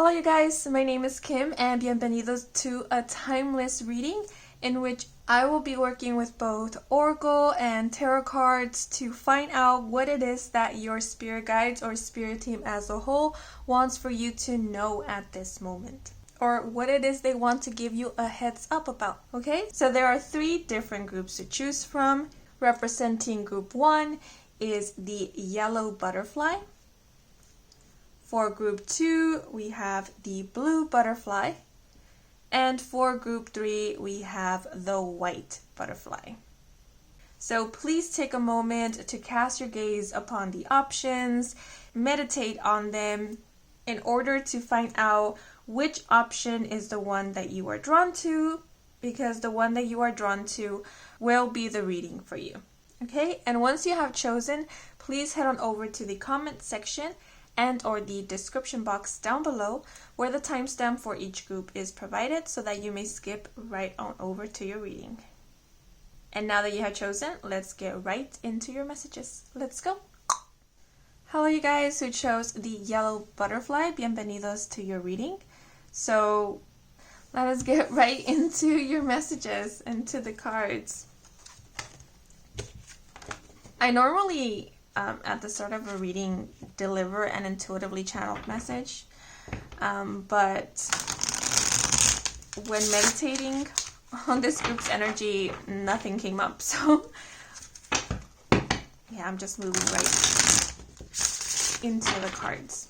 Hello you guys, my name is Kim and bienvenidos to a timeless reading in which I will be working with both Oracle and Tarot cards to find out what it is that your spirit guides or spirit team as a whole wants for you to know at this moment. Or what it is they want to give you a heads up about, okay? So there are 3 different groups to choose from. Representing group 1 is the yellow butterfly. For group 2, we have the blue butterfly. And for group 3, we have the white butterfly. So please take a moment to cast your gaze upon the options, meditate on them in order to find out which option is the one that you are drawn to, because the one that you are drawn to will be the reading for you. Okay? And once you have chosen, please head on over to the comment section and or the description box down below where the timestamp for each group is provided so that you may skip right on over to your reading. And now that you have chosen, let's get right into your messages. Let's go! Hello you guys who chose the yellow butterfly, bienvenidos to your reading. So let us get right into your messages and to the cards. I normally at the start of a reading deliver an intuitively channeled message, but when meditating on this group's energy, nothing came up, so yeah, I'm just moving right into the cards.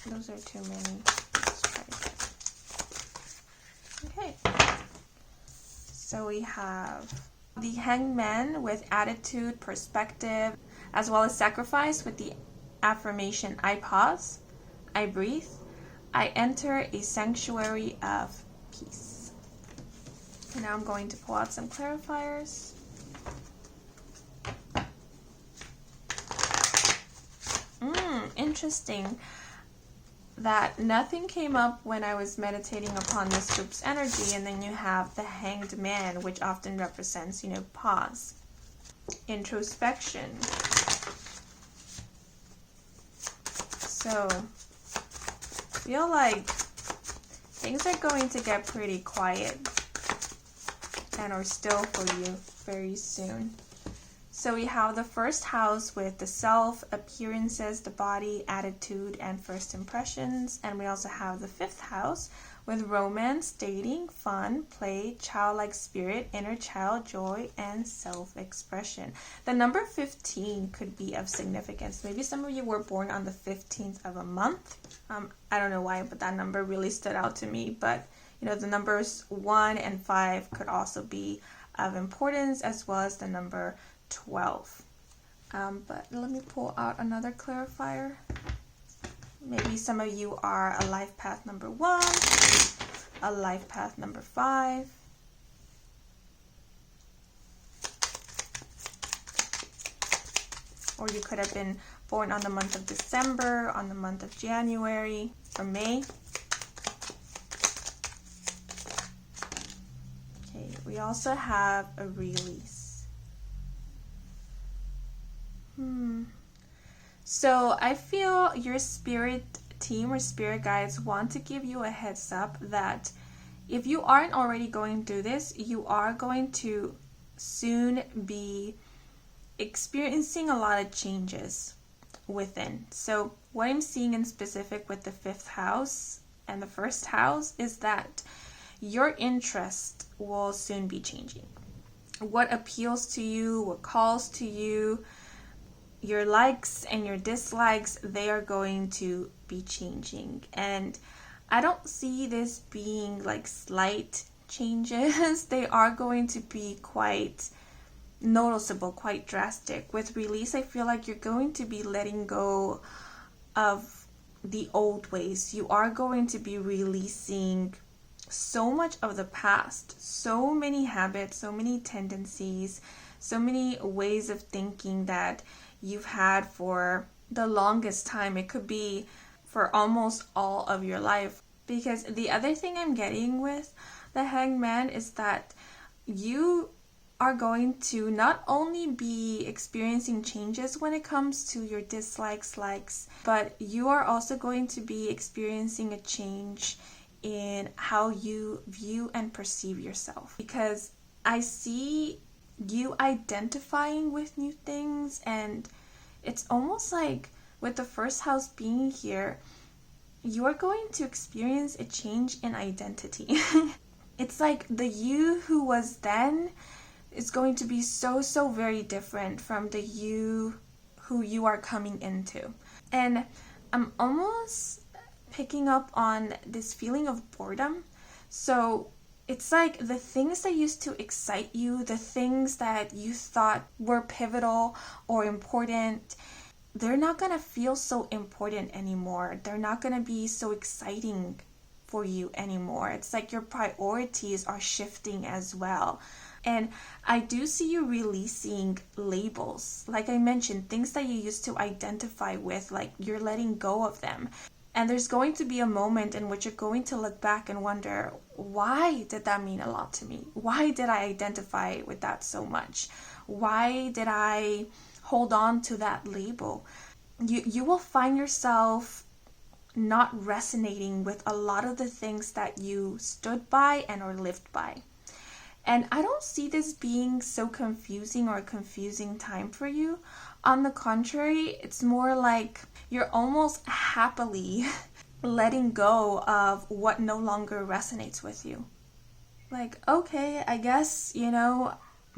Those are too many. Let's try again. Okay. So we have the Hangman with attitude, perspective, as well as sacrifice with the affirmation, I pause, I breathe, I enter a sanctuary of peace. And now I'm going to pull out some clarifiers. Interesting that nothing came up when I was meditating upon this group's energy, and then you have the Hanged Man, which often represents, pause, introspection. So, I feel like things are going to get pretty quiet and are still for you very soon. So we have the first house with the self, appearances, the body, attitude, and first impressions. And we also have the 5th house with romance, dating, fun, play, childlike spirit, inner child, joy, and self-expression. The number 15 could be of significance. Maybe some of you were born on the 15th of a month. I don't know why, but that number really stood out to me. But, the numbers 1 and 5 could also be of importance, as well as the number 12. But let me pull out another clarifier. Maybe some of you are a life path number 1, a life path number 5. Or you could have been born on the month of December, on the month of January, or May. Okay, we also have a release. So I feel your spirit team or spirit guides want to give you a heads up that if you aren't already going through this, you are going to soon be experiencing a lot of changes within. So what I'm seeing in specific with the 5th house and the 1st house is that your interest will soon be changing. What appeals to you, what calls to you, your likes and your dislikes, they are going to be changing. And I don't see this being like slight changes. They are going to be quite noticeable, quite drastic. With release, I feel like you're going to be letting go of the old ways. You are going to be releasing so much of the past, so many habits, so many tendencies, so many ways of thinking that you've had for the longest time. It could be for almost all of your life. Because the other thing I'm getting with the Hangman is that you are going to not only be experiencing changes when it comes to your dislikes, likes, but you are also going to be experiencing a change in how you view and perceive yourself. Because I see you identifying with new things, and it's almost like with the first house being here, you're going to experience a change in identity. It's like the you who was then is going to be so very different from the you who you are coming into. And I'm almost picking up on this feeling of boredom. So it's like the things that used to excite you, the things that you thought were pivotal or important, they're not going to feel so important anymore. They're not going to be so exciting for you anymore. It's like your priorities are shifting as well. And I do see you releasing labels. Like I mentioned, things that you used to identify with, like you're letting go of them. And there's going to be a moment in which you're going to look back and wonder, why did that mean a lot to me? Why did I identify with that so much? Why did I hold on to that label? You will find yourself not resonating with a lot of the things that you stood by and or lived by. And I don't see this being so confusing or a confusing time for you. On the contrary, it's more like you're almost happily letting go of what no longer resonates with you. Like, okay, I guess,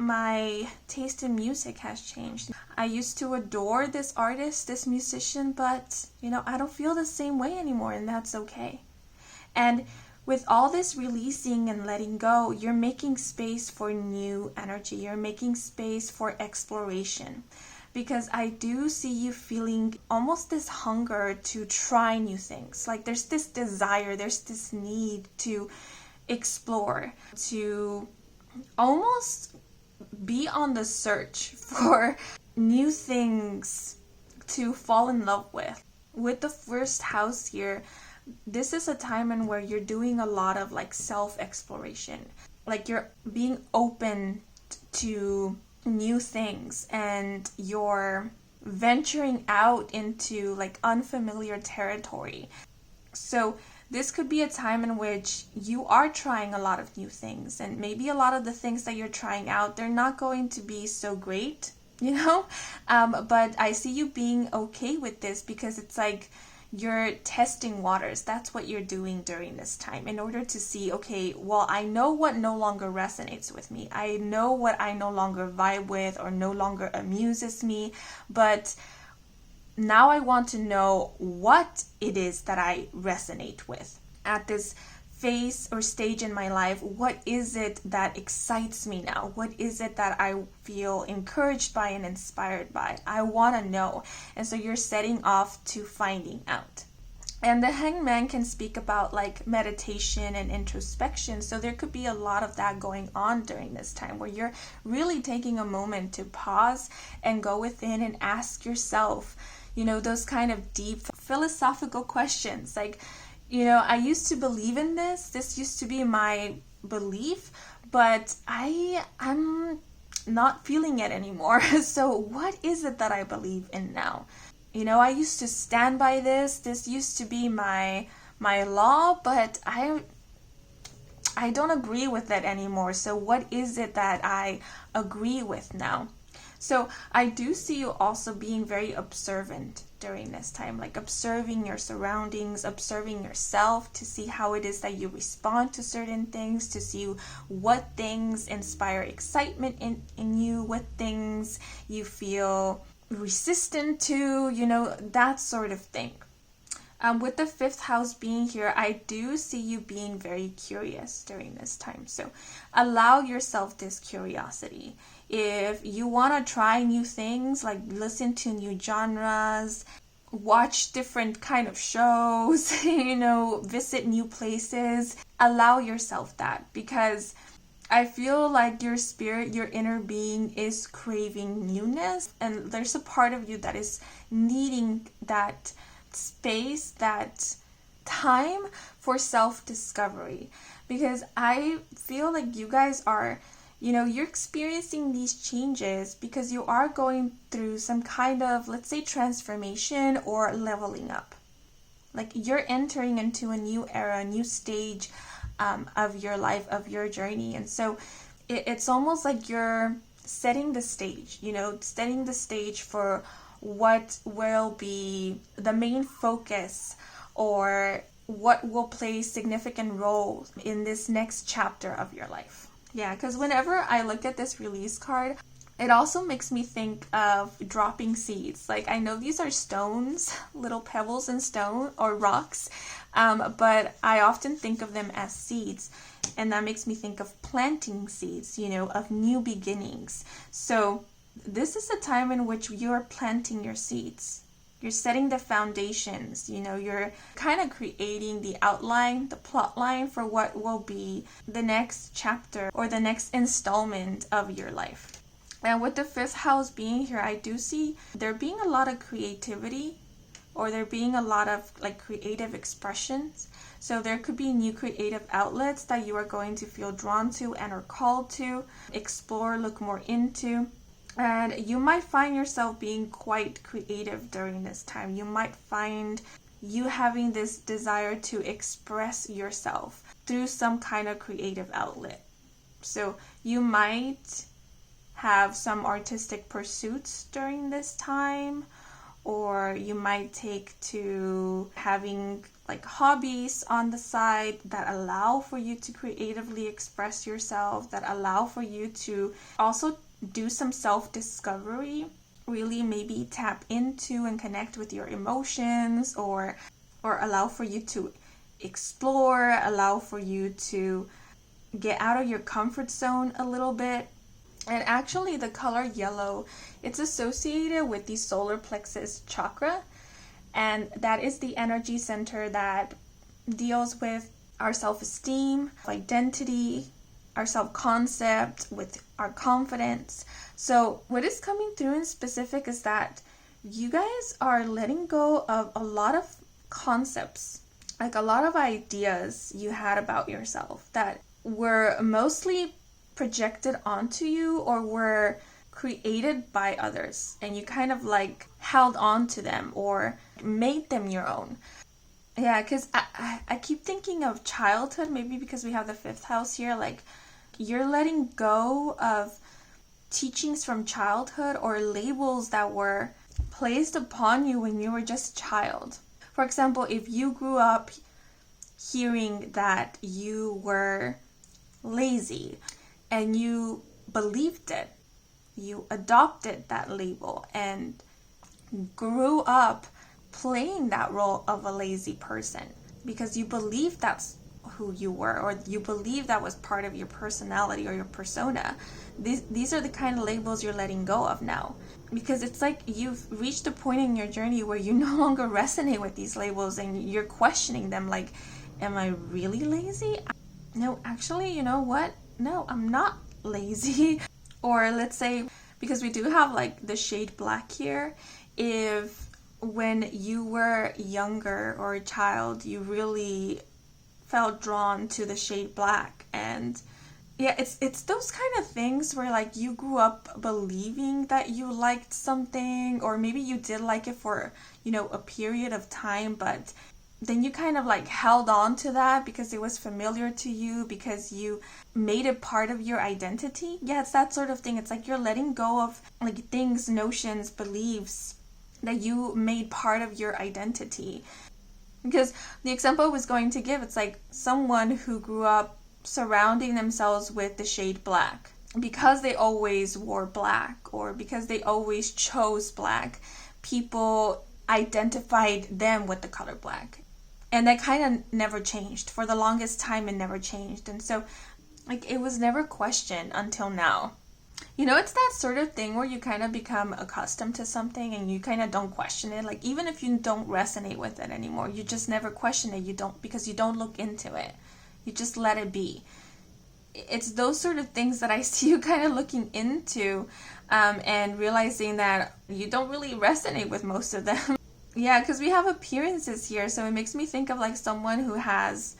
my taste in music has changed. I used to adore this artist, this musician, but, I don't feel the same way anymore, and that's okay. And with all this releasing and letting go, you're making space for new energy. You're making space for exploration. Because I do see you feeling almost this hunger to try new things. Like there's this desire, there's this need to explore, to almost be on the search for new things to fall in love with. With the first house here, this is a time in where you're doing a lot of like self-exploration. Like you're being open to new things, and you're venturing out into like unfamiliar territory. So this could be a time in which you are trying a lot of new things, and maybe a lot of the things that you're trying out, they're not going to be so great, but I see you being okay with this, because it's like you're testing waters. That's what you're doing during this time in order to see, okay, well, I know what no longer resonates with me. I know what I no longer vibe with or no longer amuses me, but now I want to know what it is that I resonate with. At this phase or stage in my life, what is it that excites me now? What is it that I feel encouraged by and inspired by? I want to know. And so you're setting off to finding out. And the hangman can speak about like meditation and introspection. So there could be a lot of that going on during this time, where you're really taking a moment to pause and go within and ask yourself, those kind of deep philosophical questions. Like, I used to believe in this. This used to be my belief, but I'm not feeling it anymore. So what is it that I believe in now? I used to stand by this. This used to be my law, but I don't agree with it anymore. So what is it that I agree with now? So I do see you also being very observant during this time, like observing your surroundings, observing yourself to see how it is that you respond to certain things, to see what things inspire excitement in you, what things you feel resistant to, that sort of thing. With the fifth house being here, I do see you being very curious during this time. So allow yourself this curiosity. If you want to try new things, like listen to new genres, watch different kind of shows, visit new places, allow yourself that, because I feel like your spirit, your inner being is craving newness, and there's a part of you that is needing that space, that time for self-discovery, because I feel like you guys are you're experiencing these changes because you are going through some kind of, let's say, transformation or leveling up. Like you're entering into a new era, a new stage of your life, of your journey. And so it's almost like you're setting the stage, setting the stage for what will be the main focus or what will play significant role in this next chapter of your life. Yeah, because whenever I look at this release card, it also makes me think of dropping seeds. Like, I know these are stones, little pebbles in stone or rocks, but I often think of them as seeds. And that makes me think of planting seeds, of new beginnings. So this is a time in which you're planting your seeds. You're setting the foundations, you're kind of creating the outline, the plot line for what will be the next chapter or the next installment of your life. And with the 5th house being here, I do see there being a lot of creativity, or there being a lot of like creative expressions. So there could be new creative outlets that you are going to feel drawn to and are called to explore, look more into. And you might find yourself being quite creative during this time. You might find you having this desire to express yourself through some kind of creative outlet. So you might have some artistic pursuits during this time, or you might take to having like hobbies on the side that allow for you to creatively express yourself, that allow for you to also do some self-discovery, really maybe tap into and connect with your emotions, or allow for you to explore, allow for you to get out of your comfort zone a little bit. And actually the color yellow, it's associated with the solar plexus chakra, and that is the energy center that deals with our self-esteem, identity, our self-concept, with our confidence. So what is coming through in specific is that you guys are letting go of a lot of concepts, like a lot of ideas you had about yourself that were mostly projected onto you or were created by others, and you kind of like held on to them or made them your own. Yeah, because I keep thinking of childhood, maybe because we have the 5th house here, like you're letting go of teachings from childhood or labels that were placed upon you when you were just a child. For example, if you grew up hearing that you were lazy and you believed it, you adopted that label and grew up playing that role of a lazy person because you believed that's who you were, or you believe that was part of your personality or your persona. These are the kind of labels you're letting go of now, because it's like you've reached a point in your journey where you no longer resonate with these labels and you're questioning them, like, am I really lazy? No, actually, you know what? No, I'm not lazy. Or let's say, because we do have like the shade black here, if when you were younger or a child you really felt drawn to the shade black, and yeah, it's those kind of things where like you grew up believing that you liked something, or maybe you did like it for, a period of time, but then you kind of like held on to that because it was familiar to you, because you made it part of your identity. Yeah, it's that sort of thing. It's like you're letting go of like things, notions, beliefs that you made part of your identity. Because the example I was going to give, it's like someone who grew up surrounding themselves with the shade black because they always wore black, or because they always chose black. People identified them with the color black. And that kind of never changed. For the longest time, it never changed. And so, like, it was never questioned until now. It's that sort of thing where you kind of become accustomed to something and you kind of don't question it. Like, even if you don't resonate with it anymore, you just never question it. Because you don't look into it. You just let it be. It's those sort of things that I see you kind of looking into and realizing that you don't really resonate with most of them. Yeah, because we have appearances here, so it makes me think of like someone who has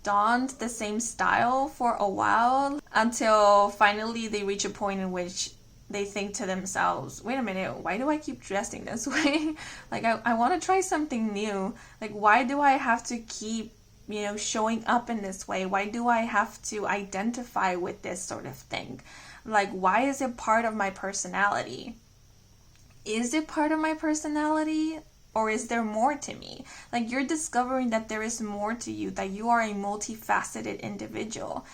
donned the same style for a while until finally they reach a point in which they think to themselves, wait a minute, why do I keep dressing this way? Like, I want to try something new. Like, why do I have to keep, showing up in this way? Why do I have to identify with this sort of thing? Like, why is it part of my personality? Is it part of my personality? Or is there more to me? Like, you're discovering that there is more to you, that you are a multifaceted individual.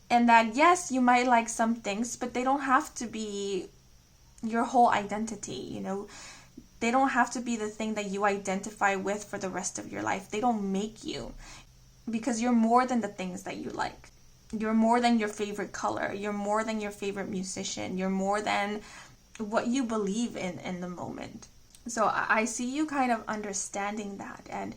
And that, yes, you might like some things, but they don't have to be your whole identity, They don't have to be the thing that you identify with for the rest of your life. They don't make you, because you're more than the things that you like. You're more than your favorite color. You're more than your favorite musician. You're more than what you believe in the moment. So I see you kind of understanding that and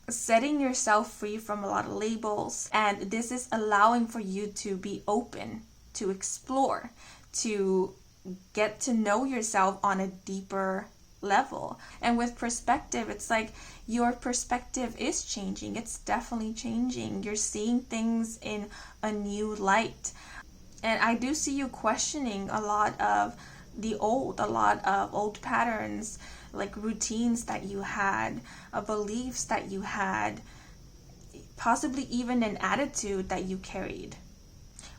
setting yourself free from a lot of labels. And this is allowing for you to be open, to explore, to get to know yourself on a deeper level. And with perspective, it's like your perspective is changing. It's definitely changing. You're seeing things in a new light. And I do see you questioning a lot of old patterns, like routines that you had, beliefs that you had, possibly even an attitude that you carried.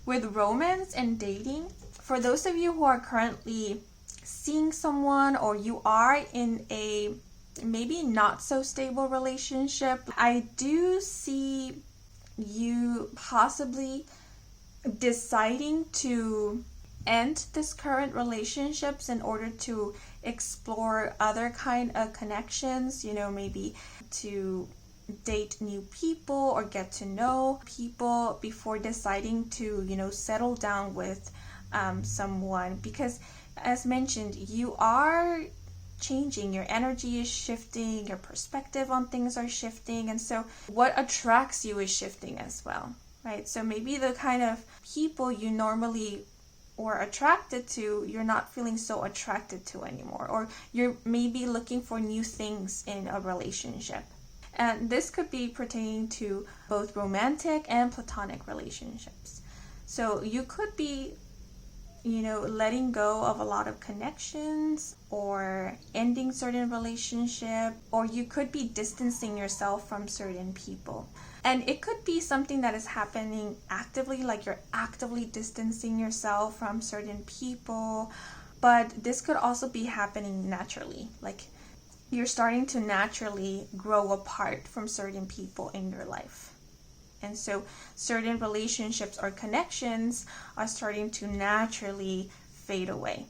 With romance and dating, for those of you who are currently seeing someone, or you are in a maybe not so stable relationship, I do see you possibly deciding to end this current relationships in order to explore other kind of connections, maybe to date new people or get to know people before deciding to, settle down with someone. Because as mentioned, you are changing, your energy is shifting, your perspective on things are shifting, and so what attracts you is shifting as well, right? So maybe the kind of people you normally or attracted to, you're not feeling so attracted to anymore, or you're maybe looking for new things in a relationship. And this could be pertaining to both romantic and platonic relationships. So you could be, letting go of a lot of connections or ending certain relationship, or you could be distancing yourself from certain people. And it could be something that is happening actively, like you're actively distancing yourself from certain people, but this could also be happening naturally, like you're starting to naturally grow apart from certain people in your life. And so certain relationships or connections are starting to naturally fade away.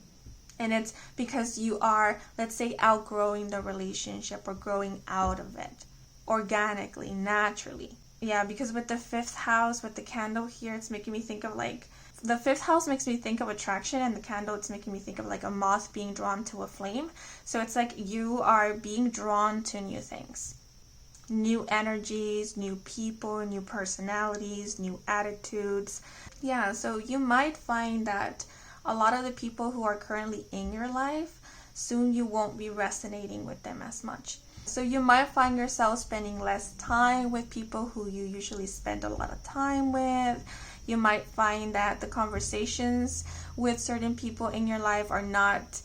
And it's because you are, let's say, outgrowing the relationship or growing out of it organically, naturally. Yeah, because with the fifth house, with the candle here, it's making me think of the fifth house makes me think of attraction, and the candle, it's making me think of like a moth being drawn to a flame. So it's like you are being drawn to new things. New energies, new people, new personalities, new attitudes. Yeah, so you might find that a lot of the people who are currently in your life, soon you won't be resonating with them as much. So you might find yourself spending less time with people who you usually spend a lot of time with. You might find that the conversations with certain people in your life are not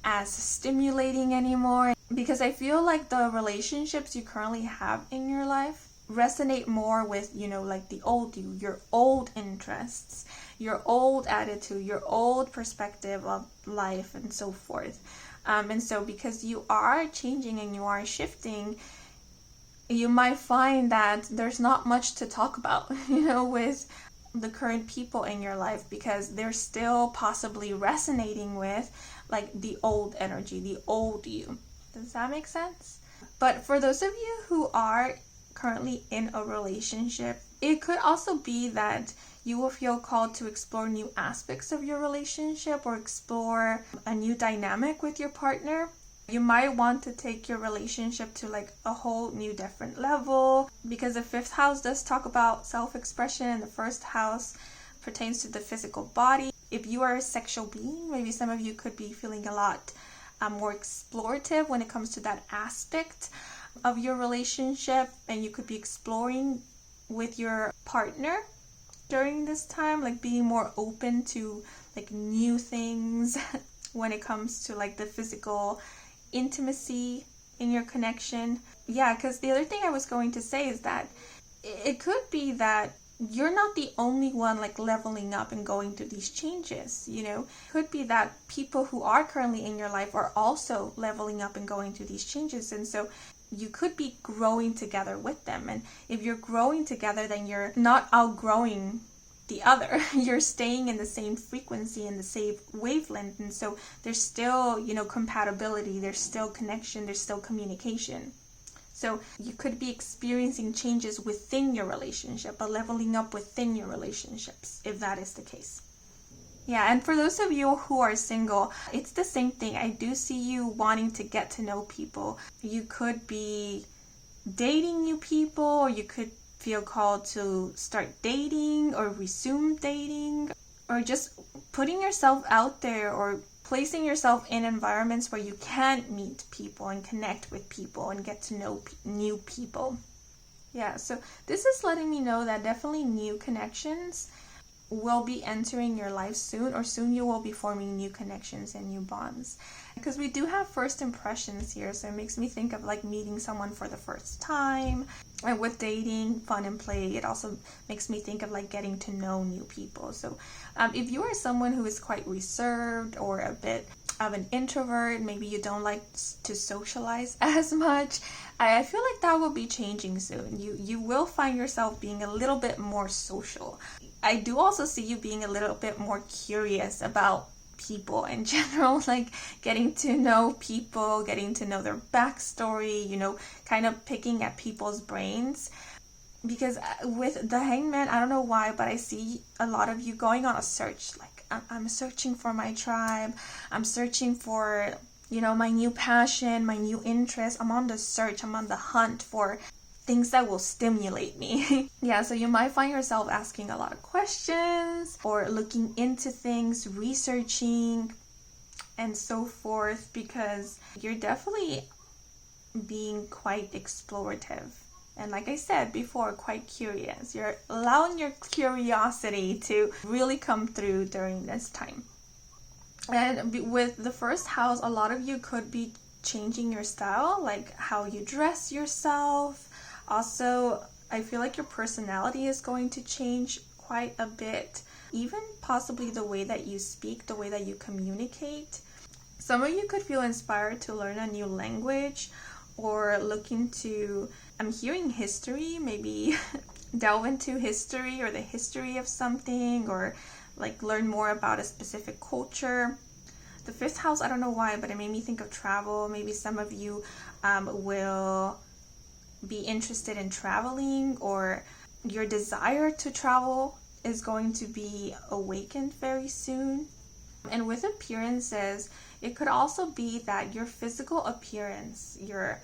as stimulating anymore, because I feel like the relationships you currently have in your life resonate more with, like the old you, your old interests, your old attitude, your old perspective of life, and so forth. And so because you are changing and you are shifting, you might find that there's not much to talk about, with the current people in your life, because they're still possibly resonating with like the old energy, the old you. Does that make sense? But for those of you who are currently in a relationship, it could also be that you will feel called to explore new aspects of your relationship or explore a new dynamic with your partner. You might want to take your relationship to like a whole new different level, because the fifth house does talk about self-expression and the first house pertains to the physical body. If you are a sexual being, maybe some of you could be feeling a lot more explorative when it comes to that aspect of your relationship, and you could be exploring with your partner during this time, like being more open to like new things when it comes to like the physical intimacy in your connection. Yeah, because the other thing I was going to say is that it could be that you're not the only one like leveling up and going through these changes, you know. Could be that people who are currently in your life are also leveling up and going through these changes, and so you could be growing together with them. And if you're growing together, then you're not outgrowing the other. You're staying in the same frequency and the same wavelength, and so there's still, you know, compatibility, there's still connection, there's still communication. So you could be experiencing changes within your relationship, but leveling up within your relationships, if that is the case. Yeah, and for those of you who are single, it's the same thing. I do see you wanting to get to know people. You could be dating new people, or you could feel called to start dating or resume dating, or just putting yourself out there or placing yourself in environments where you can meet people and connect with people and get to know new people. Yeah, so this is letting me know that definitely new connections will be entering your life soon, or soon you will be forming new connections and new bonds. Because we do have first impressions here, so it makes me think of like meeting someone for the first time. And with dating, fun and play, it also makes me think of like getting to know new people. So if you are someone who is quite reserved or a bit of an introvert, maybe you don't like to socialize as much, I feel like that will be changing soon. You will find yourself being a little bit more social. I do also see you being a little bit more curious about people in general, like getting to know people, getting to know their backstory, you know, kind of picking at people's brains. Because with the Hangman, I don't know why, but I see a lot of you going on a search. Like, I'm searching for my tribe, I'm searching for, you know, my new passion, my new interest. I'm on the search, I'm on the hunt for things that will stimulate me. Yeah, so you might find yourself asking a lot of questions or looking into things, researching, and so forth, because you're definitely being quite explorative. And like I said before, quite curious. You're allowing your curiosity to really come through during this time. And with the first house, a lot of you could be changing your style, like how you dress yourself. Also, I feel like your personality is going to change quite a bit. Even possibly the way that you speak, the way that you communicate. Some of you could feel inspired to learn a new language or look into, I'm hearing history, maybe delve into history or the history of something, or like learn more about a specific culture. The fifth house, I don't know why, but it made me think of travel. Maybe some of you will be interested in traveling, or your desire to travel is going to be awakened very soon. And with appearances, it could also be that your physical appearance, your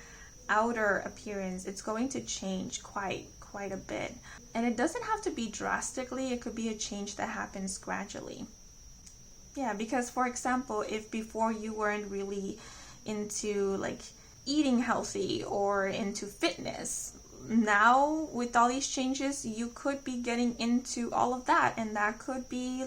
outer appearance, it's going to change quite a bit. And it doesn't have to be drastically, it could be a change that happens gradually. Yeah, because for example, if before you weren't really into like eating healthy or into fitness, now with all these changes you could be getting into all of that, and that could be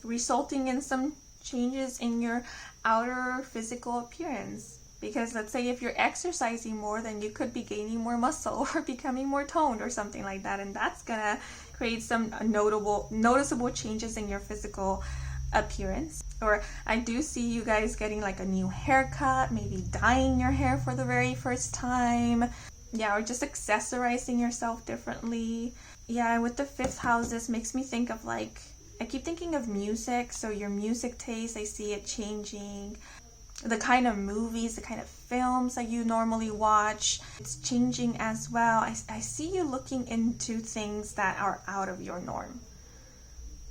resulting in some changes in your outer physical appearance. Because let's say if you're exercising more, then you could be gaining more muscle or becoming more toned or something like that, and that's gonna create some noticeable changes in your physical appearance. Or I do see you guys getting like a new haircut, maybe dyeing your hair for the very first time. Yeah, or just accessorizing yourself differently. Yeah, with the fifth house, this makes me think of like, I keep thinking of music. So your music taste, I see it changing. The kind of movies, the kind of films that you normally watch, it's changing as well. I see you looking into things that are out of your norm.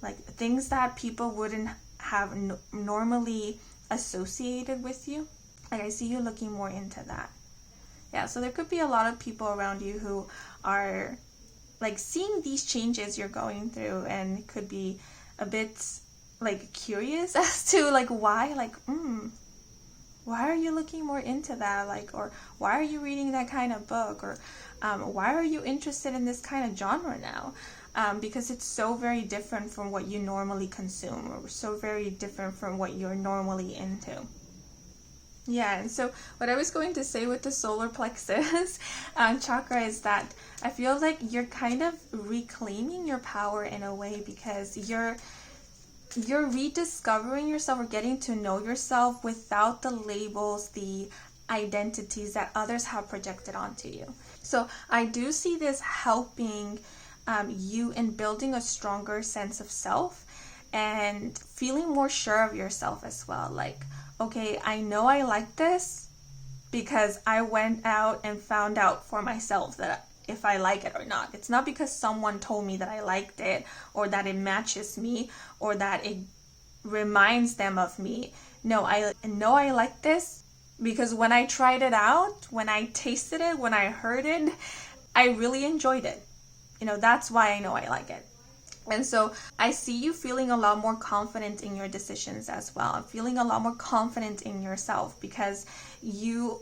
Like things that people wouldn't have normally associated with you. Like I see you looking more into that. Yeah, so there could be a lot of people around you who are like seeing these changes you're going through, and could be a bit like curious as to like why, like why are you looking more into that? Like, or why are you reading that kind of book? Or why are you interested in this kind of genre now? Because it's so very different from what you normally consume, or so very different from what you're normally into. Yeah, and so what I was going to say with the solar plexus chakra is that I feel like you're kind of reclaiming your power in a way, because you're rediscovering yourself or getting to know yourself without the labels, the identities that others have projected onto you. So I do see this helping you in building a stronger sense of self and feeling more sure of yourself as well. Like, okay, I know I like this because I went out and found out for myself that if I like it or not. It's not because someone told me that I liked it, or that it matches me, or that it reminds them of me. No, I know I like this because when I tried it out, when I tasted it, when I heard it, I really enjoyed it. That's why I know I like it. And so I see you feeling a lot more confident in your decisions as well. I'm feeling a lot more confident in yourself because you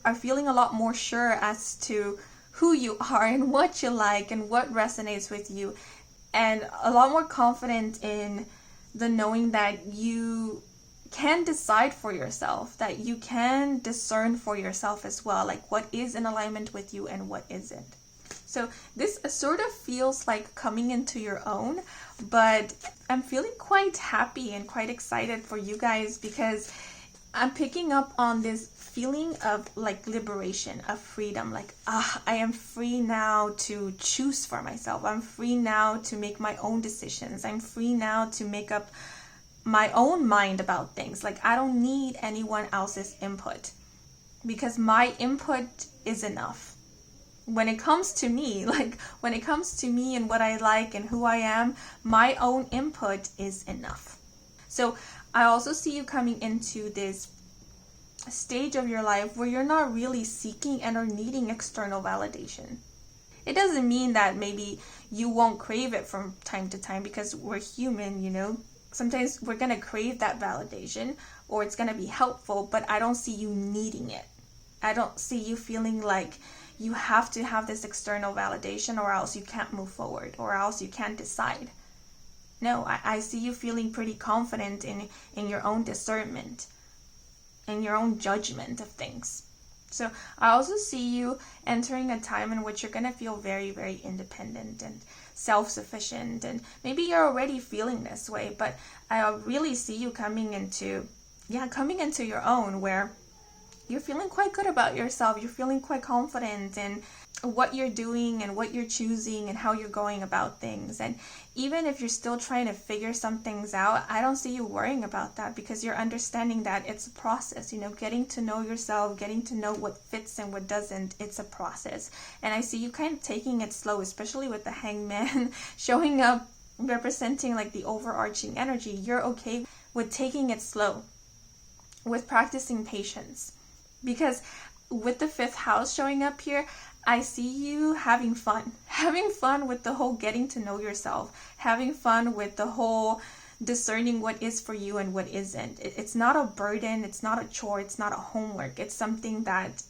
are feeling a lot more sure as to who you are and what you like and what resonates with you, and a lot more confident in the knowing that you can decide for yourself, that you can discern for yourself as well, like what is in alignment with you and what isn't. So this sort of feels like coming into your own, but I'm feeling quite happy and quite excited for you guys, because I'm picking up on this feeling of like liberation, of freedom, like, I am free now to choose for myself. I'm free now to make my own decisions. I'm free now to make up my own mind about things. Like, I don't need anyone else's input, because my input is enough. When it comes to me, and what I like and who I am, my own input is enough. So I also see you coming into this stage of your life where you're not really seeking and or needing external validation. It doesn't mean that maybe you won't crave it from time to time, because we're human, Sometimes we're going to crave that validation, or it's going to be helpful, but I don't see you needing it. I don't see you feeling like you have to have this external validation or else you can't move forward, or else you can't decide. No, I see you feeling pretty confident in your own discernment and your own judgment of things. So I also see you entering a time in which you're going to feel very, very independent and self-sufficient. And maybe you're already feeling this way, but I really see you coming into your own, where you're feeling quite good about yourself. You're feeling quite confident in what you're doing and what you're choosing and how you're going about things. And even if you're still trying to figure some things out, I don't see you worrying about that, because you're understanding that it's a process, getting to know yourself, getting to know what fits and what doesn't. It's a process. And I see you kind of taking it slow, especially with the Hangman showing up, representing like the overarching energy. You're okay with taking it slow, with practicing patience, because with the 5th house showing up here, I see you having fun with the whole getting to know yourself, having fun with the whole discerning what is for you and what isn't. It's not a burden, it's not a chore, it's not a homework. It's something that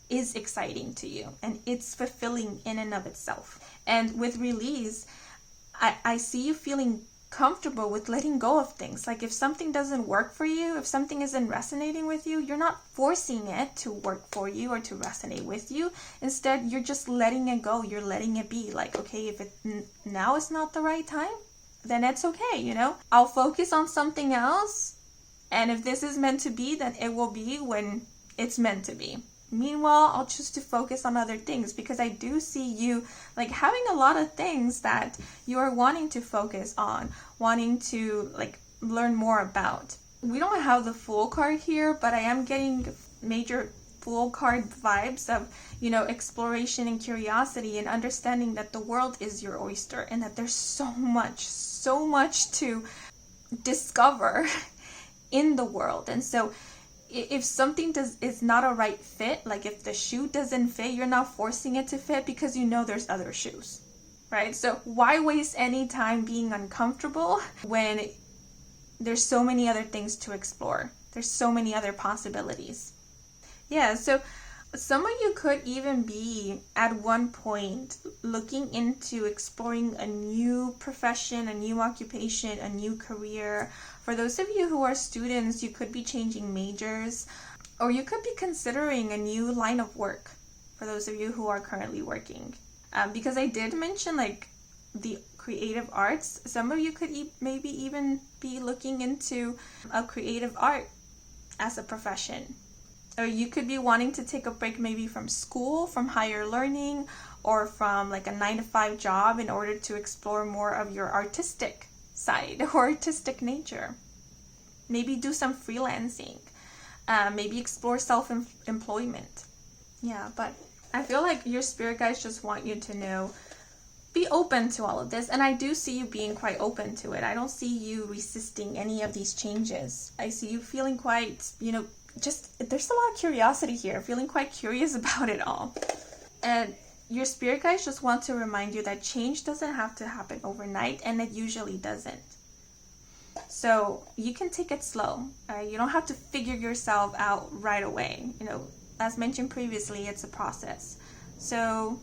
is exciting to you, and it's fulfilling in and of itself. And with release, I see you feeling comfortable with letting go of things. Like, if something doesn't work for you, if something isn't resonating with you, you're not forcing it to work for you or to resonate with you. Instead, you're just letting it go. You're letting it be. Like, okay, if now is not the right time, then it's okay, I'll focus on something else, and if this is meant to be, then it will be when it's meant to be. Meanwhile, I'll choose to focus on other things, because I do see you like having a lot of things that you are wanting to focus on, wanting to like learn more about. We don't have the Fool card here, but I am getting major Fool card vibes of, exploration and curiosity, and understanding that the world is your oyster, and that there's so much to discover in the world. And so if something is not a right fit, like if the shoe doesn't fit, you're not forcing it to fit, because there's other shoes, right? So why waste any time being uncomfortable when there's so many other things to explore? There's so many other possibilities. Yeah, so some of you could even be at one point looking into exploring a new profession, a new occupation, a new career. For those of you who are students, you could be changing majors, or you could be considering a new line of work for those of you who are currently working. Because I did mention like the creative arts, some of you could maybe even be looking into a creative art as a profession. Or you could be wanting to take a break maybe from school, from higher learning, or from like a 9-to-5 job in order to explore more of your artistic side or artistic nature. Maybe do some freelancing. Maybe explore self-employment. Yeah, but I feel like your spirit guides just want you to know, be open to all of this. And I do see you being quite open to it. I don't see you resisting any of these changes. I see you feeling quite, just there's a lot of curiosity here, feeling quite curious about it all. And your spirit guides just want to remind you that change doesn't have to happen overnight, and it usually doesn't. So you can take it slow. You don't have to figure yourself out right away. As mentioned previously, it's a process. So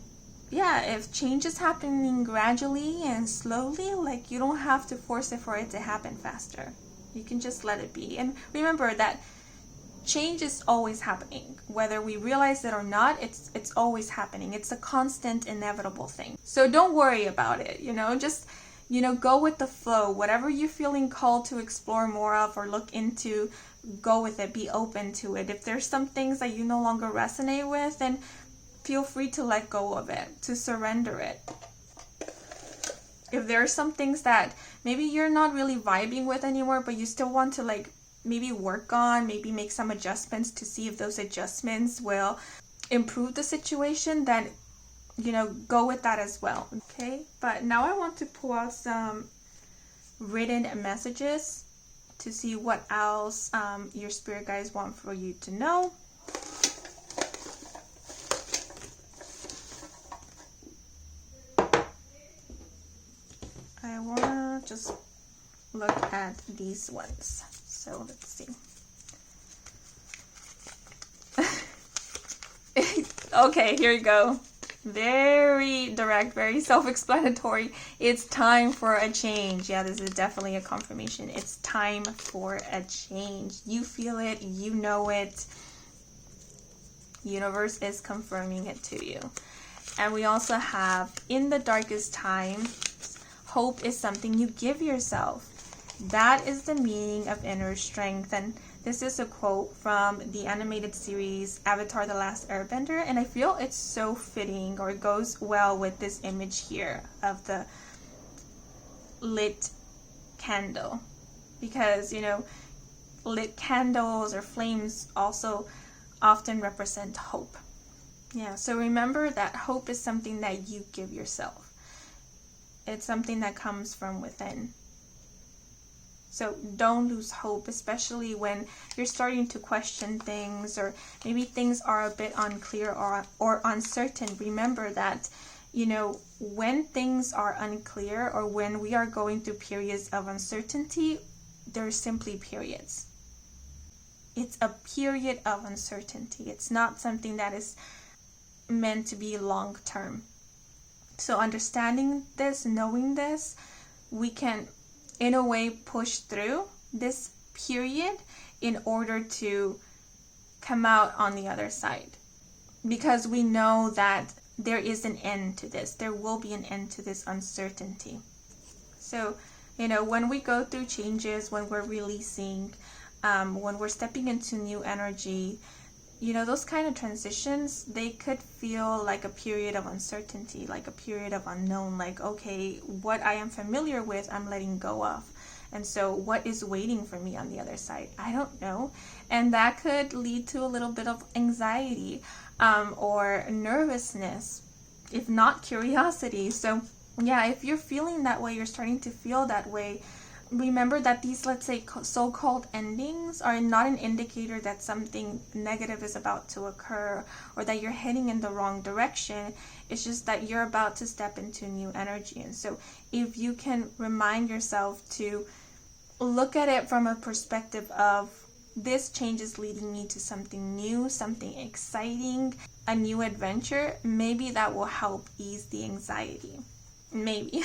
yeah, if change is happening gradually and slowly, like, you don't have to force it for it to happen faster. You can just let it be. And remember that change is always happening. Whether we realize it or not, it's always happening. It's a constant, inevitable thing. So don't worry about it, just, go with the flow. Whatever you're feeling called to explore more of or look into, go with it. Be open to it. If there's some things that you no longer resonate with, then feel free to let go of it, to surrender it. If there are some things that maybe you're not really vibing with anymore, but you still want to maybe work on, maybe make some adjustments to see if those adjustments will improve the situation, then, go with that as well. Okay, but now I want to pull out some written messages to see what else your spirit guides want for you to know. I want to just look at these ones. So let's see. Okay, here you go. Very direct, very self-explanatory. It's time for a change. Yeah, this is definitely a confirmation. It's time for a change. You feel it, you know it. Universe is confirming it to you. And we also have, in the darkest time, hope is something you give yourself. That is the meaning of inner strength. And this is a quote from the animated series Avatar: The Last Airbender, and I feel it's so fitting, or it goes well with this image here of the lit candle, because lit candles or flames also often represent hope. Yeah, so remember that hope is something that you give yourself. It's something that comes from within. So don't lose hope, especially when you're starting to question things, or maybe things are a bit unclear or uncertain. Remember that, when things are unclear, or when we are going through periods of uncertainty, they're simply periods. It's a period of uncertainty. It's not something that is meant to be long term. So understanding this, knowing this, we can in a way push through this period in order to come out on the other side, because we know that there is an end to this. There will be an end to this uncertainty. So when we go through changes, when we're releasing, when we're stepping into new energy, those kind of transitions, they could feel like a period of uncertainty, like a period of unknown, like, okay, what I am familiar with, I'm letting go of. And so what is waiting for me on the other side? I don't know. And that could lead to a little bit of anxiety or nervousness, if not curiosity. So yeah, if you're feeling that way, you're starting to feel that way, remember that these, let's say, so-called endings are not an indicator that something negative is about to occur or that you're heading in the wrong direction. It's just that you're about to step into new energy. And so if you can remind yourself to look at it from a perspective of this change is leading you to something new, something exciting, a new adventure, maybe that will help ease the anxiety. Maybe.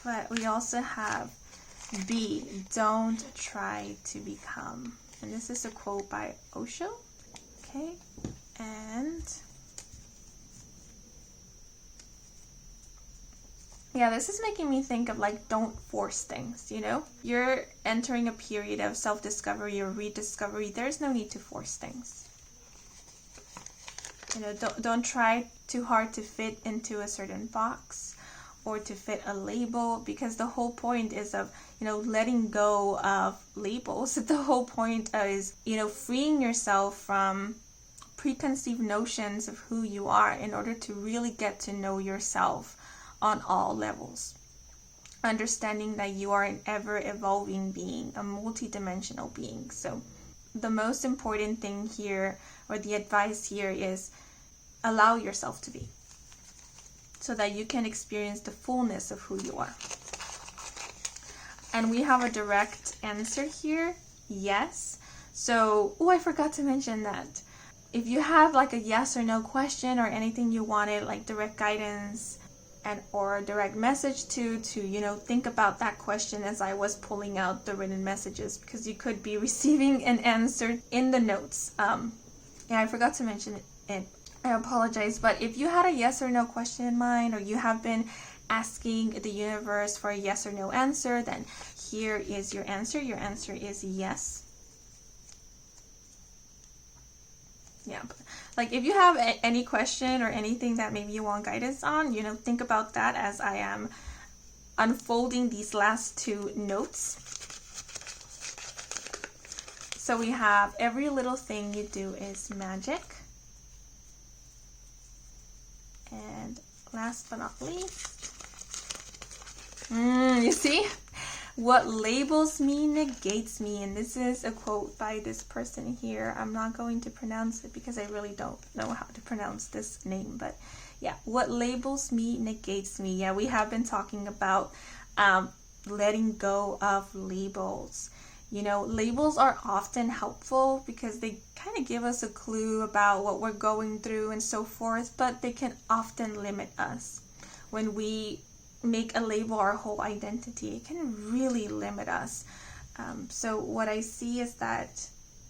But we also have B, don't try to become. And this is a quote by Osho. Okay. And yeah, this is making me think of like, don't force things, you know? You're entering a period of self-discovery or rediscovery. There's no need to force things. You know, don't try too hard to fit into a certain box or to fit a label, because the whole point is of, you know, letting go of labels. The whole point is, you know, freeing yourself from preconceived notions of who you are in order to really get to know yourself on all levels. Understanding that you are an ever-evolving being, a multidimensional being. So the most important thing here, or the advice here, is allow yourself to be, so that you can experience the fullness of who you are. And we have a direct answer here, yes. So, I forgot to mention that. If you have like a yes or no question or anything you wanted, like direct guidance and or a direct message to, you know, think about that question as I was pulling out the written messages, because you could be receiving an answer in the notes. Yeah, I forgot to mention it. I apologize, but if you had a yes or no question in mind, or you have been asking the universe for a yes or no answer, then here is your answer. Your answer is yes. Yeah, like if you have any question or anything that maybe you want guidance on, you know, think about that as I am unfolding these last two notes. So we have, every little thing you do is magic. And last but not least, you see? What labels me negates me. And this is a quote by this person here. I'm not going to pronounce it because I really don't know how to pronounce this name. But yeah, what labels me negates me. Yeah, we have been talking about letting go of labels. You know, labels are often helpful because they kind of give us a clue about what we're going through and so forth, but they can often limit us. When we make a label our whole identity, it can really limit us. So what I see is that,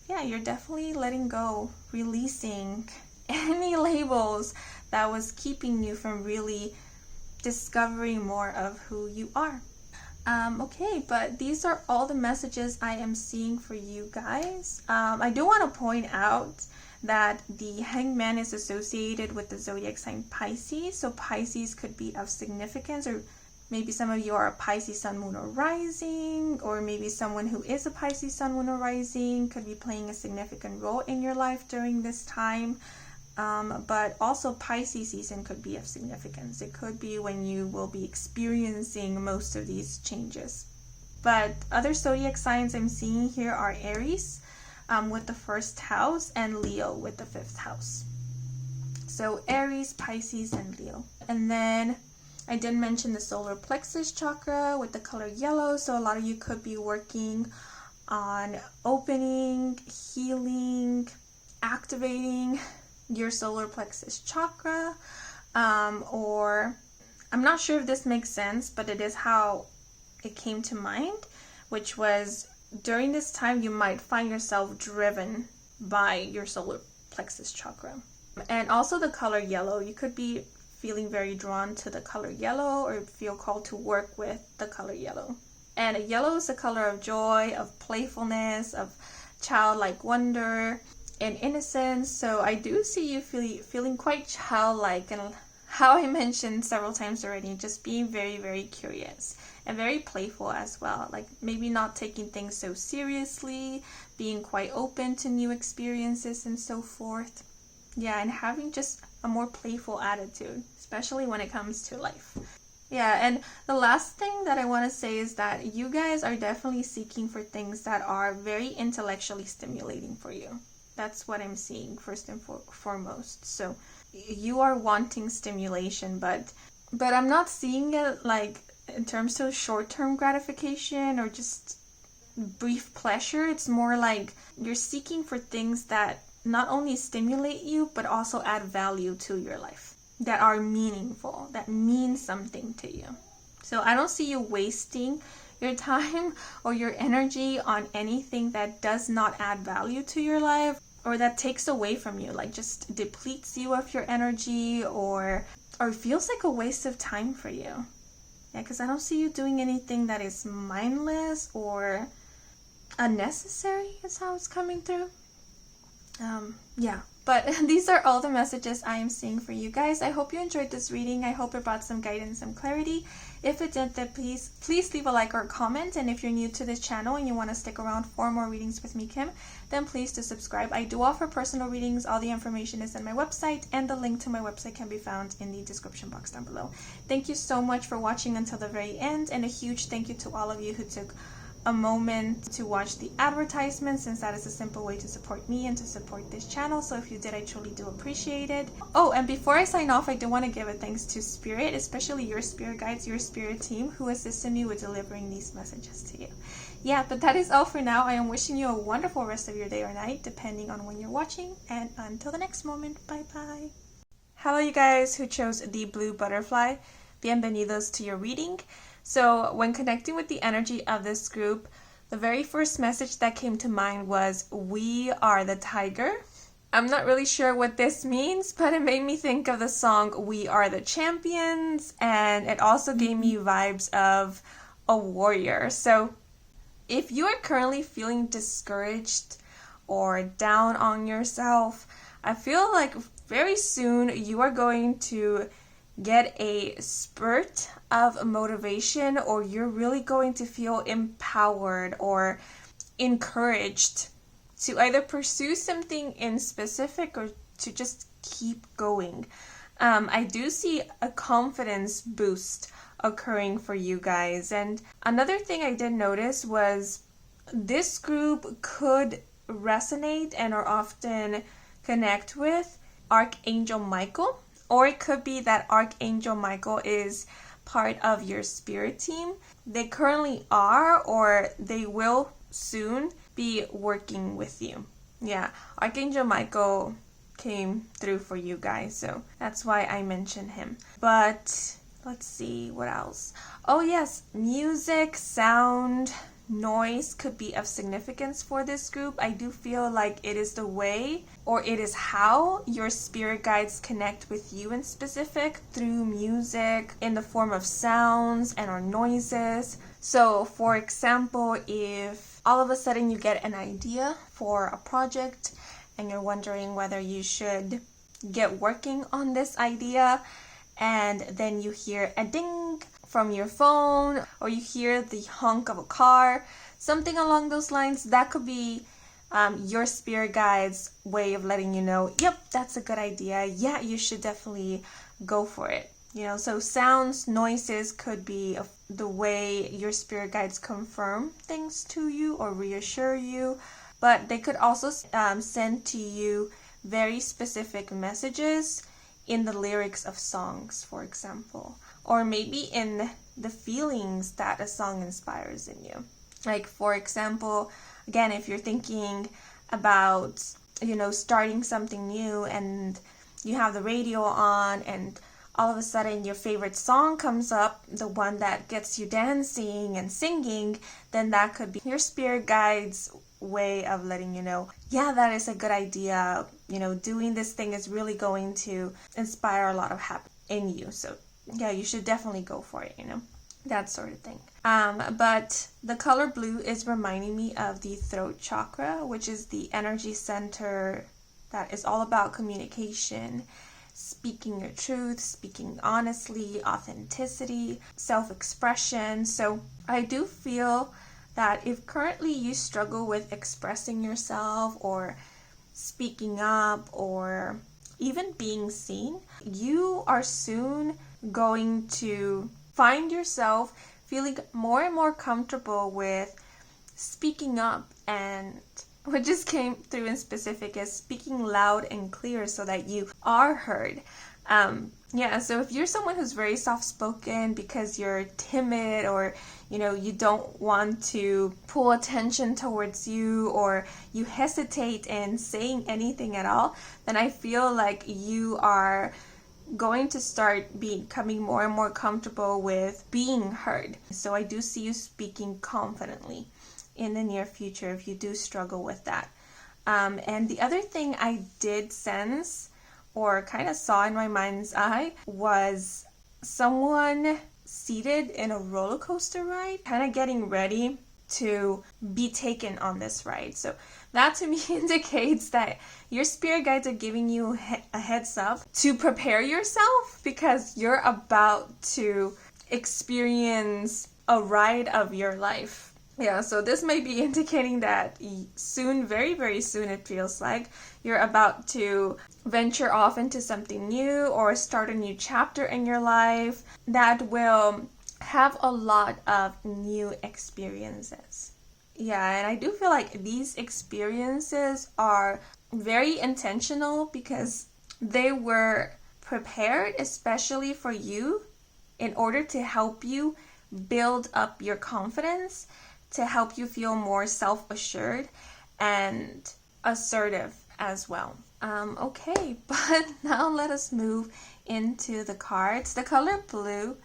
yeah, you're definitely letting go, releasing any labels that was keeping you from really discovering more of who you are. Okay, but these are all the messages I am seeing for you guys. I do want to point out that the Hangman is associated with the zodiac sign Pisces, so Pisces could be of significance, or maybe some of you are a Pisces sun, moon, or rising, or maybe someone who is a Pisces sun, moon, or rising could be playing a significant role in your life during this time. But also Pisces season could be of significance. It could be when you will be experiencing most of these changes. But other zodiac signs I'm seeing here are Aries with the 1st house and Leo with the 5th house. So Aries, Pisces, and Leo. And then I did mention the solar plexus chakra with the color yellow. So a lot of you could be working on opening, healing, activating your solar plexus chakra, or I'm not sure if this makes sense, but it is how it came to mind, which was during this time you might find yourself driven by your solar plexus chakra. And also the color yellow, you could be feeling very drawn to the color yellow or feel called to work with the color yellow. And yellow is the color of joy, of playfulness, of childlike wonder and innocence. So I do see you feeling quite childlike, and how I mentioned several times already, just being very, very curious and very playful as well. Like maybe not taking things so seriously, being quite open to new experiences and so forth. Yeah, and having just a more playful attitude, especially when it comes to life. Yeah, and the last thing that I want to say is that you guys are definitely seeking for things that are very intellectually stimulating for you. That's what I'm seeing first and foremost. So you are wanting stimulation, but I'm not seeing it like in terms of short-term gratification or just brief pleasure. It's more like you're seeking for things that not only stimulate you, but also add value to your life, that are meaningful, that mean something to you. So I don't see you wasting your time or your energy on anything that does not add value to your life, or that takes away from you, like just depletes you of your energy, or feels like a waste of time for you. Yeah, because I don't see you doing anything that is mindless or unnecessary, is how it's coming through. Yeah, but these are all the messages I am seeing for you guys. I hope you enjoyed this reading. I hope it brought some guidance, some clarity. If it did, then please leave a like or a comment. And if you're new to this channel and you want to stick around for more readings with me, Kim, then please do subscribe. I do offer personal readings. All the information is in my website, and the link to my website can be found in the description box down below. Thank you so much for watching until the very end, and a huge thank you to all of you who took a moment to watch the advertisement, since that is a simple way to support me and to support this channel. So if you did, I truly do appreciate it. Oh, and before I sign off, I do want to give a thanks to Spirit, especially your spirit guides, your spirit team, who assisted me with delivering these messages to you. Yeah, but that is all for now. I am wishing you a wonderful rest of your day or night, depending on when you're watching, and until the next moment, bye bye. Hello you guys who chose the blue butterfly. Bienvenidos to your reading. So when connecting with the energy of this group, the very first message that came to mind was, "We are the tiger." I'm not really sure what this means, but it made me think of the song "We Are the Champions," and it also gave me vibes of a warrior. So if you are currently feeling discouraged or down on yourself, I feel like very soon you are going to get a spurt of motivation, or you're really going to feel empowered or encouraged to either pursue something in specific or to just keep going. I do see a confidence boost occurring for you guys. And another thing I did notice was this group could resonate and or often connect with Archangel Michael. Or it could be that Archangel Michael is part of your spirit team. They currently are, or they will soon be working with you. Yeah, Archangel Michael came through for you guys, so that's why I mentioned him. But let's see, what else? Oh yes, music, sound, noise could be of significance for this group. I do feel like it is the way, or it is how, your spirit guides connect with you in specific, through music in the form of sounds and or noises. So for example, if all of a sudden you get an idea for a project and you're wondering whether you should get working on this idea, and then you hear a ding from your phone, or you hear the honk of a car, something along those lines, that could be your spirit guide's way of letting you know, yep, that's a good idea. Yeah, you should definitely go for it. You know, so sounds, noises could be the way your spirit guides confirm things to you or reassure you, but they could also send to you very specific messages in the lyrics of songs, for example, or maybe in the feelings that a song inspires in you. Like, for example, again, if you're thinking about, you know, starting something new and you have the radio on and all of a sudden your favorite song comes up, the one that gets you dancing and singing, then that could be your spirit guide's way of letting you know, yeah, that is a good idea. You know, doing this thing is really going to inspire a lot of happiness in you. So yeah, you should definitely go for it, you know, that sort of thing. But the color blue is reminding me of the throat chakra, which is the energy center that is all about communication, speaking your truth, speaking honestly, authenticity, self-expression. So I do feel that if currently you struggle with expressing yourself or speaking up or even being seen, you are soon going to find yourself feeling more and more comfortable with speaking up, and what just came through in specific is speaking loud and clear so that you are heard. Yeah, so if you're someone who's very soft-spoken because you're timid, or you don't want to pull attention towards you, or you hesitate in saying anything at all, then I feel like you are going to start becoming more and more comfortable with being heard. So I do see you speaking confidently in the near future if you do struggle with that. And the other thing I did sense or kind of saw in my mind's eye was someone seated in a roller coaster ride, kind of getting ready to be taken on this ride. So that to me indicates that your spirit guides are giving you a heads up to prepare yourself, because you're about to experience a ride of your life. Yeah, so this may be indicating that soon, very, very soon, it feels like you're about to venture off into something new or start a new chapter in your life that will have a lot of new experiences. Yeah, and I do feel like these experiences are very intentional because they were prepared especially for you in order to help you build up your confidence, to help you feel more self-assured and assertive as well. Okay, but now let us move into the cards. The color blue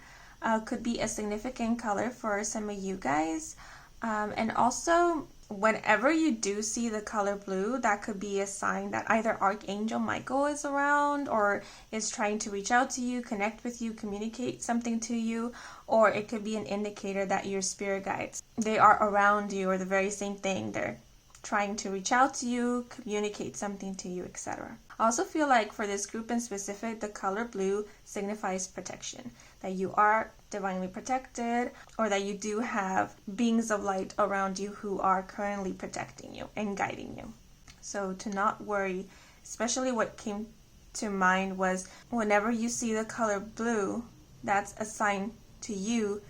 could be a significant color for some of you guys. And also, whenever you do see the color blue, that could be a sign that either Archangel Michael is around or is trying to reach out to you, connect with you, communicate something to you, or it could be an indicator that your spirit guides, they are around you, or the very same thing. They're trying to reach out to you, communicate something to you, etc. I also feel like for this group in specific, the color blue signifies protection, that you are divinely protected, or that you do have beings of light around you who are currently protecting you and guiding you. So to not worry, especially what came to mind was whenever you see the color blue, that's a sign to you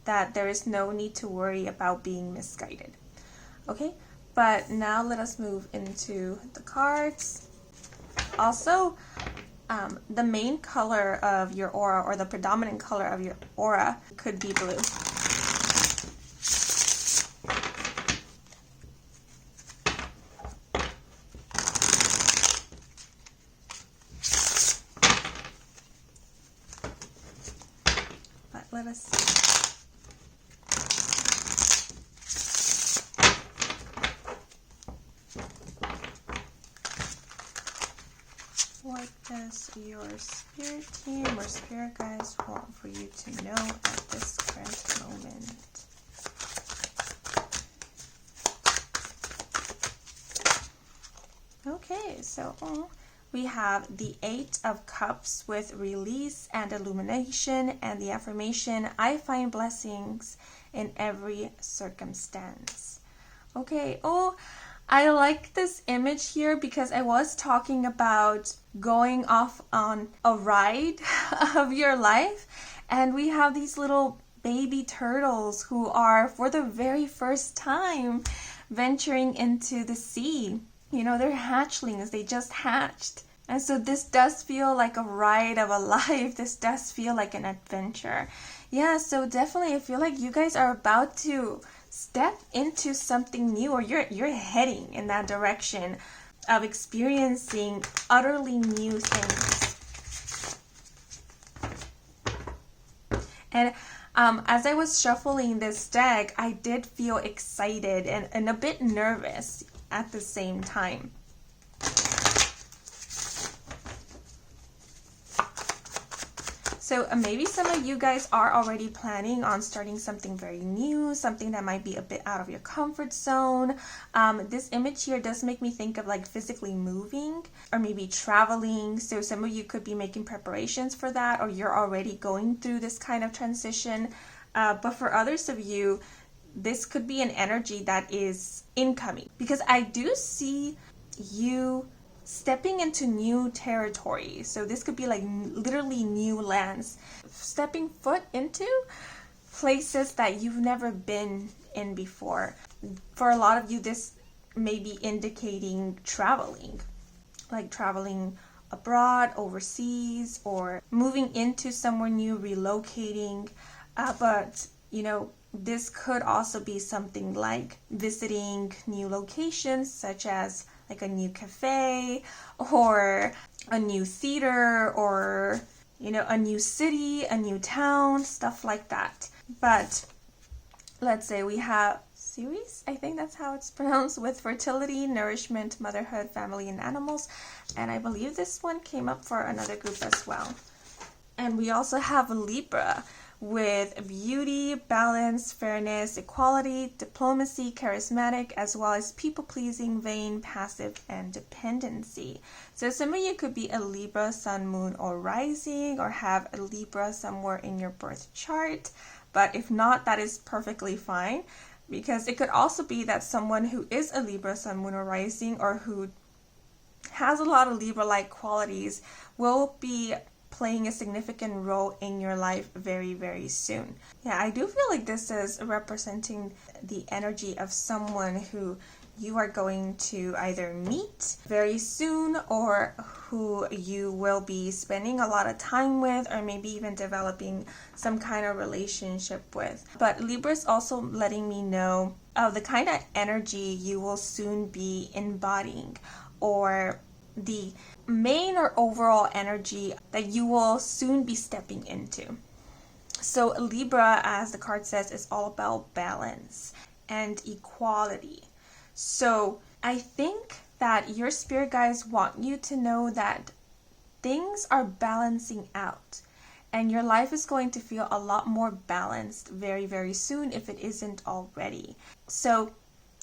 that there is no need to worry about being misguided. Okay, but now let us move into the cards. Also, the main color of your aura, or the predominant color of your aura, could be blue. But let us see. What does your spirit team or spirit guides want for you to know at this current moment? Okay, so we have the 8 of Cups with release and illumination, and the affirmation, I find blessings in every circumstance. Okay, I like this image here because I was talking about going off on a ride of your life, and we have these little baby turtles who are for the very first time venturing into the sea. They're hatchlings, they just hatched. And so this does feel like a ride of a life. This does feel like an adventure. Yeah, so definitely I feel like you guys are about to step into something new, or you're heading in that direction of experiencing utterly new things. And as I was shuffling this deck, I did feel excited and a bit nervous at the same time. So maybe some of you guys are already planning on starting something very new, something that might be a bit out of your comfort zone. This image here does make me think of like physically moving or maybe traveling. So some of you could be making preparations for that, or you're already going through this kind of transition. But for others of you, this could be an energy that is incoming, because I do see you stepping into new territory. So this could be like literally new lands, stepping foot into places that you've never been in before. For a lot of you, this may be indicating traveling, like traveling abroad, overseas, or moving into somewhere new, relocating. But this could also be something like visiting new locations, such as like a new cafe or a new theater, or a new city, a new town, stuff like that. But let's say we have series, I think that's how it's pronounced, with fertility, nourishment, motherhood, family, and animals. And I believe this one came up for another group as well. And we also have Libra with beauty, balance, fairness, equality, diplomacy, charismatic, as well as people-pleasing, vain, passive, and dependency. So some of you could be a Libra, sun, moon, or rising, or have a Libra somewhere in your birth chart. But if not, that is perfectly fine, because it could also be that someone who is a Libra, sun, moon, or rising, or who has a lot of Libra-like qualities will be playing a significant role in your life very, very soon. Yeah, I do feel like this is representing the energy of someone who you are going to either meet very soon, or who you will be spending a lot of time with, or maybe even developing some kind of relationship with. But Libra is also letting me know of the kind of energy you will soon be embodying, or the main or overall energy that you will soon be stepping into. So Libra, as the card says, is all about balance and equality. So I think that your spirit guides want you to know that things are balancing out, and your life is going to feel a lot more balanced very, very soon if it isn't already. So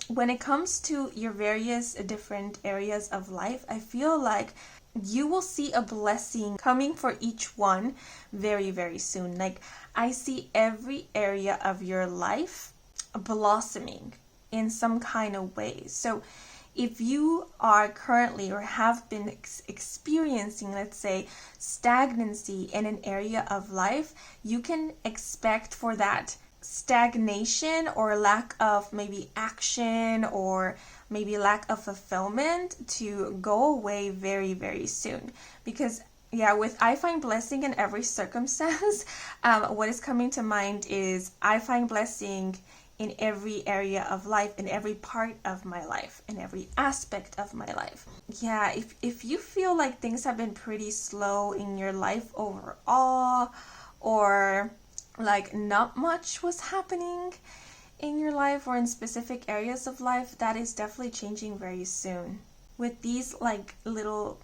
when it comes to your various different areas of life, I feel like you will see a blessing coming for each one very, very soon. Like, I see every area of your life blossoming in some kind of way. So if you are currently or have been experiencing, let's say, stagnancy in an area of life, you can expect for that stagnation or lack of maybe action, or maybe lack of fulfillment, to go away very, very soon. Because with I find blessing in every circumstance, what is coming to mind is I find blessing in every area of life, in every part of my life, in every aspect of my life. Yeah, if you feel like things have been pretty slow in your life overall, or like not much was happening in your life or in specific areas of life, that is definitely changing very soon. With these like little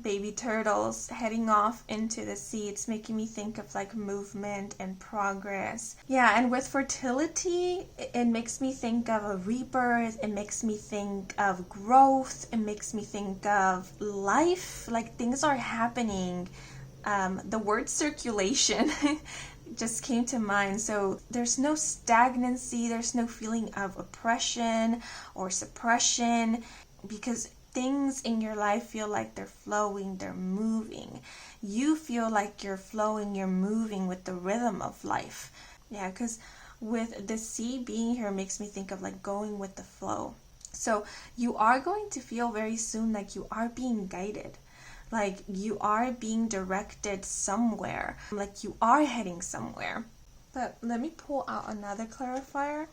baby turtles heading off into the sea, it's making me think of like movement and progress. Yeah, and with fertility, it makes me think of a rebirth, it makes me think of growth, it makes me think of life, like things are happening. The word circulation just came to mind. So there's no stagnancy, there's no feeling of oppression or suppression, because things in your life feel like they're flowing, they're moving. You feel like you're flowing, you're moving with the rhythm of life. Yeah, because with the sea being here makes me think of like going with the flow. So you are going to feel very soon like you are being guided. Like you are being directed somewhere, like you are heading somewhere. But let me pull out another clarifier.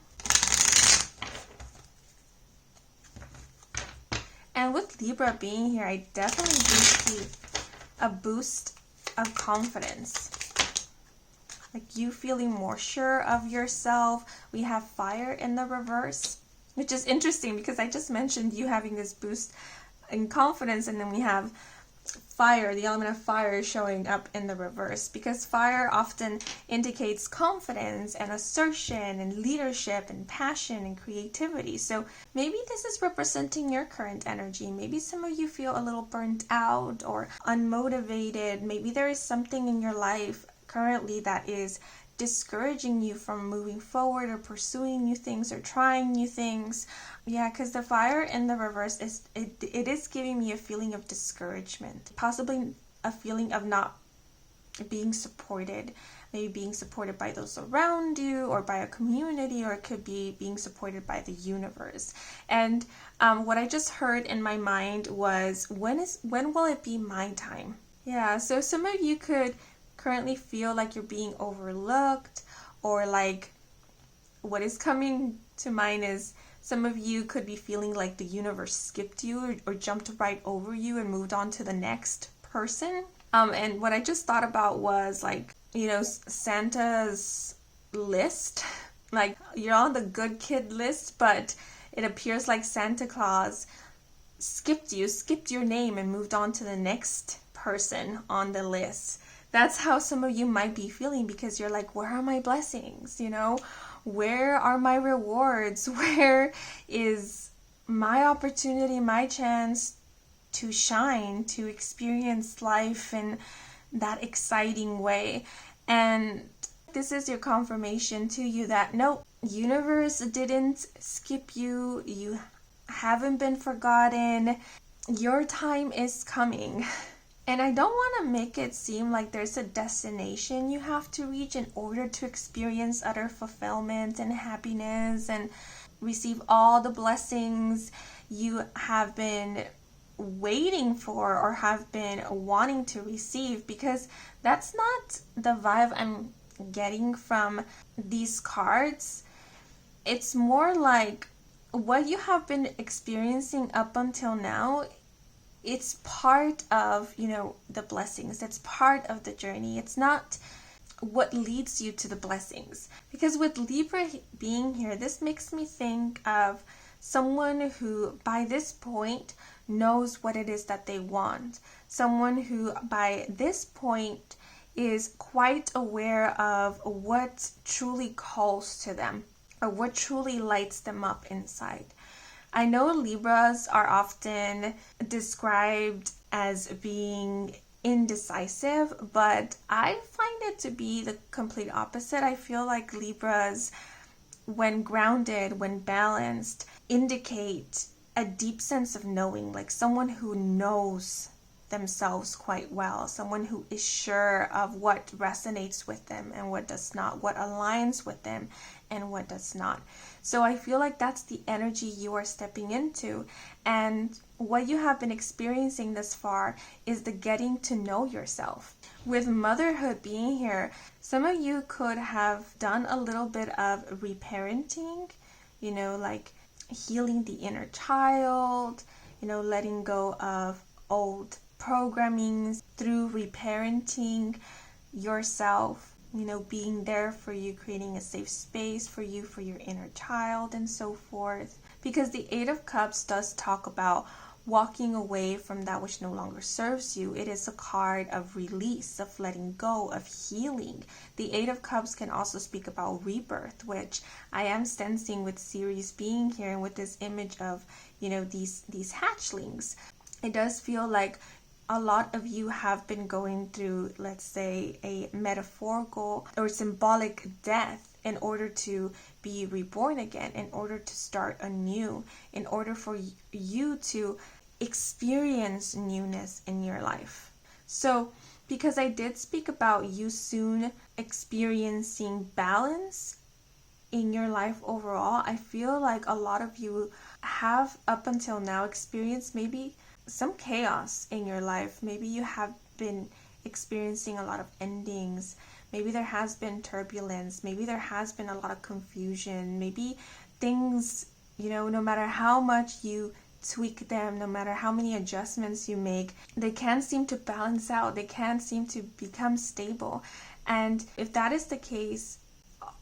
And with Libra being here, I definitely do see a boost of confidence. Like you feeling more sure of yourself. We have fire in the reverse, which is interesting because I just mentioned you having this boost in confidence, and then we have fire, the element of fire showing up in the reverse, because fire often indicates confidence and assertion and leadership and passion and creativity. So maybe this is representing your current energy. Maybe some of you feel a little burnt out or unmotivated. Maybe there is something in your life currently that is discouraging you from moving forward or pursuing new things or trying new things. Yeah, because the fire in the reverse it is giving me a feeling of discouragement, possibly a feeling of not being supported. Maybe being supported by those around you or by a community, or it could be being supported by the universe. And what I just heard in my mind was, when will it be my time? Yeah, so some of you could currently feel like you're being overlooked, or like what is coming to mind is some of you could be feeling like the universe skipped you or jumped right over you and moved on to the next person. And what I just thought about was like, Santa's list. Like, you're on the good kid list, but it appears like Santa Claus skipped your name and moved on to the next person on the list. That's how some of you might be feeling, because you're like, where are my blessings? Where are my rewards? Where is my opportunity, my chance to shine, to experience life in that exciting way? And this is your confirmation to you that no, universe didn't skip you. You haven't been forgotten. Your time is coming. And I don't want to make it seem like there's a destination you have to reach in order to experience utter fulfillment and happiness and receive all the blessings you have been waiting for or have been wanting to receive, because that's not the vibe I'm getting from these cards. It's more like what you have been experiencing up until now. It's part of, the blessings. It's part of the journey. It's not what leads you to the blessings. Because with Libra being here, this makes me think of someone who by this point knows what it is that they want. Someone who by this point is quite aware of what truly calls to them or what truly lights them up inside. I know Libras are often described as being indecisive, but I find it to be the complete opposite. I feel like Libras, when grounded, when balanced, indicate a deep sense of knowing, like someone who knows themselves quite well, someone who is sure of what resonates with them and what does not, what aligns with them and what does not. So I feel like that's the energy you are stepping into, and what you have been experiencing thus far is the getting to know yourself. With motherhood being here, some of you could have done a little bit of reparenting, like healing the inner child, letting go of old programmings through reparenting yourself, being there for you, creating a safe space for you, for your inner child, and so forth. Because the Eight of Cups does talk about walking away from that which no longer serves you. It is a card of release, of letting go, of healing. The Eight of Cups can also speak about rebirth, which I am sensing with Ceres being here and with this image of, these hatchlings. It does feel like a lot of you have been going through, let's say, a metaphorical or symbolic death in order to be reborn again, in order to start anew, in order for you to experience newness in your life. So, because I did speak about you soon experiencing balance in your life overall, I feel like a lot of you have up until now experienced maybe some chaos in your life. Maybe you have been experiencing a lot of endings. Maybe there has been turbulence. Maybe there has been a lot of confusion. Maybe things, no matter how much you tweak them, no matter how many adjustments you make, they can't seem to balance out. They can't seem to become stable. And if that is the case,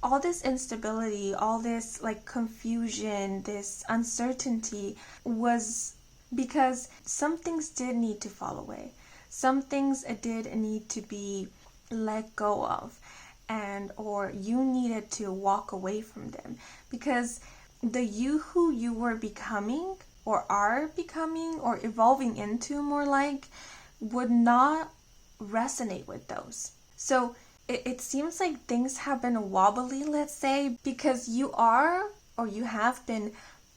all this instability, all this confusion, this uncertainty was because some things did need to fall away. Some things did need to be let go of, or you needed to walk away from them, because the you who you were becoming or are becoming or evolving into more would not resonate with those. So it seems like things have been wobbly, let's say, because you have been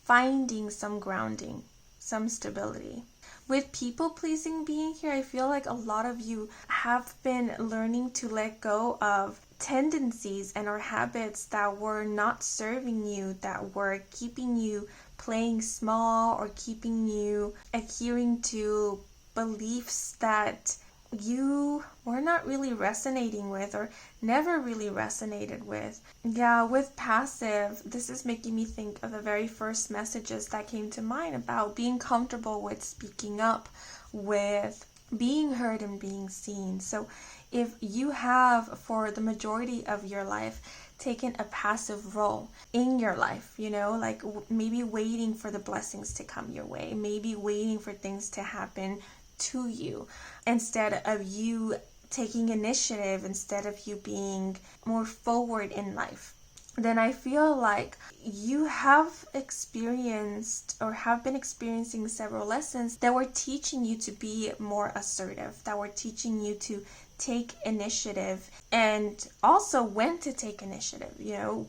finding some grounding, some stability. With people pleasing being here, I feel like a lot of you have been learning to let go of tendencies and or habits that were not serving you, that were keeping you playing small or keeping you adhering to beliefs that you were not really resonating with or never really resonated with. Yeah, with passive, this is making me think of the very first messages that came to mind about being comfortable with speaking up, with being heard and being seen. So if you have, for the majority of your life, taken a passive role in your life, like maybe waiting for the blessings to come your way, maybe waiting for things to happen to you instead of you taking initiative, instead of you being more forward in life, then I feel like you have experienced or have been experiencing several lessons that were teaching you to be more assertive, that were teaching you to take initiative, and also when to take initiative.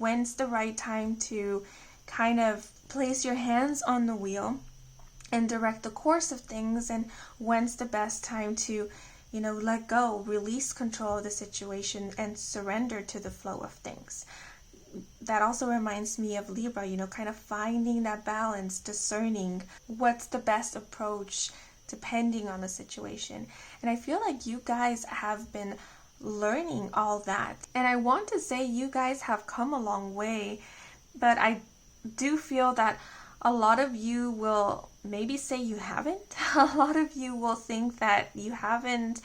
When's the right time to kind of place your hands on the wheel and direct the course of things, and when's the best time to let go, release control of the situation, and surrender to the flow of things. That also reminds me of Libra, kind of finding that balance, discerning what's the best approach depending on the situation. And I feel like you guys have been learning all that. And I want to say you guys have come a long way, but I do feel that a lot of you will maybe say you haven't. A lot of you will think that you haven't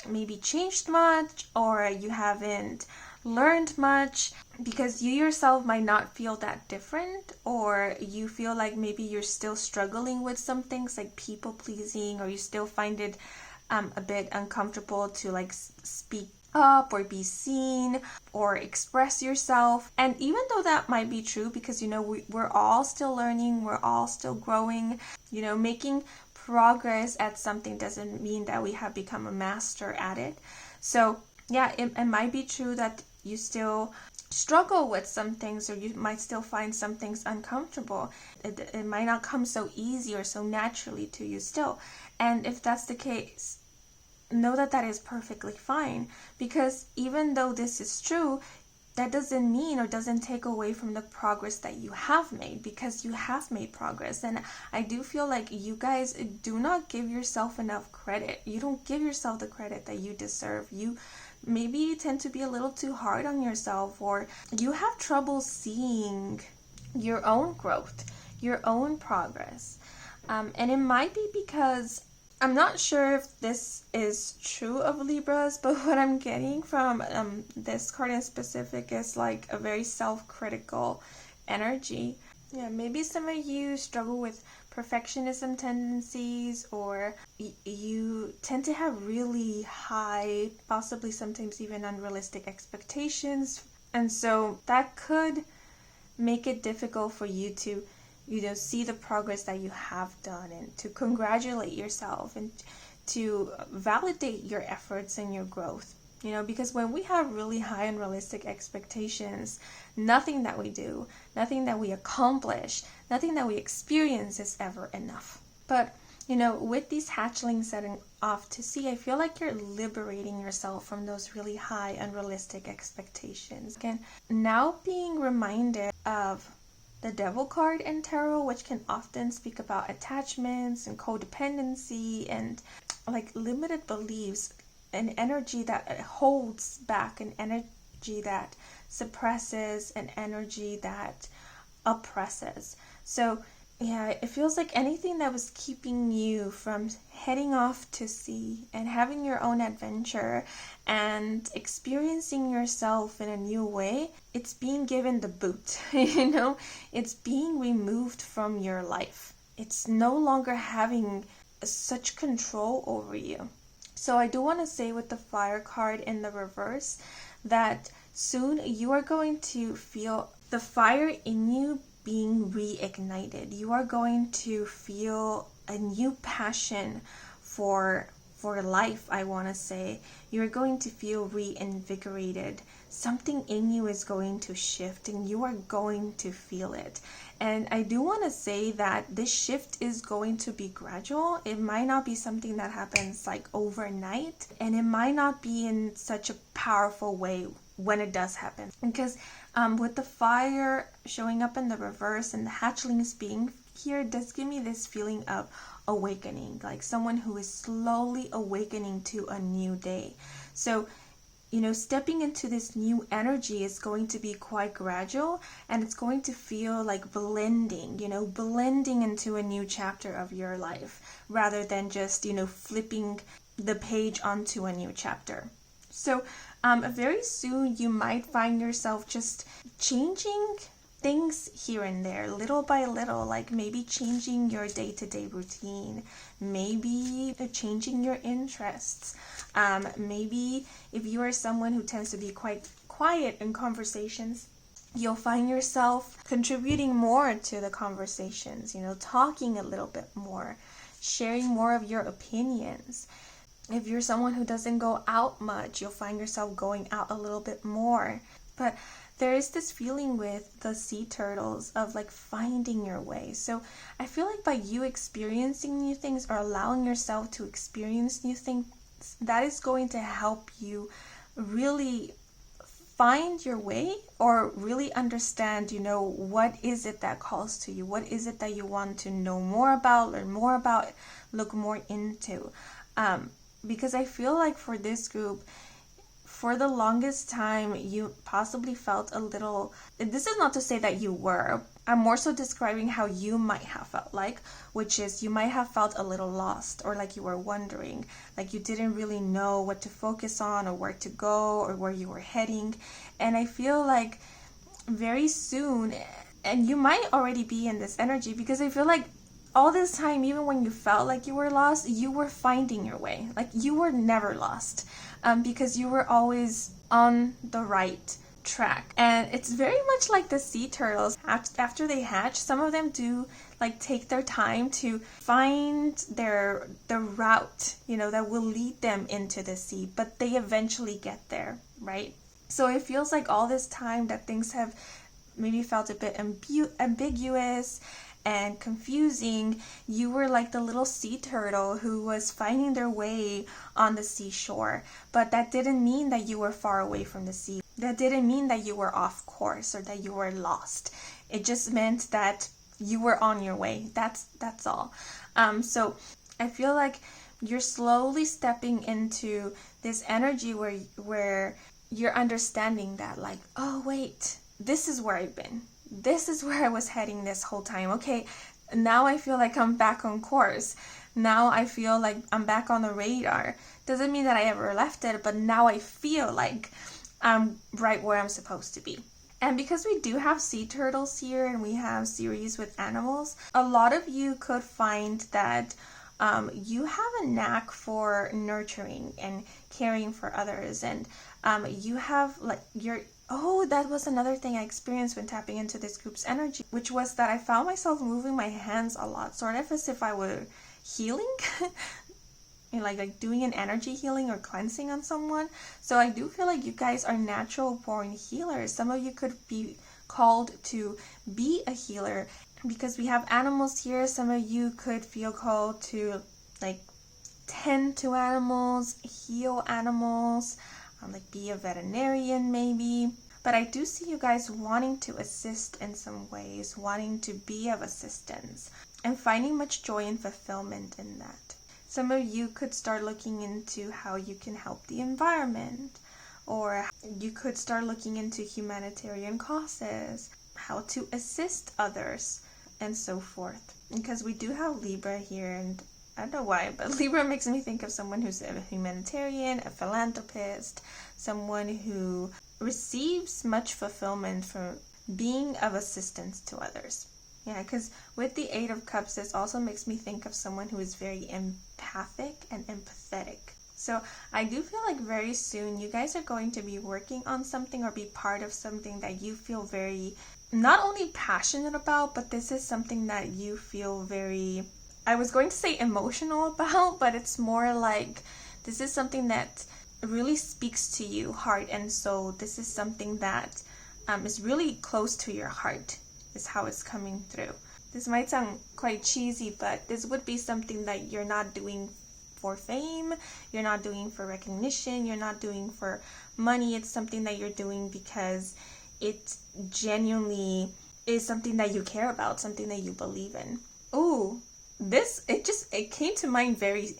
maybe changed much, or you haven't learned much, because you yourself might not feel that different, or you feel like maybe you're still struggling with some things like people pleasing, or you still find it a bit uncomfortable to like speak up or be seen or express yourself. And even though that might be true, because we're all still learning, we're all still growing, making progress at something doesn't mean that we have become a master at it. So yeah, it might be true that you still struggle with some things, or you might still find some things uncomfortable. It might not come so easy or so naturally to you still. And if that's the case, know that that is perfectly fine, because even though this is true, that doesn't mean or doesn't take away from the progress that you have made, because you have made progress. And I do feel like you guys do not give yourself enough credit. You don't give yourself the credit that you deserve. You maybe tend to be a little too hard on yourself, or you have trouble seeing your own growth, your own progress. And it might be because, I'm not sure if this is true of Libras, but what I'm getting from this card in specific is like a very self-critical energy. Yeah, maybe some of you struggle with perfectionism tendencies, or you tend to have really high, possibly sometimes even unrealistic expectations. And so that could make it difficult for you to see the progress that you have done, and to congratulate yourself, and to validate your efforts and your growth. Because when we have really high unrealistic expectations, nothing that we do, nothing that we accomplish, nothing that we experience is ever enough. But with these hatchlings setting off to sea, I feel like you're liberating yourself from those really high unrealistic expectations. Again, now being reminded of the Devil card in tarot, which can often speak about attachments and codependency and like limited beliefs, an energy that holds back, an energy that suppresses, an energy that oppresses. So yeah, it feels like anything that was keeping you from heading off to sea and having your own adventure and experiencing yourself in a new way, it's being given the boot. It's being removed from your life. It's no longer having such control over you. So I do want to say with the Fire card in the reverse that soon you are going to feel the fire in you being reignited. You are going to feel a new passion for for life, I want to say. You're going to feel reinvigorated. Something in you is going to shift and you are going to feel it. And I do want to say that this shift is going to be gradual. It might not be something that happens like overnight, and it might not be in such a powerful way when it does happen. Because with the fire showing up in the reverse and the hatchlings being here, it does give me this feeling of awakening, like someone who is slowly awakening to a new day. So, you know, stepping into this new energy is going to be quite gradual, and it's going to feel like blending into a new chapter of your life, rather than just, you know, flipping the page onto a new chapter. So very soon you might find yourself just changing things here and there, little by little, like maybe changing your day-to-day routine, maybe changing your interests. Maybe if you are someone who tends to be quite quiet in conversations, you'll find yourself contributing more to the conversations, you know, talking a little bit more, sharing more of your opinions. If you're someone who doesn't go out much, you'll find yourself going out a little bit more. But there is this feeling with the sea turtles of like finding your way. So I feel like by you experiencing new things or allowing yourself to experience new things, that is going to help you really find your way, or really understand, you know, what is it that calls to you? What is it that you want to know more about, learn more about, look more into? Because I feel like for this group, for the longest time, you possibly felt a little, this is not to say that you were, I'm more so describing how you might have felt like, which is you might have felt a little lost, or like you were wondering, like you didn't really know what to focus on or where to go or where you were heading. And I feel like very soon, and you might already be in this energy, because I feel like all this time, even when you felt like you were lost, you were finding your way. Like you were never lost, because you were always on the right track. And it's very much like the sea turtles. After they hatch, some of them do like take their time to find the route, you know, that will lead them into the sea, but they eventually get there, right? So it feels like all this time that things have maybe felt a bit ambiguous and confusing, you were like the little sea turtle who was finding their way on the seashore. But that didn't mean that you were far away from the sea. That didn't mean that you were off course or that you were lost. It just meant that you were on your way. That's all. So I feel like you're slowly stepping into this energy where you're understanding that, like, oh wait, this is where I've been. This is where I was heading this whole time. Okay, now I feel like I'm back on course. Now I feel like I'm back on the radar. Doesn't mean that I ever left it, but now I feel like I'm right where I'm supposed to be. And because we do have sea turtles here and we have series with animals, a lot of you could find that you have a knack for nurturing and caring for others, and you have like that was another thing I experienced when tapping into this group's energy, which was that I found myself moving my hands a lot, sort of as if I were healing, like doing an energy healing or cleansing on someone. So I do feel like you guys are natural born healers. Some of you could be called to be a healer because we have animals here. Some of you could feel called to like tend to animals, heal animals, like be a veterinarian maybe. But I do see you guys wanting to assist in some ways, wanting to be of assistance, and finding much joy and fulfillment in that. Some of you could start looking into how you can help the environment, or you could start looking into humanitarian causes, how to assist others, and so forth. Because we do have Libra here, and I don't know why, but Libra makes me think of someone who's a humanitarian, a philanthropist, someone who receives much fulfillment from being of assistance to others. Yeah, because with the Eight of Cups, this also makes me think of someone who is very empathic and empathetic. So I do feel like very soon you guys are going to be working on something or be part of something that you feel very, not only passionate about, but this is something that you feel very, I was going to say emotional about, but it's more like This is something that really speaks to you, heart and soul. This is something that is really close to your heart, is how it's coming through. This might sound quite cheesy, but this would be something that you're not doing for fame, you're not doing for recognition, you're not doing for money. It's something that you're doing because it genuinely is something that you care about, something that you believe in. Ooh, it came to mind very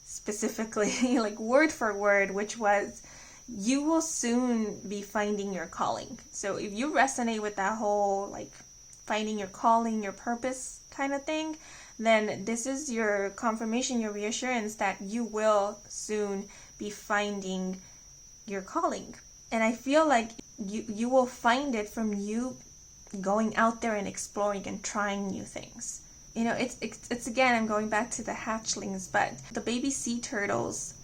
specifically, like word for word, which was, you will soon be finding your calling. So if you resonate with that whole like finding your calling, your purpose kind of thing, then this is your confirmation, your reassurance that you will soon be finding your calling. And I feel like you will find it from you going out there and exploring and trying new things. You know, it's again, I'm going back to the hatchlings, but the baby sea turtles,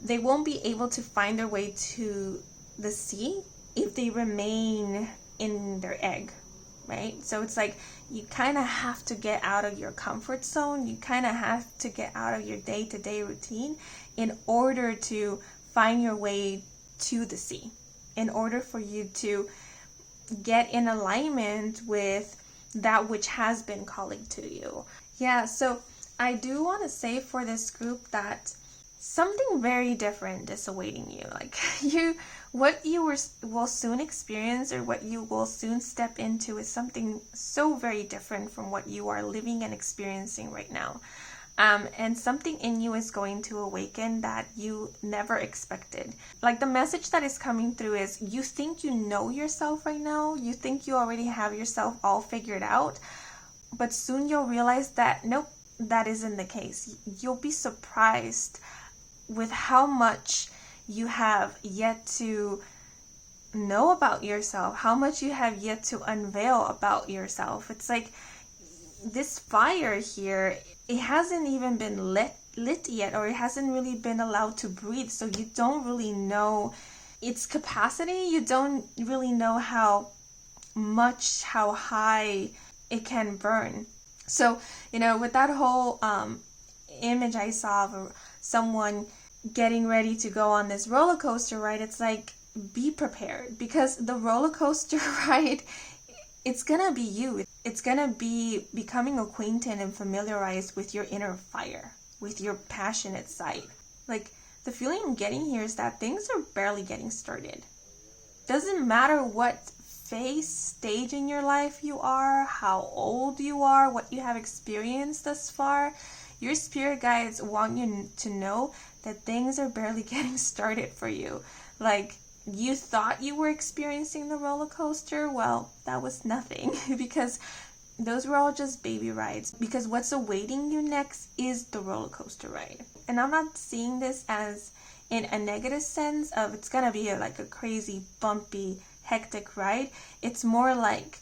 they won't be able to find their way to the sea if they remain in their egg, right? So it's like you kind of have to get out of your comfort zone. You kind of have to get out of your day-to-day routine in order to find your way to the sea, in order for you to get in alignment with that which has been calling to you. Yeah, so I do want to say for this group that something very different is awaiting you. Like what you will soon experience, or what you will soon step into, is something so very different from what you are living and experiencing right now. And something in you is going to awaken that you never expected. Like the message that is coming through is, you think you know yourself right now, you think you already have yourself all figured out, but soon you'll realize that nope, that isn't the case. You'll be surprised with how much you have yet to know about yourself, how much you have yet to unveil about yourself. It's like this fire here, it hasn't even been lit yet, or it hasn't really been allowed to breathe, so you don't really know its capacity. You don't really know how high it can burn. So, you know, with that whole image I saw of someone getting ready to go on this roller coaster ride, it's like, be prepared, because the roller coaster ride, it's gonna be you. It's gonna be becoming acquainted and familiarized with your inner fire, with your passionate side. Like, the feeling I'm getting here is that things are barely getting started. Doesn't matter what stage in your life you are, how old you are, what you have experienced thus far, your spirit guides want you to know that things are barely getting started for you. Like, you thought you were experiencing the roller coaster, well, that was nothing, because those were all just baby rides. Because what's awaiting you next is the roller coaster ride. And I'm not seeing this as in a negative sense of it's gonna be like a crazy, bumpy, hectic ride. It's more like,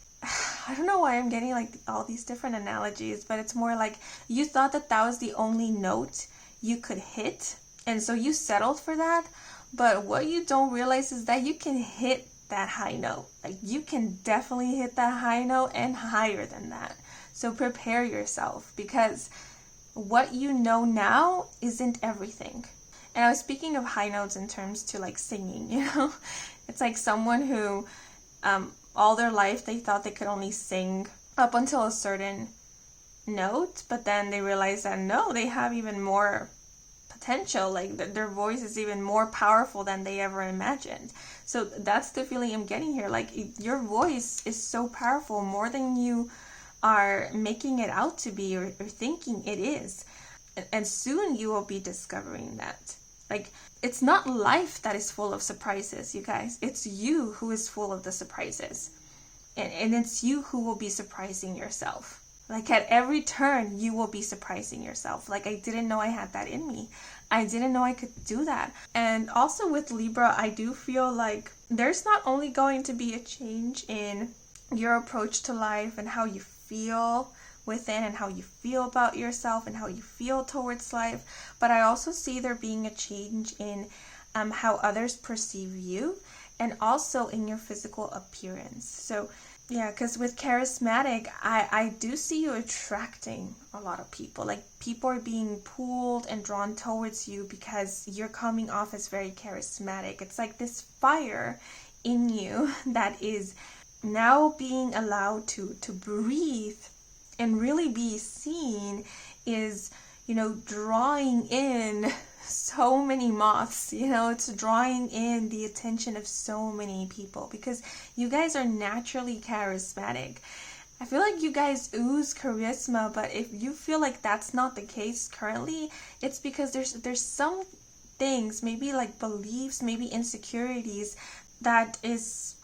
I don't know why I'm getting like all these different analogies, but it's more like you thought that was the only note you could hit, and so you settled for that. But what you don't realize is that you can hit that high note. Like, you can definitely hit that high note and higher than that. So prepare yourself, because what you know now isn't everything. And I was speaking of high notes in terms to like singing, you know? It's like someone who all their life they thought they could only sing up until a certain note, but then they realized that no, they have even more potential, like their voice is even more powerful than they ever imagined. So that's the feeling I'm getting here. Like, your voice is so powerful, more than you are making it out to be, or thinking it is. And soon you will be discovering that. Like, it's not life that is full of surprises, you guys. It's you who is full of the surprises. And it's you who will be surprising yourself. Like, at every turn, you will be surprising yourself. Like, I didn't know I had that in me. I didn't know I could do that. And also with Libra, I do feel like there's not only going to be a change in your approach to life and how you feel within and how you feel about yourself and how you feel towards life, but I also see there being a change in how others perceive you, and also in your physical appearance. So Yeah, because with charismatic, I do see you attracting a lot of people. Like, people are being pulled and drawn towards you because you're coming off as very charismatic. It's like this fire in you that is now being allowed to breathe and really be seen, is, drawing in so many moths. It's drawing in the attention of so many people because you guys are naturally charismatic. I feel like you guys ooze charisma, but if you feel like that's not the case currently, it's because there's some things, maybe like beliefs, maybe insecurities, that is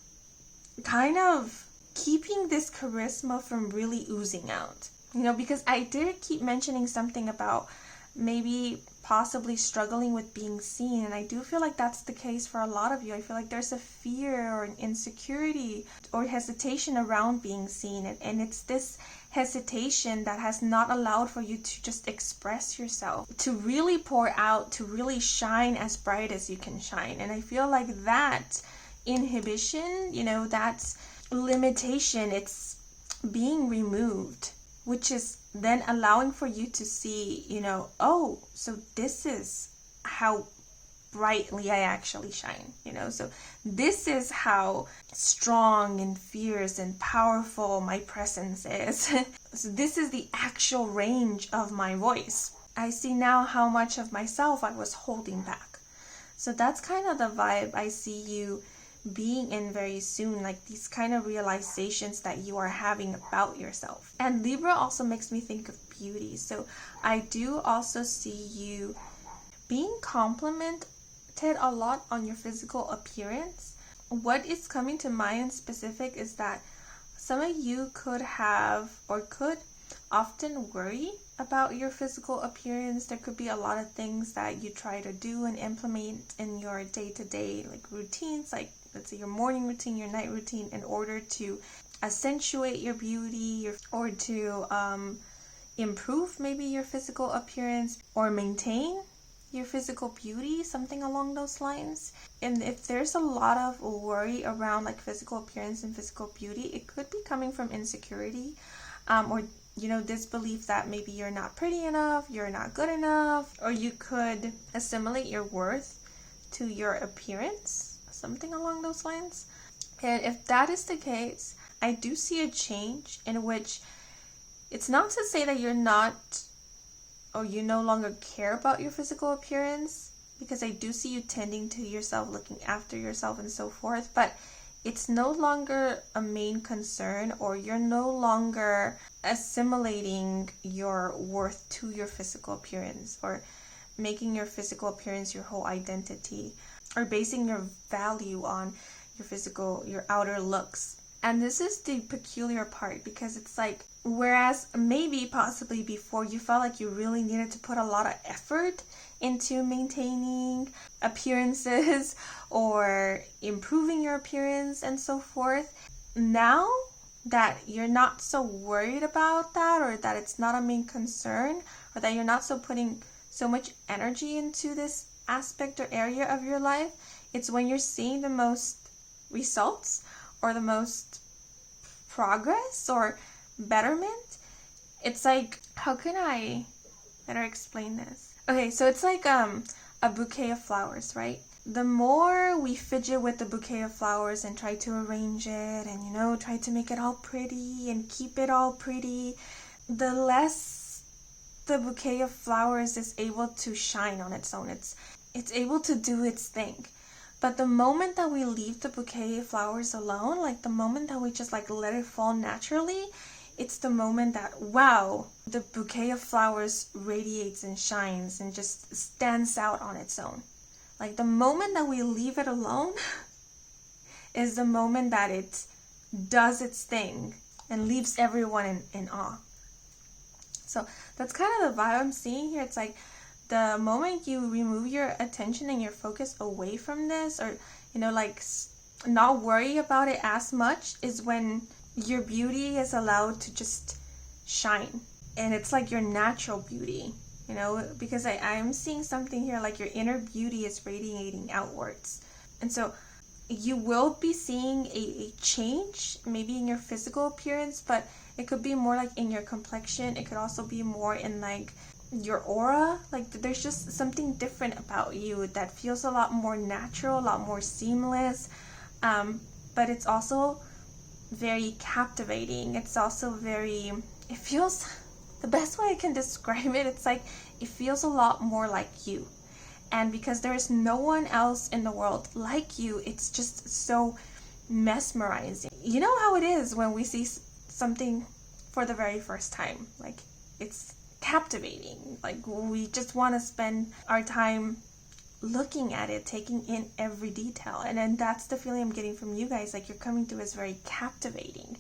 kind of keeping this charisma from really oozing out. Because I did keep mentioning something about maybe possibly struggling with being seen, and I do feel like that's the case for a lot of you. I feel like there's a fear or an insecurity or hesitation around being seen, and it's this hesitation that has not allowed for you to just express yourself, to really pour out, to really shine as bright as you can shine. And I feel like that inhibition, that limitation, it's being removed, which is then allowing for you to see, oh, so this is how brightly I actually shine, so this is how strong and fierce and powerful my presence is. So this is the actual range of my voice. I see now how much of myself I was holding back. So that's kind of the vibe I see you being in very soon, like these kind of realizations that you are having about yourself. And Libra also makes me think of beauty. So I do also see you being complimented a lot on your physical appearance. What is coming to mind in specific is that some of you could have or could often worry about your physical appearance. There could be a lot of things that you try to do and implement in your day-to-day like routines, like let's say your morning routine, your night routine, in order to accentuate your beauty or to improve maybe your physical appearance or maintain your physical beauty, something along those lines. And if there's a lot of worry around like physical appearance and physical beauty, it could be coming from insecurity, or this belief that maybe you're not pretty enough, you're not good enough, or you could assimilate your worth to your appearance, something along those lines. And if that is the case, I do see a change in which it's not to say that you're not or you no longer care about your physical appearance, because I do see you tending to yourself, looking after yourself and so forth, but it's no longer a main concern, or you're no longer assimilating your worth to your physical appearance or making your physical appearance your whole identity, or basing your value on your outer looks. And this is the peculiar part, because it's like, whereas maybe possibly before you felt like you really needed to put a lot of effort into maintaining appearances or improving your appearance and so forth, now that you're not so worried about that, or that it's not a main concern, or that you're not so putting so much energy into this aspect or area of your life, it's when you're seeing the most results or the most progress or betterment. It's like, how can I better explain this? Okay, so it's like a bouquet of flowers, right? The more we fidget with the bouquet of flowers and try to arrange it and try to make it all pretty and keep it all pretty, the less the bouquet of flowers is able to shine on its own. It's able to do its thing. But the moment that we leave the bouquet of flowers alone, like the moment that we just like let it fall naturally, it's the moment that, wow, the bouquet of flowers radiates and shines and just stands out on its own. Like the moment that we leave it alone is the moment that it does its thing and leaves everyone in awe. So that's kind of the vibe I'm seeing here. It's like, the moment you remove your attention and your focus away from this, or not worry about it as much, is when your beauty is allowed to just shine. And it's like your natural beauty, because I'm seeing something here like your inner beauty is radiating outwards. And so you will be seeing a change, maybe in your physical appearance, but it could be more like in your complexion. It could also be more in like your aura. Like there's just something different about you that feels a lot more natural, a lot more seamless. But it's also very captivating. It's also very, it feels, the best way I can describe it, it's like it feels a lot more like you. And because there is no one else in the world like you, it's just so mesmerizing. You know how it is when we see something for the very first time. Like, it's captivating. Like, we just want to spend our time looking at it, taking in every detail. And then that's the feeling I'm getting from you guys. Like, you're coming through as very captivating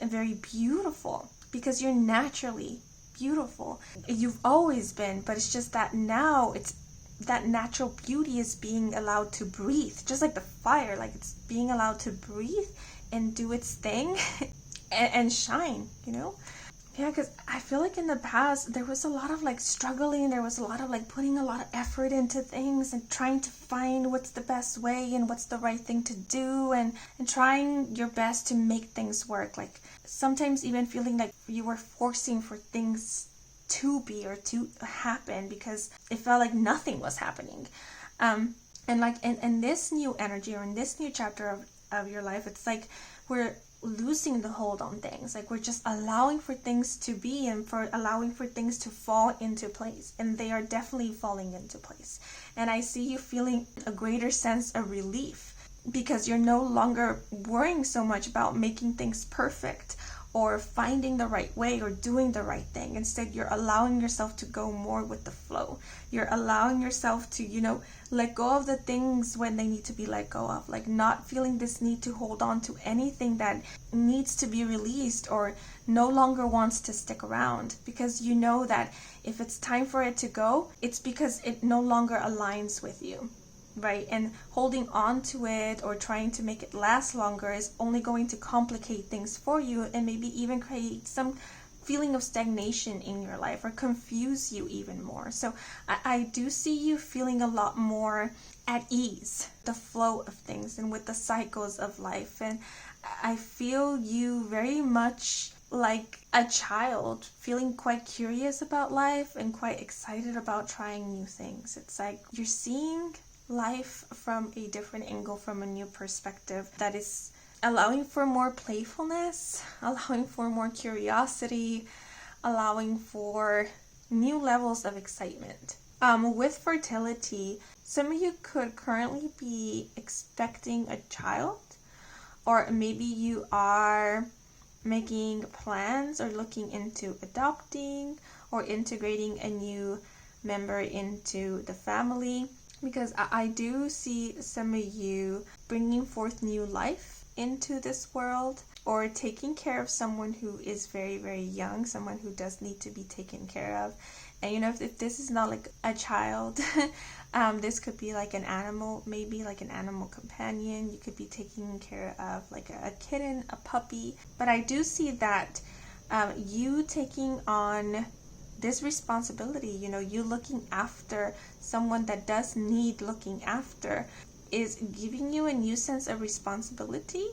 and very beautiful, because you're naturally beautiful. You've always been, but it's just that now it's that natural beauty is being allowed to breathe, just like the fire. Like, it's being allowed to breathe and do its thing and shine, you know? Yeah, because I feel like in the past there was a lot of like struggling, there was a lot of like putting a lot of effort into things and trying to find what's the best way and what's the right thing to do, and trying your best to make things work. Like sometimes even feeling like you were forcing for things to be or to happen because it felt like nothing was happening. And like in this new energy, or in this new chapter of your life, it's like we're losing the hold on things. Like we're just allowing for things to be, and for allowing for things to fall into place, and they are definitely falling into place. And I see you feeling a greater sense of relief, because you're no longer worrying so much about making things perfect or finding the right way or doing the right thing. Instead, you're allowing yourself to go more with the flow. You're allowing yourself to, you know, let go of the things when they need to be let go of. Like not feeling this need to hold on to anything that needs to be released or no longer wants to stick around. Because you know that if it's time for it to go, it's because it no longer aligns with you. Right? And holding on to it or trying to make it last longer is only going to complicate things for you, and maybe even create some feeling of stagnation in your life or confuse you even more. So I do see you feeling a lot more at ease, the flow of things and with the cycles of life. And I feel you very much like a child, feeling quite curious about life and quite excited about trying new things. It's like you're seeing life from a different angle, from a new perspective that is allowing for more playfulness, allowing for more curiosity, allowing for new levels of excitement. With fertility, some of you could currently be expecting a child, or maybe you are making plans or looking into adopting or integrating a new member into the family. Because I do see some of you bringing forth new life into this world, or taking care of someone who is very, very young, someone who does need to be taken care of. And you know, if this is not like a child, this could be like an animal, maybe like an animal companion. You could be taking care of like a kitten, a puppy. But I do see that you taking on this responsibility, you know, you looking after someone that does need looking after, is giving you a new sense of responsibility,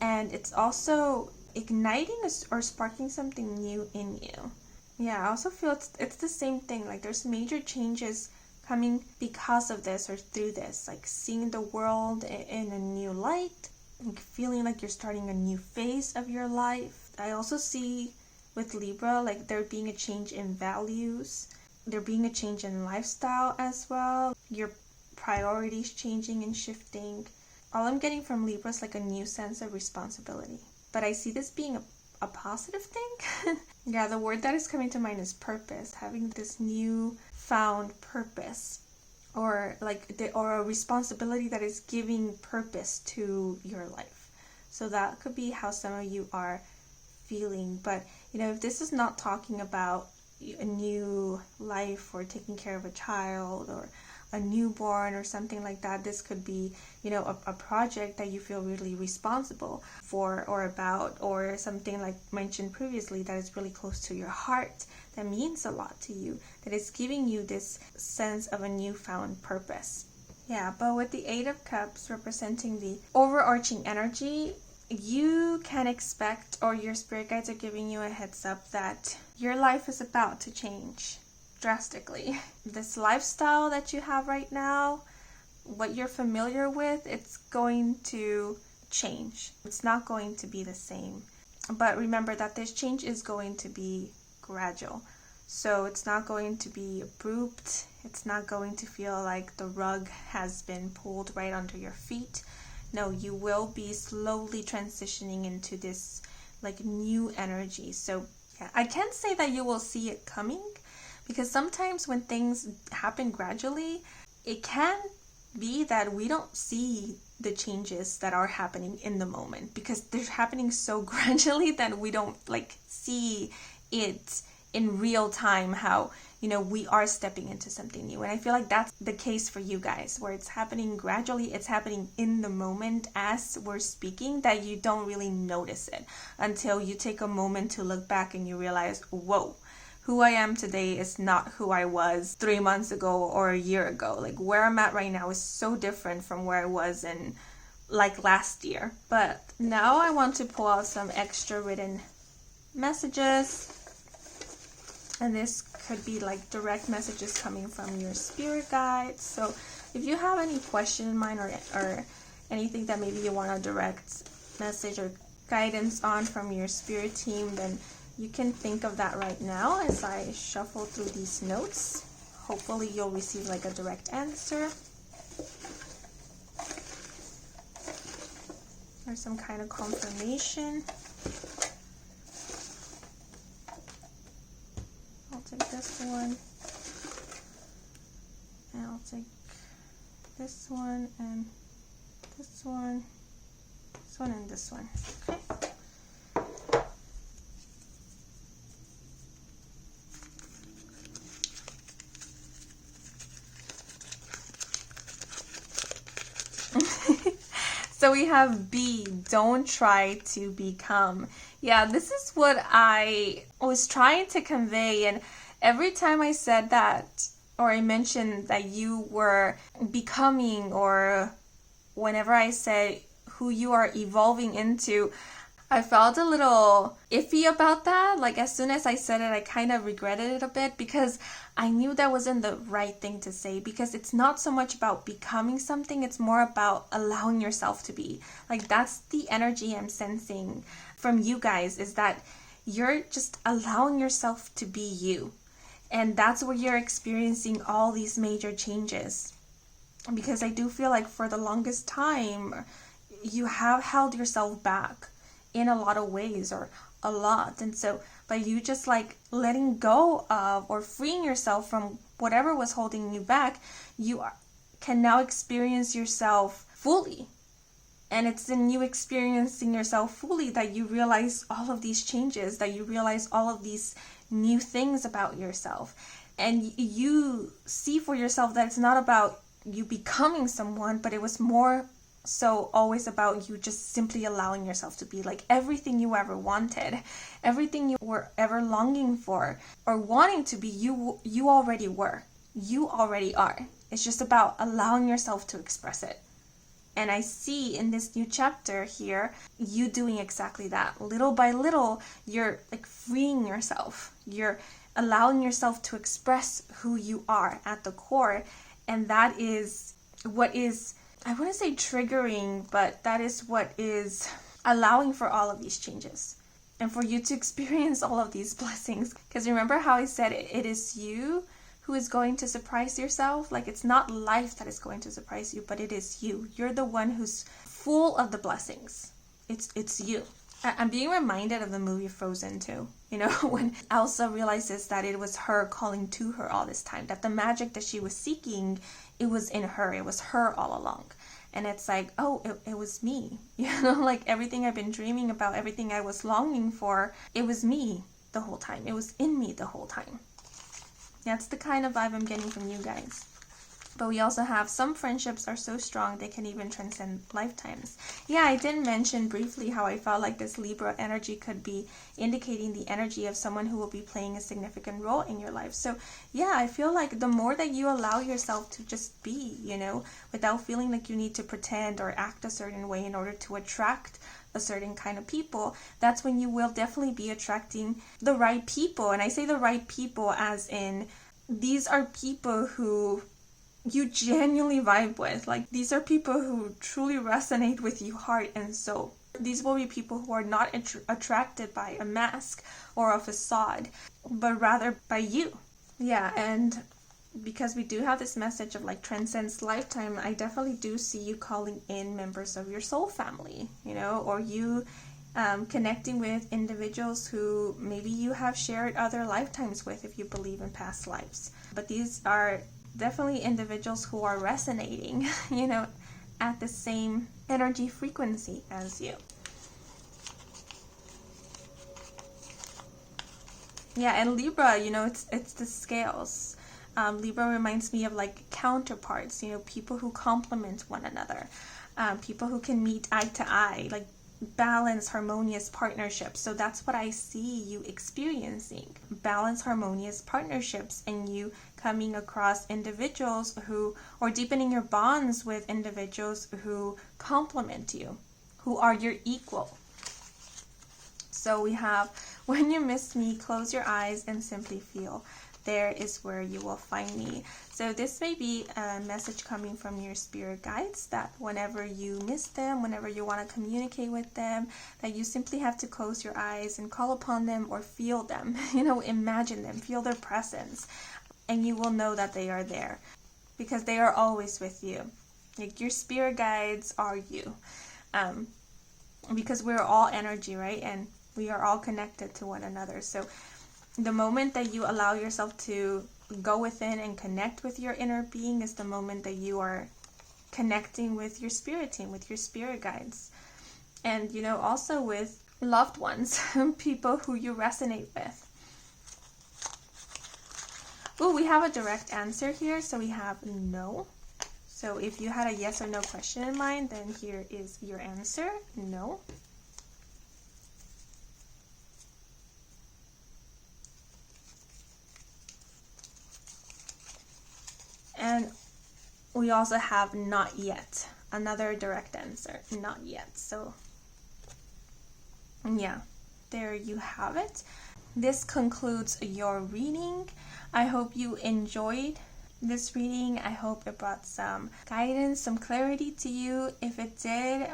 and it's also igniting or sparking something new in you. Yeah, I also feel it's the same thing. Like there's major changes coming because of this or through this, like seeing the world in a new light, like feeling like you're starting a new phase of your life. I also see with Libra, like there being a change in values, there being a change in lifestyle as well, your priorities changing and shifting. All I'm getting from Libra is like a new sense of responsibility. But I see this being a positive thing. Yeah, the word that is coming to mind is purpose, having this new found purpose, or or a responsibility that is giving purpose to your life. So that could be how some of you are feeling. But you know, if this is not talking about a new life or taking care of a child or a newborn or something like that, this could be, you know, a project that you feel really responsible for or about, or something like mentioned previously that is really close to your heart, that means a lot to you, that is giving you this sense of a newfound purpose. Yeah, but with the Eight of Cups representing the overarching energy, you can expect, or your spirit guides are giving you a heads up that your life is about to change drastically. This lifestyle that you have right now, what you're familiar with, it's going to change. It's not going to be the same. But remember that this change is going to be gradual. So it's not going to be abrupt. It's not going to feel like the rug has been pulled right under your feet. No, you will be slowly transitioning into this like new energy. So yeah, I can't say that you will see it coming, because sometimes when things happen gradually, it can be that we don't see the changes that are happening in the moment, because they're happening so gradually that we don't like see it in real time, how we are stepping into something new. And I feel like that's the case for you guys, where it's happening gradually, it's happening in the moment as we're speaking, that you don't really notice it until you take a moment to look back and you realize, whoa, who I am today is not who I was 3 months ago or a year ago. Like where I'm at right now is so different from where I was in like last year. But now I want to pull out some extra written messages. And this could be like direct messages coming from your spirit guides. So if you have any question in mind, or anything that maybe you want a direct message or guidance on from your spirit team, then you can think of that right now as I shuffle through these notes. Hopefully you'll receive like a direct answer or some kind of confirmation. I'll take this one, and I'll take this one, and this one, this one, and this one. Okay. So we have B, don't try to become. Yeah, this is what I was trying to convey, and every time I said that, or I mentioned that you were becoming, or whenever I say who you are evolving into, I felt a little iffy about that. Like as soon as I said it, I kind of regretted it a bit, because I knew that wasn't the right thing to say, because it's not so much about becoming something, it's more about allowing yourself to be. Like that's the energy I'm sensing from you guys, is that you're just allowing yourself to be you. And that's where you're experiencing all these major changes. Because I do feel like for the longest time, you have held yourself back in a lot of ways, or a lot. And so by you just like letting go of or freeing yourself from whatever was holding you back, you can now experience yourself fully. And it's in you experiencing yourself fully that you realize all of these changes, that you realize all of these new things about yourself. And you see for yourself that it's not about you becoming someone, but it was more so always about you just simply allowing yourself to be. Like everything you ever wanted, everything you were ever longing for or wanting to be, you already were. You already are. It's just about allowing yourself to express it. And I see in this new chapter here, you doing exactly that. Little by little, you're like freeing yourself. You're allowing yourself to express who you are at the core. And that is what is, I wouldn't say triggering, but that is what is allowing for all of these changes. And for you to experience all of these blessings. Because remember how I said it is you who is going to surprise yourself. Like it's not life that is going to surprise you, but it is you. You're the one who's full of the blessings. It's you. I'm being reminded of the movie Frozen too. You know, when Elsa realizes that it was her calling to her all this time, that the magic that she was seeking, it was in her. It was her all along. And it's like, oh, it was me. You know, like everything I've been dreaming about, everything I was longing for, it was me the whole time. It was in me the whole time. That's the kind of vibe I'm getting from you guys. But we also have some friendships are so strong they can even transcend lifetimes. Yeah, I did mention briefly how I felt like this Libra energy could be indicating the energy of someone who will be playing a significant role in your life. So yeah, I feel like the more that you allow yourself to just be, without feeling like you need to pretend or act a certain way in order to attract a certain kind of people, that's when you will definitely be attracting the right people. And I say the right people as in these are people who you genuinely vibe with. Like, these are people who truly resonate with you heart and soul. These will be people who are not attracted by a mask or a facade, but rather by you. Yeah, and because we do have this message of like transcends lifetime, I definitely do see you calling in members of your soul family, or you connecting with individuals who maybe you have shared other lifetimes with if you believe in past lives. But these are definitely individuals who are resonating, at the same energy frequency as you. Yeah, and Libra, it's the scales. Libra reminds me of like counterparts, people who complement one another, people who can meet eye to eye, like balanced, harmonious partnerships. So that's what I see you experiencing. Balanced, harmonious partnerships, and you coming across individuals or deepening your bonds with individuals who complement you, who are your equal. So we have, when you miss me, close your eyes and simply feel. There is where you will find me. So this may be a message coming from your spirit guides, that whenever you miss them, whenever you want to communicate with them, that you simply have to close your eyes and call upon them or feel them, imagine them, feel their presence, and you will know that they are there because they are always with you. Like, your spirit guides are you, because we're all energy, right? And we are all connected to one another. So the moment that you allow yourself to go within and connect with your inner being is the moment that you are connecting with your spirit team, with your spirit guides. And, also with loved ones, people who you resonate with. Oh, we have a direct answer here. So we have no. So if you had a yes or no question in mind, then here is your answer, no. And we also have not yet, another direct answer, not yet. So yeah, there you have it. This concludes your reading. I hope you enjoyed this reading. I hope it brought some guidance, some clarity to you. If it did,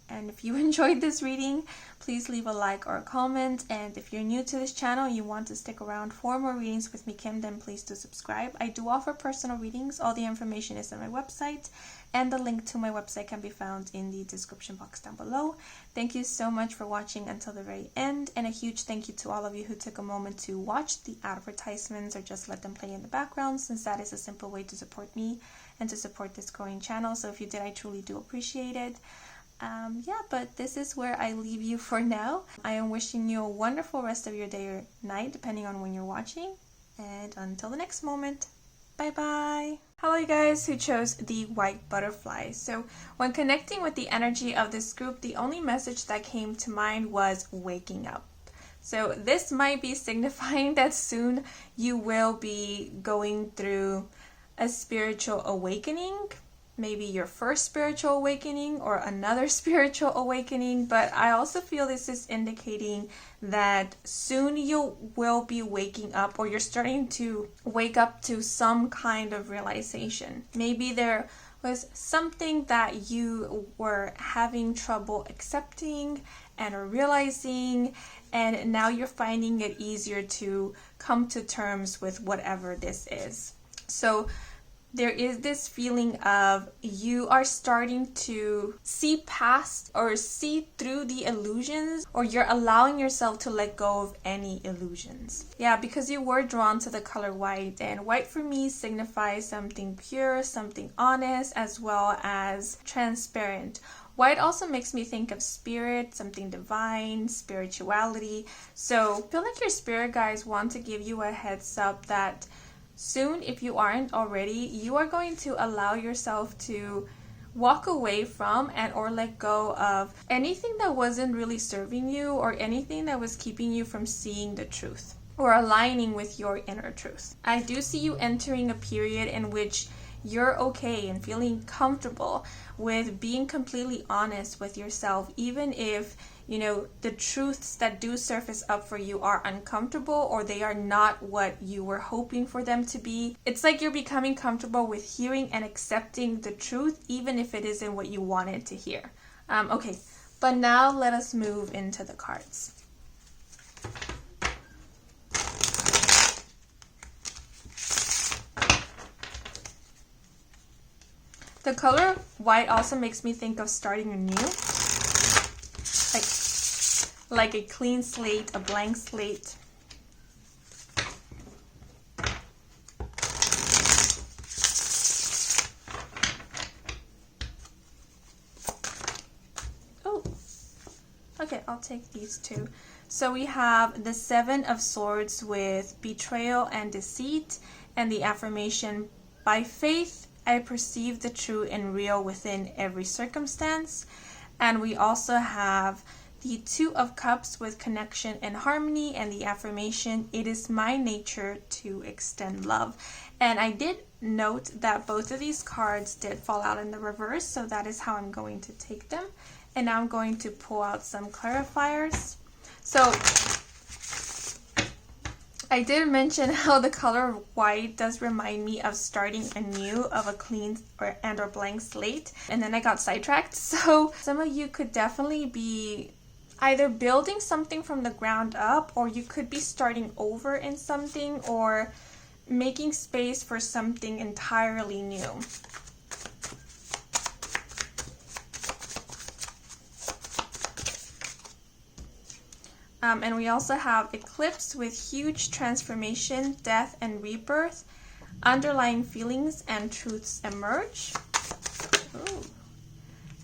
and if you enjoyed this reading, please leave a like or a comment. And if you're new to this channel and you want to stick around for more readings with me, Kim, then please do subscribe. I do offer personal readings. All the information is on my website, and the link to my website can be found in the description box down below. Thank you so much for watching until the very end, and a huge thank you to all of you who took a moment to watch the advertisements or just let them play in the background, since that is a simple way to support me and to support this growing channel. So if you did, I truly do appreciate it. But this is where I leave you for now. I am wishing you a wonderful rest of your day or night, depending on when you're watching. And until the next moment, bye-bye. Hello, you guys who chose the white butterfly. So when connecting with the energy of this group, the only message that came to mind was waking up. So this might be signifying that soon you will be going through a spiritual awakening. Maybe your first spiritual awakening or another spiritual awakening, but I also feel this is indicating that soon you will be waking up, or you're starting to wake up to some kind of realization. Maybe there was something that you were having trouble accepting and realizing, and now you're finding it easier to come to terms with whatever this is. So there is this feeling of you are starting to see past or see through the illusions, or you're allowing yourself to let go of any illusions. Yeah, because you were drawn to the color white, and white for me signifies something pure, something honest, as well as transparent. White also makes me think of spirit, something divine, spirituality. So I feel like your spirit guides want to give you a heads up that soon, if you aren't already, you are going to allow yourself to walk away from and or let go of anything that wasn't really serving you, or anything that was keeping you from seeing the truth or aligning with your inner truth. I do see you entering a period in which you're okay and feeling comfortable with being completely honest with yourself, even if, you know, the truths that do surface up for you are uncomfortable or they are not what you were hoping for them to be. It's like you're becoming comfortable with hearing and accepting the truth, even if it isn't what you wanted to hear. Okay, but now let us move into the cards. The color white also makes me think of starting anew, like a clean slate, a blank slate. Oh, okay, I'll take these two. So we have the Seven of Swords with betrayal and deceit, and the affirmation, by faith, I perceive the true and real within every circumstance. And we also have the Two of Cups with connection and harmony, and the affirmation, it is my nature to extend love. And I did note that both of these cards did fall out in the reverse, so that is how I'm going to take them. And now I'm going to pull out some clarifiers. So I did mention how the color white does remind me of starting anew, of a clean or blank slate, and then I got sidetracked. So some of you could definitely be either building something from the ground up, or you could be starting over in something, or making space for something entirely new. And we also have eclipse with huge transformation, death and rebirth, underlying feelings and truths emerge. Ooh.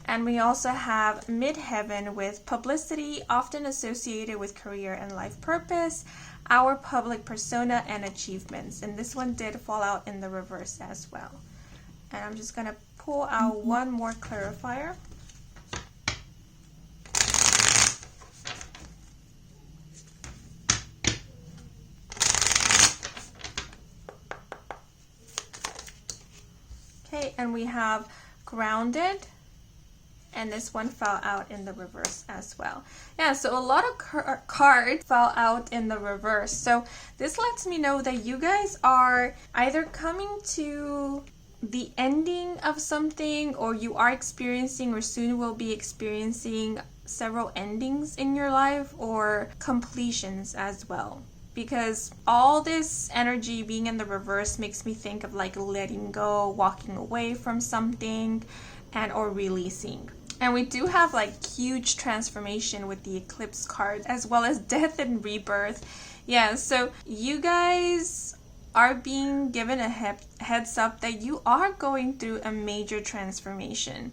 And we also have midheaven with publicity, often associated with career and life purpose, our public persona and achievements. And this one did fall out in the reverse as well. And I'm just going to pull out one more clarifier. Okay, and we have grounded, and this one fell out in the reverse as well. Yeah, so a lot of cards fell out in the reverse. So this lets me know that you guys are either coming to the ending of something, or you are experiencing or soon will be experiencing several endings in your life, or completions as well. Because all this energy being in the reverse makes me think of like letting go, walking away from something, and or releasing. And we do have like huge transformation with the eclipse card, as well as death and rebirth. Yeah, so you guys are being given a heads up that you are going through a major transformation.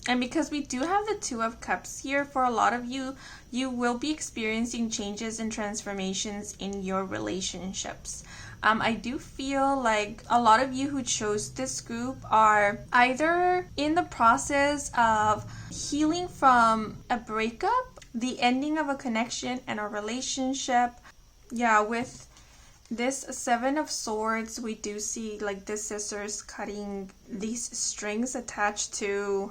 And because we do have the Two of Cups here, for a lot of you, you will be experiencing changes and transformations in your relationships. I do feel like a lot of you who chose this group are either in the process of healing from a breakup, the ending of a connection and a relationship. Yeah, with this Seven of Swords, we do see like the scissors cutting these strings attached to,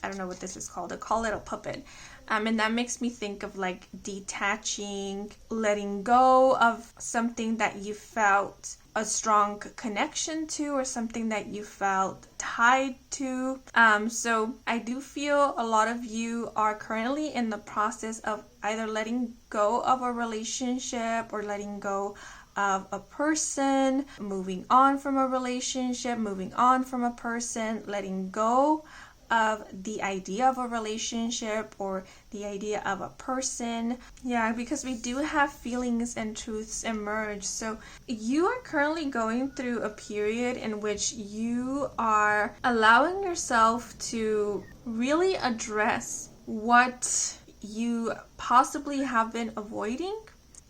I don't know what this is called. I call it a puppet. And that makes me think of like detaching, letting go of something that you felt a strong connection to, or something that you felt tied to. So I do feel a lot of you are currently in the process of either letting go of a relationship, or letting go of a person, moving on from a relationship, moving on from a person, letting go of the idea of a relationship or the idea of a person. Yeah, because we do have feelings and truths emerge. So you are currently going through a period in which you are allowing yourself to really address what you possibly have been avoiding,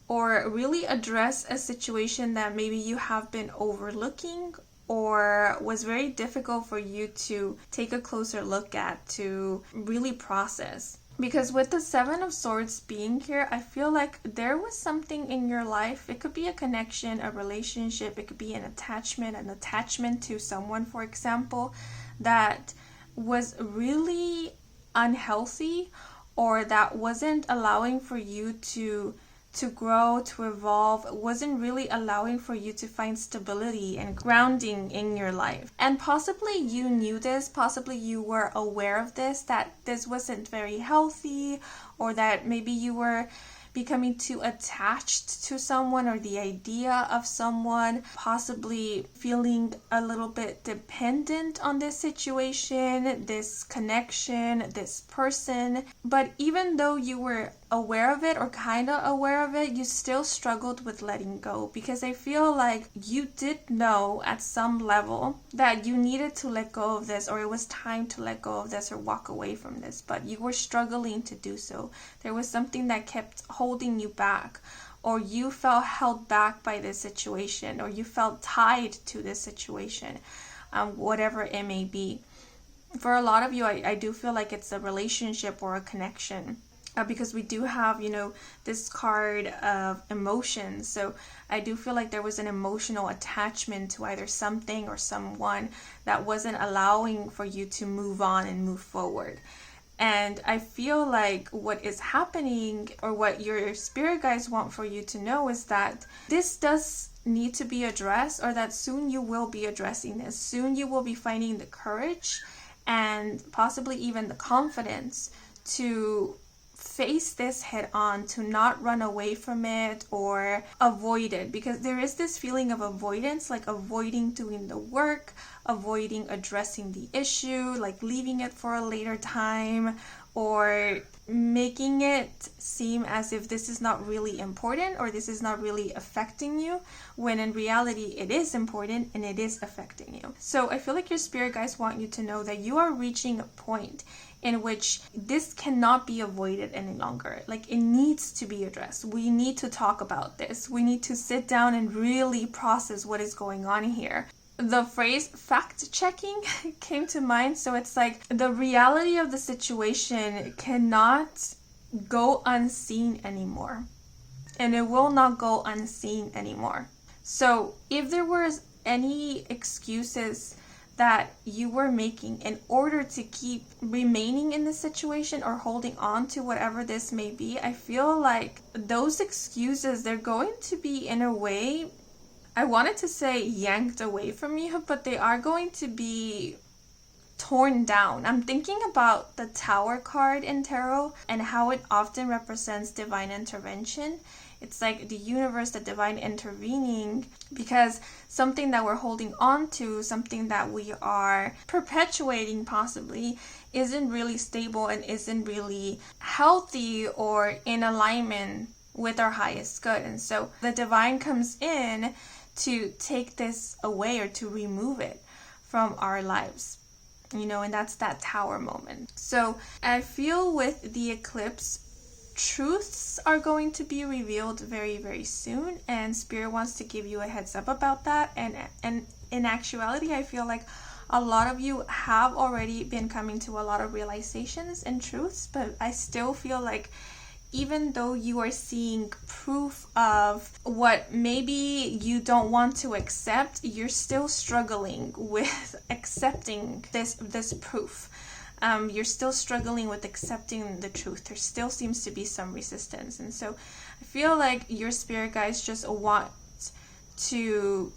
or really address a situation that maybe you have been overlooking or was very difficult for you to take a closer look at, to really process. Because with the Seven of Swords being here, I feel like there was something in your life. It could be a connection, a relationship, it could be an attachment to someone, for example, that was really unhealthy, or that wasn't allowing for you to grow, to evolve, wasn't really allowing for you to find stability and grounding in your life. And possibly you knew this, possibly you were aware of this, that this wasn't very healthy, or that maybe you were becoming too attached to someone or the idea of someone, possibly feeling a little bit dependent on this situation, this connection, this person. But even though you were aware of it, or kind of aware of it, you still struggled with letting go, because I feel like you did know at some level that you needed to let go of this, or it was time to let go of this or walk away from this, but you were struggling to do so. There was something that kept holding you back, or you felt held back by this situation, or you felt tied to this situation, whatever it may be. For a lot of you, I do feel like it's a relationship or a connection. Because we do have, this card of emotions. So I do feel like there was an emotional attachment to either something or someone that wasn't allowing for you to move on and move forward. And I feel like what is happening, or what your spirit guides want for you to know, is that this does need to be addressed, or that soon you will be addressing this. Soon you will be finding the courage and possibly even the confidence to face this head on, to not run away from it or avoid it, because there is this feeling of avoidance, like avoiding doing the work, avoiding addressing the issue, like leaving it for a later time, or making it seem as if this is not really important, or this is not really affecting you, when in reality it is important and it is affecting you. So I feel like your spirit guides want you to know that you are reaching a point in which this cannot be avoided any longer. Like, it needs to be addressed. We need to talk about this. We need to sit down and really process what is going on here. The phrase fact checking came to mind. So it's like the reality of the situation cannot go unseen anymore, and it will not go unseen anymore. So if there was any excuses that you were making in order to keep remaining in this situation or holding on to whatever this may be, I feel like those excuses, they're going to be, in a way, I wanted to say yanked away from you, but they are going to be torn down. I'm thinking about the Tower card in tarot and how it often represents divine intervention. It's like the universe, the divine intervening, because something that we're holding on to, something that we are perpetuating possibly, isn't really stable and isn't really healthy or in alignment with our highest good. And so the divine comes in to take this away, or to remove it from our lives, and that's that Tower moment. So I feel with the eclipse, truths are going to be revealed very, very soon, and Spirit wants to give you a heads up about that. And in actuality, I feel like a lot of you have already been coming to a lot of realizations and truths, but I still feel like even though you are seeing proof of what maybe you don't want to accept, you're still struggling with accepting this proof. You're still struggling with accepting the truth. There still seems to be some resistance. And so I feel like your spirit guides just want to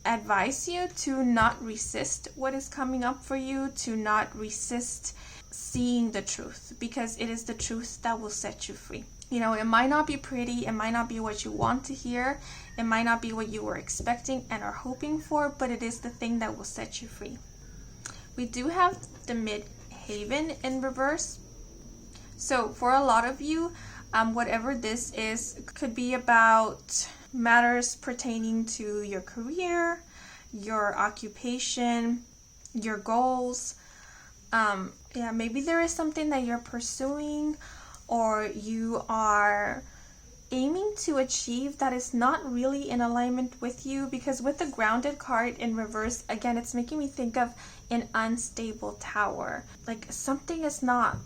advise you to not resist what is coming up for you, to not resist seeing the truth, because it is the truth that will set you free. It might not be pretty, it might not be what you want to hear, it might not be what you were expecting and are hoping for, but it is the thing that will set you free. We do have the Midhaven in reverse. So for a lot of you, whatever this is, could be about matters pertaining to your career, your occupation, your goals. Maybe there is something that you're pursuing, or you are aiming to achieve that is not really in alignment with you, because with the grounded card in reverse, again, it's making me think of an unstable tower. Like something is not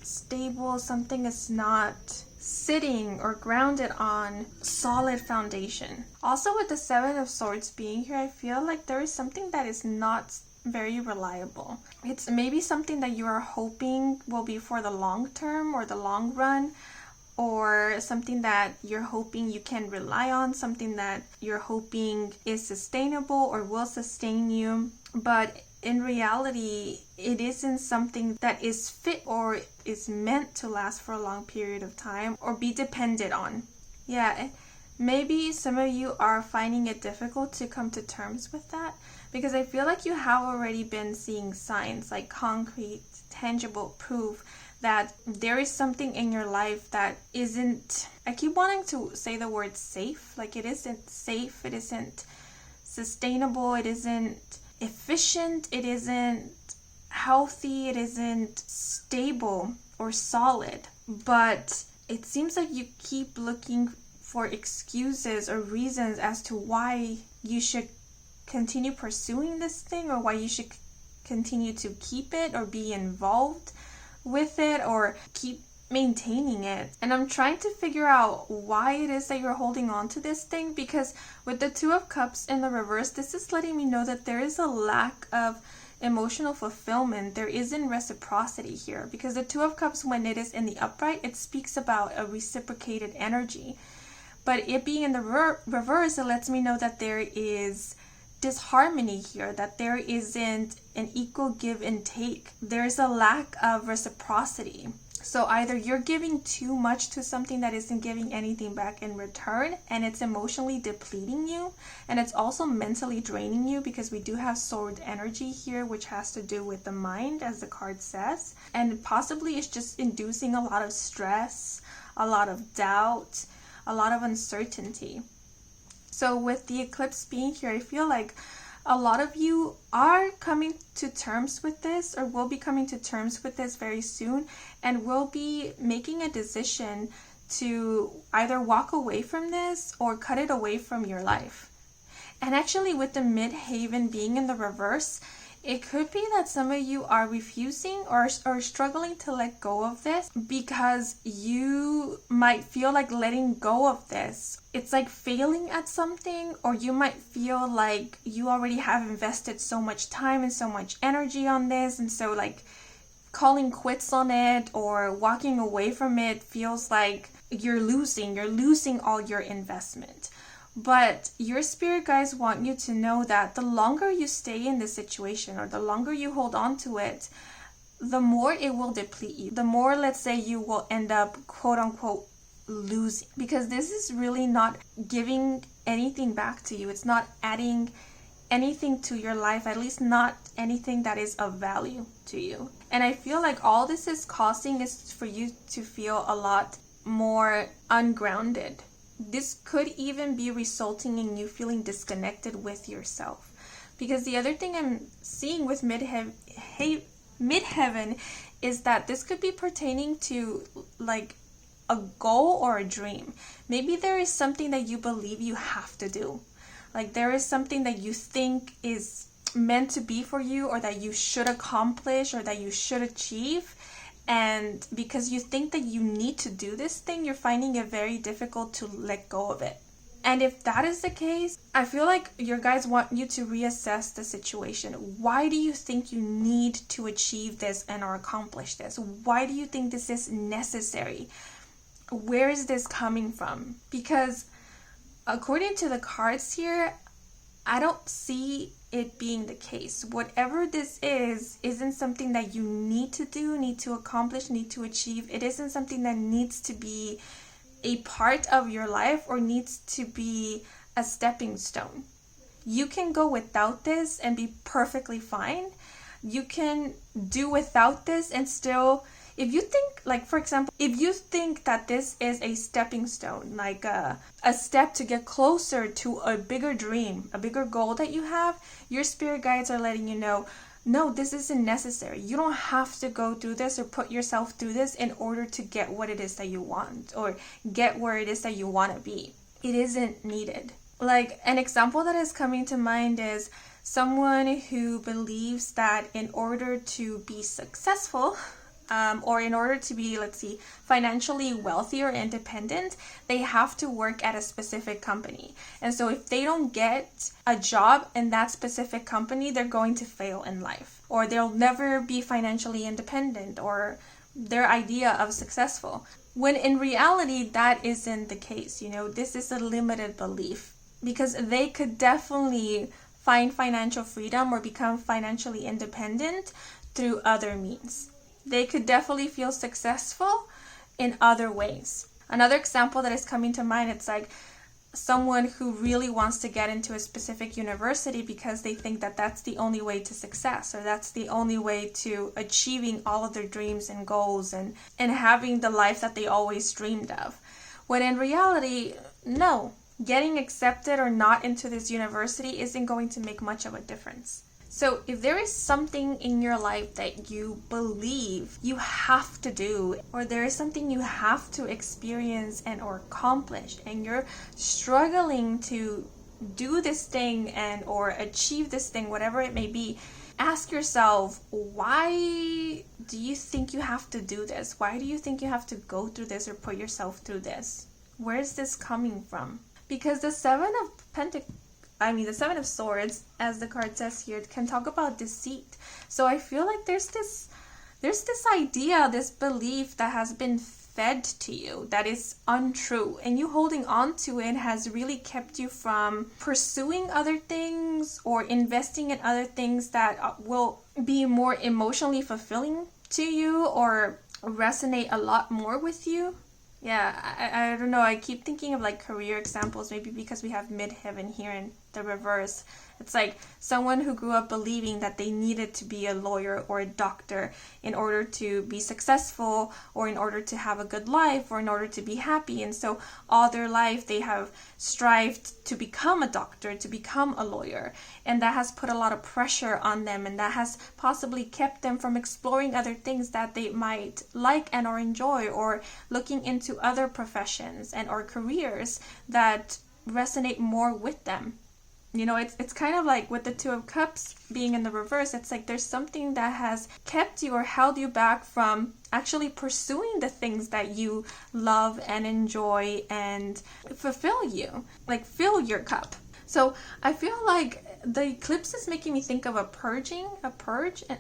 stable, something is not sitting or grounded on solid foundation. Also with the Seven of Swords being here, I feel like there is something that is not very reliable. It's maybe something that you are hoping will be for the long term or the long run, or something that you're hoping you can rely on, something that you're hoping is sustainable or will sustain you. But in reality, it isn't something that is fit or is meant to last for a long period of time or be depended on. Yeah, maybe some of you are finding it difficult to come to terms with that, because I feel like you have already been seeing signs, like concrete, tangible proof that there is something in your life that isn't, I keep wanting to say the word safe, like it isn't safe, it isn't sustainable, it isn't efficient, it isn't healthy, it isn't stable or solid. But it seems like you keep looking for excuses or reasons as to why you should continue pursuing this thing, or why you should continue to keep it or be involved with it or keep maintaining it. And I'm trying to figure out why it is that you're holding on to this thing, because with the Two of Cups in the reverse, this is letting me know that there is a lack of emotional fulfillment. There isn't reciprocity here, because the Two of Cups, when it is in the upright, it speaks about a reciprocated energy. But it being in the reverse, it lets me know that there is disharmony here, that there isn't an equal give and take. There's a lack of reciprocity. So either you're giving too much to something that isn't giving anything back in return, and it's emotionally depleting you, and it's also mentally draining you, because we do have sword energy here, which has to do with the mind, as the card says, and possibly it's just inducing a lot of stress, a lot of doubt, a lot of uncertainty. So with the eclipse being here, I feel like a lot of you are coming to terms with this, or will be coming to terms with this very soon, and will be making a decision to either walk away from this or cut it away from your life. And actually with the midheaven being in the reverse, it could be that some of you are refusing or struggling to let go of this, because you might feel like letting go of this, it's like failing at something, or you might feel like you already have invested so much time and so much energy on this, and so like calling quits on it or walking away from it feels like you're losing all your investment. But your spirit guides want you to know that the longer you stay in this situation, or the longer you hold on to it, the more it will deplete you. The more, let's say, you will end up, quote unquote, losing. Because this is really not giving anything back to you. It's not adding anything to your life, at least not anything that is of value to you. And I feel like all this is causing is for you to feel a lot more ungrounded. This could even be resulting in you feeling disconnected with yourself. Because the other thing I'm seeing with midheaven is that this could be pertaining to like a goal or a dream. Maybe there is something that you believe you have to do. Like there is something that you think is meant to be for you, or that you should accomplish, or that you should achieve. And because you think that you need to do this thing, you're finding it very difficult to let go of it. And if that is the case, I feel like your guides want you to reassess the situation. Why do you think you need to achieve this and or accomplish this? Why do you think this is necessary? Where is this coming from? Because according to the cards here, I don't see it being the case. Whatever this is, isn't something that you need to do, need to accomplish, need to achieve. It isn't something that needs to be a part of your life or needs to be a stepping stone. You can go without this and be perfectly fine. You can do without this and still, if you think, like for example, if you think that this is a stepping stone, like a step to get closer to a bigger dream, a bigger goal that you have, your spirit guides are letting you know, no, this isn't necessary. You don't have to go through this or put yourself through this in order to get what it is that you want or get where it is that you want to be. It isn't needed. Like, an example that is coming to mind is someone who believes that in order to be successful, or in order to be, let's see, financially wealthy or independent, they have to work at a specific company. And so if they don't get a job in that specific company, they're going to fail in life, or they'll never be financially independent, or their idea of successful. When in reality, that isn't the case. This is a limited belief, because they could definitely find financial freedom or become financially independent through other means. They could definitely feel successful in other ways. Another example that is coming to mind, it's like someone who really wants to get into a specific university because they think that that's the only way to success, or that's the only way to achieving all of their dreams and goals and having the life that they always dreamed of. When in reality, no, getting accepted or not into this university isn't going to make much of a difference. So if there is something in your life that you believe you have to do, or there is something you have to experience and or accomplish, and you're struggling to do this thing and or achieve this thing, whatever it may be, ask yourself, why do you think you have to do this? Why do you think you have to go through this or put yourself through this? Where is this coming from? Because the Seven of Swords, as the card says here, can talk about deceit. So I feel like there's this idea, this belief that has been fed to you that is untrue, and you holding on to it has really kept you from pursuing other things or investing in other things that will be more emotionally fulfilling to you or resonate a lot more with you. Yeah, I don't know. I keep thinking of like career examples, maybe because we have midheaven here in the reverse. It's like someone who grew up believing that they needed to be a lawyer or a doctor in order to be successful, or in order to have a good life, or in order to be happy. And so all their life they have strived to become a doctor, to become a lawyer. And that has put a lot of pressure on them, and that has possibly kept them from exploring other things that they might like and or enjoy, or looking into other professions and or careers that resonate more with them. It's kind of like with the Two of Cups being in the reverse. It's like there's something that has kept you or held you back from actually pursuing the things that you love and enjoy and fulfill you, like fill your cup. So I feel like the eclipse is making me think of a purge,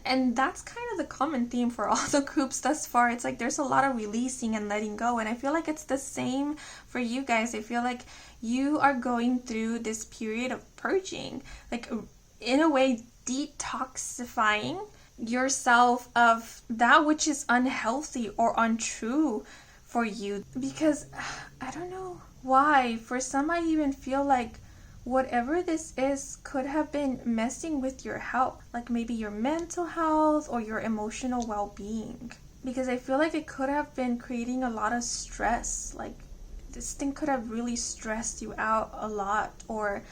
and that's kind of the common theme for all the groups thus far. It's like there's a lot of releasing and letting go, and I feel like it's the same for you guys. I feel like you are going through this period of purging, like in a way detoxifying yourself of that which is unhealthy or untrue for you. Because I don't know why, for some I even feel like whatever this is could have been messing with your health, like maybe your mental health or your emotional well-being, because I feel like it could have been creating a lot of stress. Like this thing could have really stressed you out a lot, or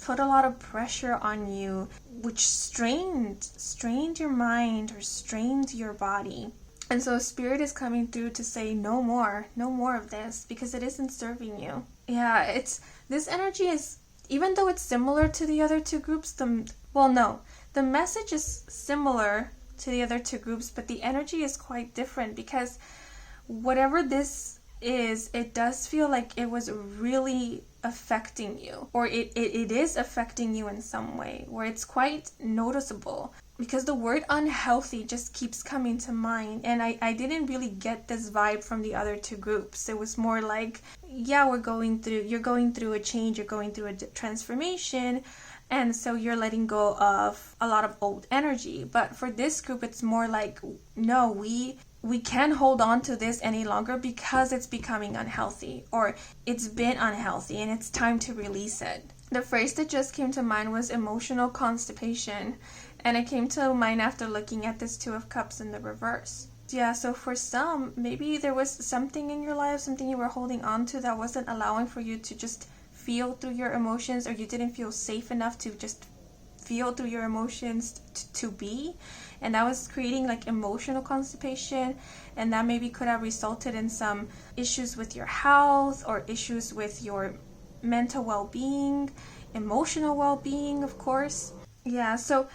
put a lot of pressure on you, which strained your mind or strained your body. And so Spirit is coming through to say no more of this, because it isn't serving you. Yeah, this energy is, even though it's similar to the other two groups, the message is similar to the other two groups, but the energy is quite different, because whatever this is, it does feel like it was really affecting you, or it is affecting you in some way, where it's quite noticeable. Because the word unhealthy just keeps coming to mind, and I didn't really get this vibe from the other two groups. It was more like, yeah, you're going through a change, you're going through a transformation, and so you're letting go of a lot of old energy. But for this group, it's more like, no, we can't hold on to this any longer because it's becoming unhealthy, or it's been unhealthy and it's time to release it. The phrase that just came to mind was emotional constipation, and it came to mind after looking at this Two of Cups in the reverse. Yeah, so for some, maybe there was something in your life, something you were holding on to that wasn't allowing for you to just feel through your emotions, or you didn't feel safe enough to just feel through your emotions to be, and that was creating like emotional constipation, and that maybe could have resulted in some issues with your health or issues with your mental well-being, emotional well-being, of course. Yeah, so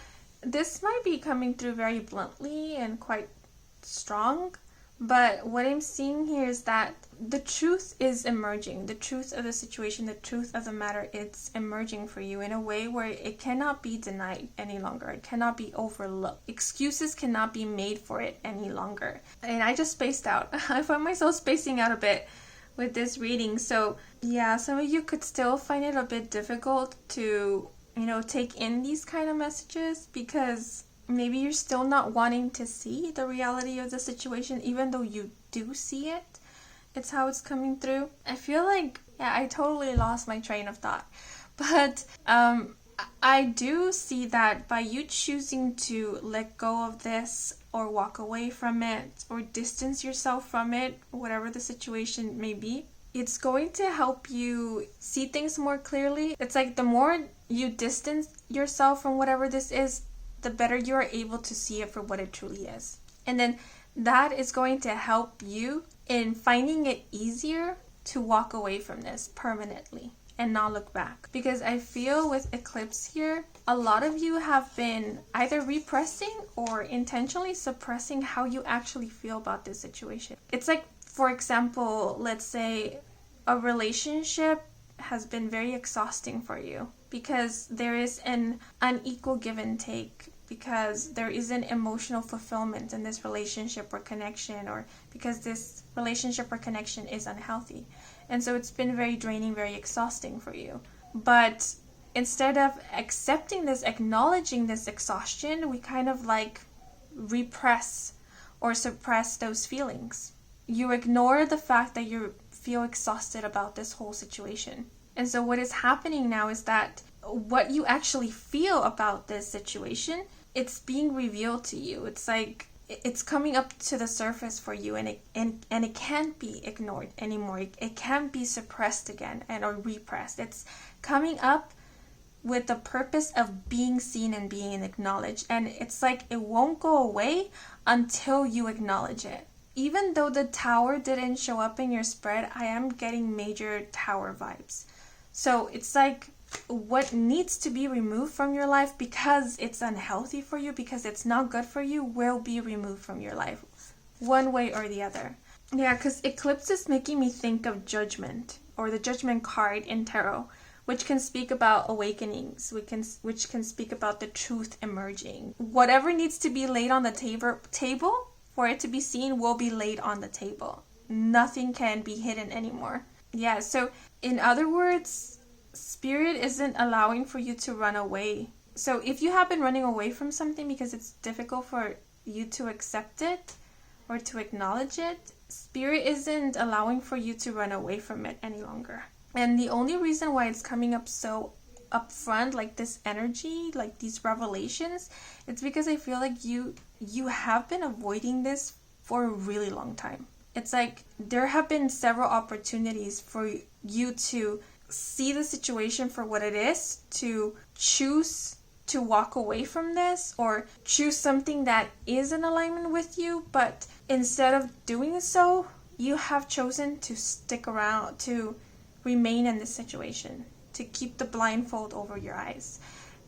this might be coming through very bluntly and quite strong, but what I'm seeing here is that the truth is emerging. The truth of the situation, the truth of the matter, it's emerging for you in a way where it cannot be denied any longer. It cannot be overlooked. Excuses cannot be made for it any longer. And I just spaced out. I found myself spacing out a bit with this reading. So yeah, some of you could still find it a bit difficult to, take in these kind of messages, because maybe you're still not wanting to see the reality of the situation, even though you do see it. It's how it's coming through. I feel like, I totally lost my train of thought. But I do see that by you choosing to let go of this or walk away from it or distance yourself from it, whatever the situation may be, it's going to help you see things more clearly. It's like the more you distance yourself from whatever this is, the better you are able to see it for what it truly is. And then that is going to help you in finding it easier to walk away from this permanently and not look back. Because I feel with eclipse here, a lot of you have been either repressing or intentionally suppressing how you actually feel about this situation. It's like, for example, let's say a relationship has been very exhausting for you because there is an unequal give and take, because there isn't emotional fulfillment in this relationship or connection, or because this relationship or connection is unhealthy. And so it's been very draining, very exhausting for you. But instead of accepting this, acknowledging this exhaustion, we kind of like repress or suppress those feelings. You ignore the fact that you feel exhausted about this whole situation. And so what is happening now is that what you actually feel about this situation, it's being revealed to you. It's like it's coming up to the surface for you, and it can't be ignored anymore. It can't be suppressed again or repressed. It's coming up with the purpose of being seen and being acknowledged. And it's like it won't go away until you acknowledge it. Even though the tower didn't show up in your spread, I am getting major tower vibes. So it's like what needs to be removed from your life because it's unhealthy for you, because it's not good for you, will be removed from your life one way or the other. Yeah, because eclipse is making me think of judgment, or the judgment card in tarot, which can speak about awakenings, which can speak about the truth emerging. Whatever needs to be laid on the table for it to be seen will be laid on the table. Nothing can be hidden anymore. Yeah, so in other words, Spirit isn't allowing for you to run away. So if you have been running away from something because it's difficult for you to accept it or to acknowledge it, Spirit isn't allowing for you to run away from it any longer. And the only reason why it's coming up so upfront, like this energy, like these revelations, it's because I feel like you have been avoiding this for a really long time. It's like there have been several opportunities for you to see the situation for what it is, to choose to walk away from this or choose something that is in alignment with you, but instead of doing so, you have chosen to stick around, to remain in this situation, to keep the blindfold over your eyes.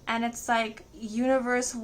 And it's like universe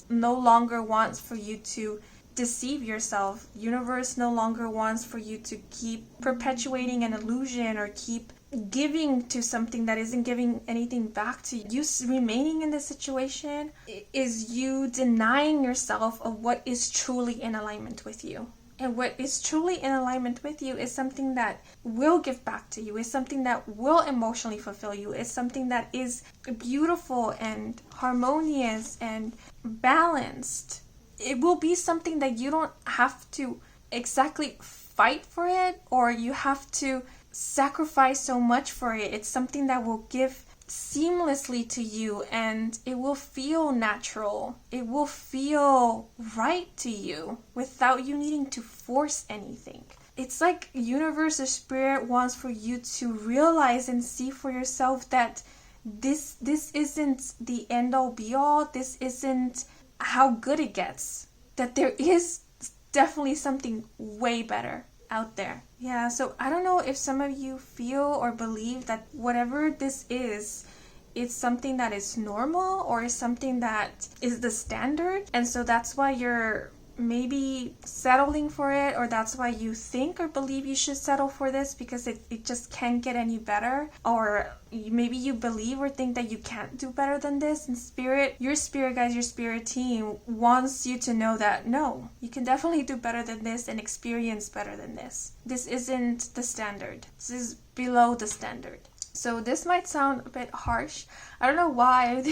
no longer wants for you to deceive yourself. Universe no longer wants for you to keep perpetuating an illusion or keep giving to something that isn't giving anything back to you. You remaining in this situation is you denying yourself of what is truly in alignment with you. And what is truly in alignment with you is something that will give back to you, is something that will emotionally fulfill you, is something that is beautiful and harmonious and balanced. It will be something that you don't have to exactly fight for it, or you have to sacrifice so much for it. It's something that will give seamlessly to you, and it will feel natural. It will feel right to you without you needing to force anything. It's like universe or spirit wants for you to realize and see for yourself that this isn't the end all be all. This isn't how good it gets. That there is definitely something way better out there. Yeah, so I don't know if some of you feel or believe that whatever this is, it's something that is normal or is something that is the standard. And so that's why you're maybe settling for it, or that's why you think or believe you should settle for this because it just can't get any better, or maybe you believe or think that you can't do better than this. And your spirit guys, your spirit team wants you to know that no, you can definitely do better than this and experience better than this. This isn't the standard. This is below the standard. So this might sound a bit harsh. I don't know why,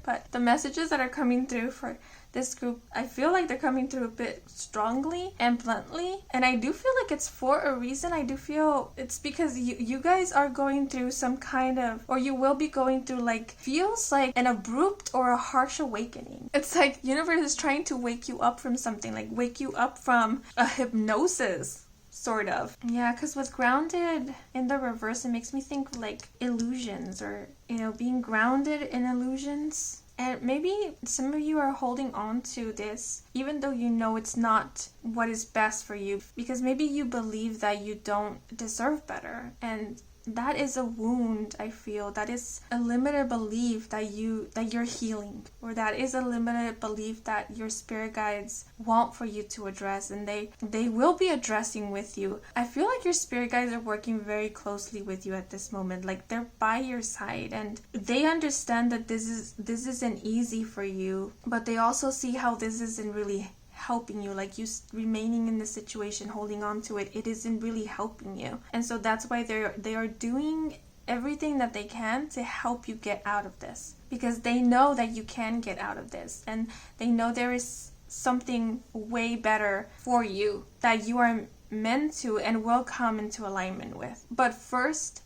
but the messages that are coming through for this group, I feel like they're coming through a bit strongly and bluntly, and I do feel like it's for a reason. I do feel it's because you guys are going through some kind of, or you will be going through, like, feels like an abrupt or a harsh awakening. It's like universe is trying to wake you up from something, like wake you up from a hypnosis. Sort of. Yeah, because with grounded in the reverse, it makes me think like illusions, or, being grounded in illusions. And maybe some of you are holding on to this, even though you know it's not what is best for you, because maybe you believe that you don't deserve better. And that is a wound, I feel. That is a limited belief that you're healing, or that is a limited belief that your spirit guides want for you to address, and they will be addressing with you. I feel like your spirit guides are working very closely with you at this moment. Like, they're by your side, and they understand that this isn't easy for you, but they also see how this isn't really helping you. Like, you remaining in the situation, holding on to it isn't really helping you. And so that's why they are doing everything that they can to help you get out of this, because they know that you can get out of this, and they know there is something way better for you that you are meant to and will come into alignment with. But first,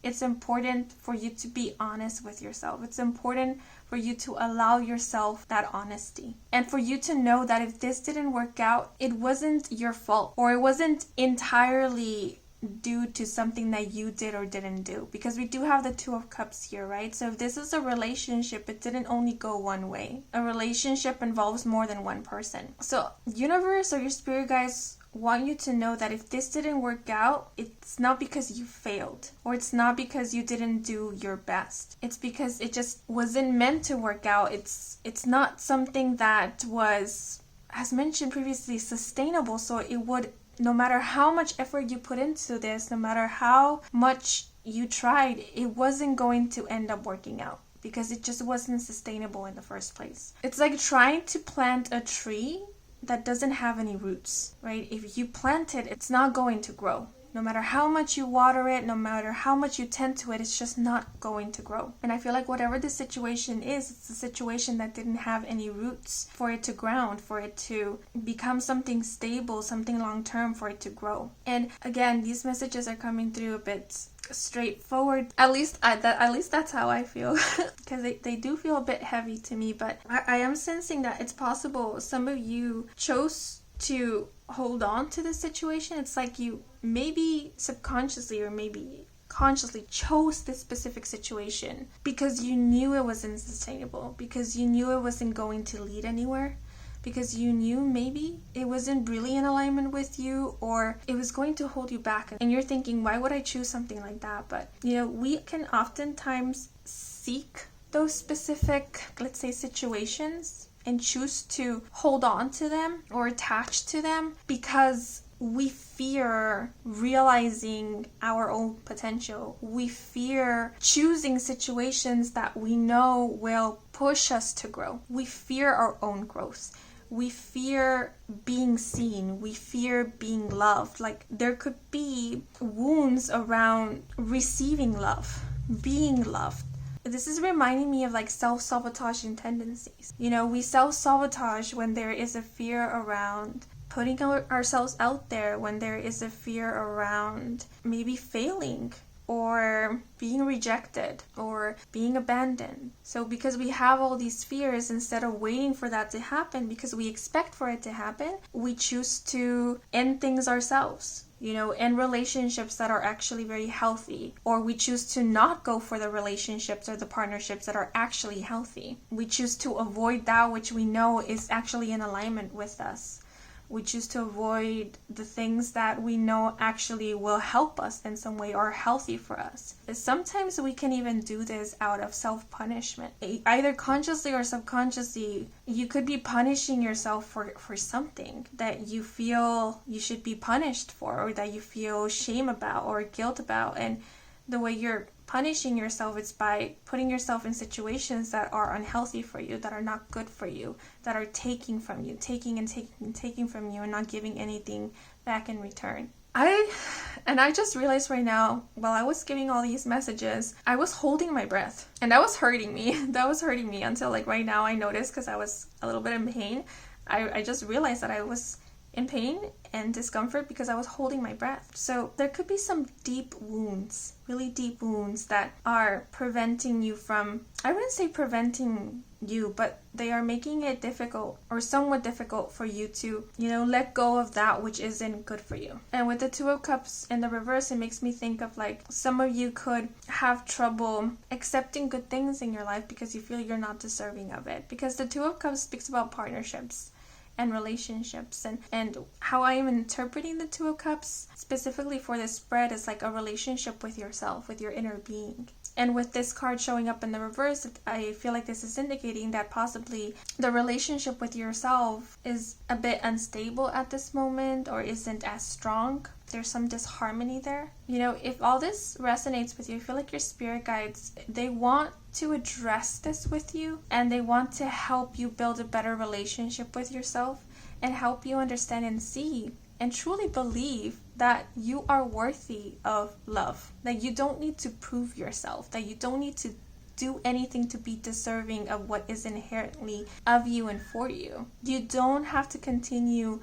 it's important for you to be honest with yourself. It's important for you to allow yourself that honesty. And for you to know that if this didn't work out, it wasn't your fault, or it wasn't entirely due to something that you did or didn't do. Because we do have the Two of Cups here, right? So if this is a relationship, it didn't only go one way. A relationship involves more than one person. So universe or your spirit guides want you to know that if this didn't work out, it's not because you failed, or it's not because you didn't do your best. It's because it just wasn't meant to work out. It's not something that was, as mentioned previously, sustainable. So it would, no matter how much effort you put into this, no matter how much you tried, it wasn't going to end up working out, because it just wasn't sustainable in the first place. It's like trying to plant a tree that doesn't have any roots, right? If you plant it, it's not going to grow. No matter how much you water it, no matter how much you tend to it, it's just not going to grow. And I feel like whatever the situation is, it's a situation that didn't have any roots for it to ground, for it to become something stable, something long-term, for it to grow. And again, these messages are coming through a bit straightforward. At least that's how I feel, because they do feel a bit heavy to me. But I am sensing that it's possible some of you chose to hold on to the situation. It's like you maybe subconsciously or maybe consciously chose this specific situation because you knew it wasn't sustainable, because you knew it wasn't going to lead anywhere, because you knew maybe it wasn't really in alignment with you, or it was going to hold you back. And you're thinking, why would I choose something like that? But we can oftentimes seek those specific, let's say, situations and choose to hold on to them or attach to them because we fear realizing our own potential. We fear choosing situations that we know will push us to grow. We fear our own growth. We fear being seen. We fear being loved. Like, there could be wounds around receiving love, being loved. This is reminding me of like self-sabotaging tendencies. We self-sabotage when there is a fear around putting ourselves out there, when there is a fear around maybe failing, or being rejected or being abandoned. So because we have all these fears, instead of waiting for that to happen because we expect for it to happen, we choose to end things ourselves. In relationships that are actually very healthy, or we choose to not go for the relationships or the partnerships that are actually healthy. We choose to avoid that which we know is actually in alignment with us. We choose to avoid the things that we know actually will help us in some way or are healthy for us. Sometimes we can even do this out of self-punishment. Either consciously or subconsciously, you could be punishing yourself for something that you feel you should be punished for, or that you feel shame about or guilt about. And the way you're punishing yourself is by putting yourself in situations that are unhealthy for you, that are not good for you, that are taking from you, taking from you, and not giving anything back in return. I just realized right now, while I was giving all these messages, I was holding my breath, and that was hurting me. That was hurting me until right now I noticed, because I was a little bit in pain. I just realized that I was in pain and discomfort because I was holding my breath. So there could be some deep wounds, really deep wounds, that are preventing you from, I wouldn't say preventing you, but they are making it difficult or somewhat difficult for you to, let go of that which isn't good for you. And with the Two of Cups in the reverse, it makes me think of some of you could have trouble accepting good things in your life because you feel you're not deserving of it. Because the Two of Cups speaks about partnerships and relationships, and how I am interpreting the Two of Cups specifically for this spread is like a relationship with yourself, with your inner being. And with this card showing up in the reverse, I feel like this is indicating that possibly the relationship with yourself is a bit unstable at this moment, or isn't as strong. There's some disharmony there. If all this resonates with you, I feel like your spirit guides, they want to address this with you, and they want to help you build a better relationship with yourself and help you understand and see and truly believe that you are worthy of love, that you don't need to prove yourself, that you don't need to do anything to be deserving of what is inherently of you and for you. You don't have to continue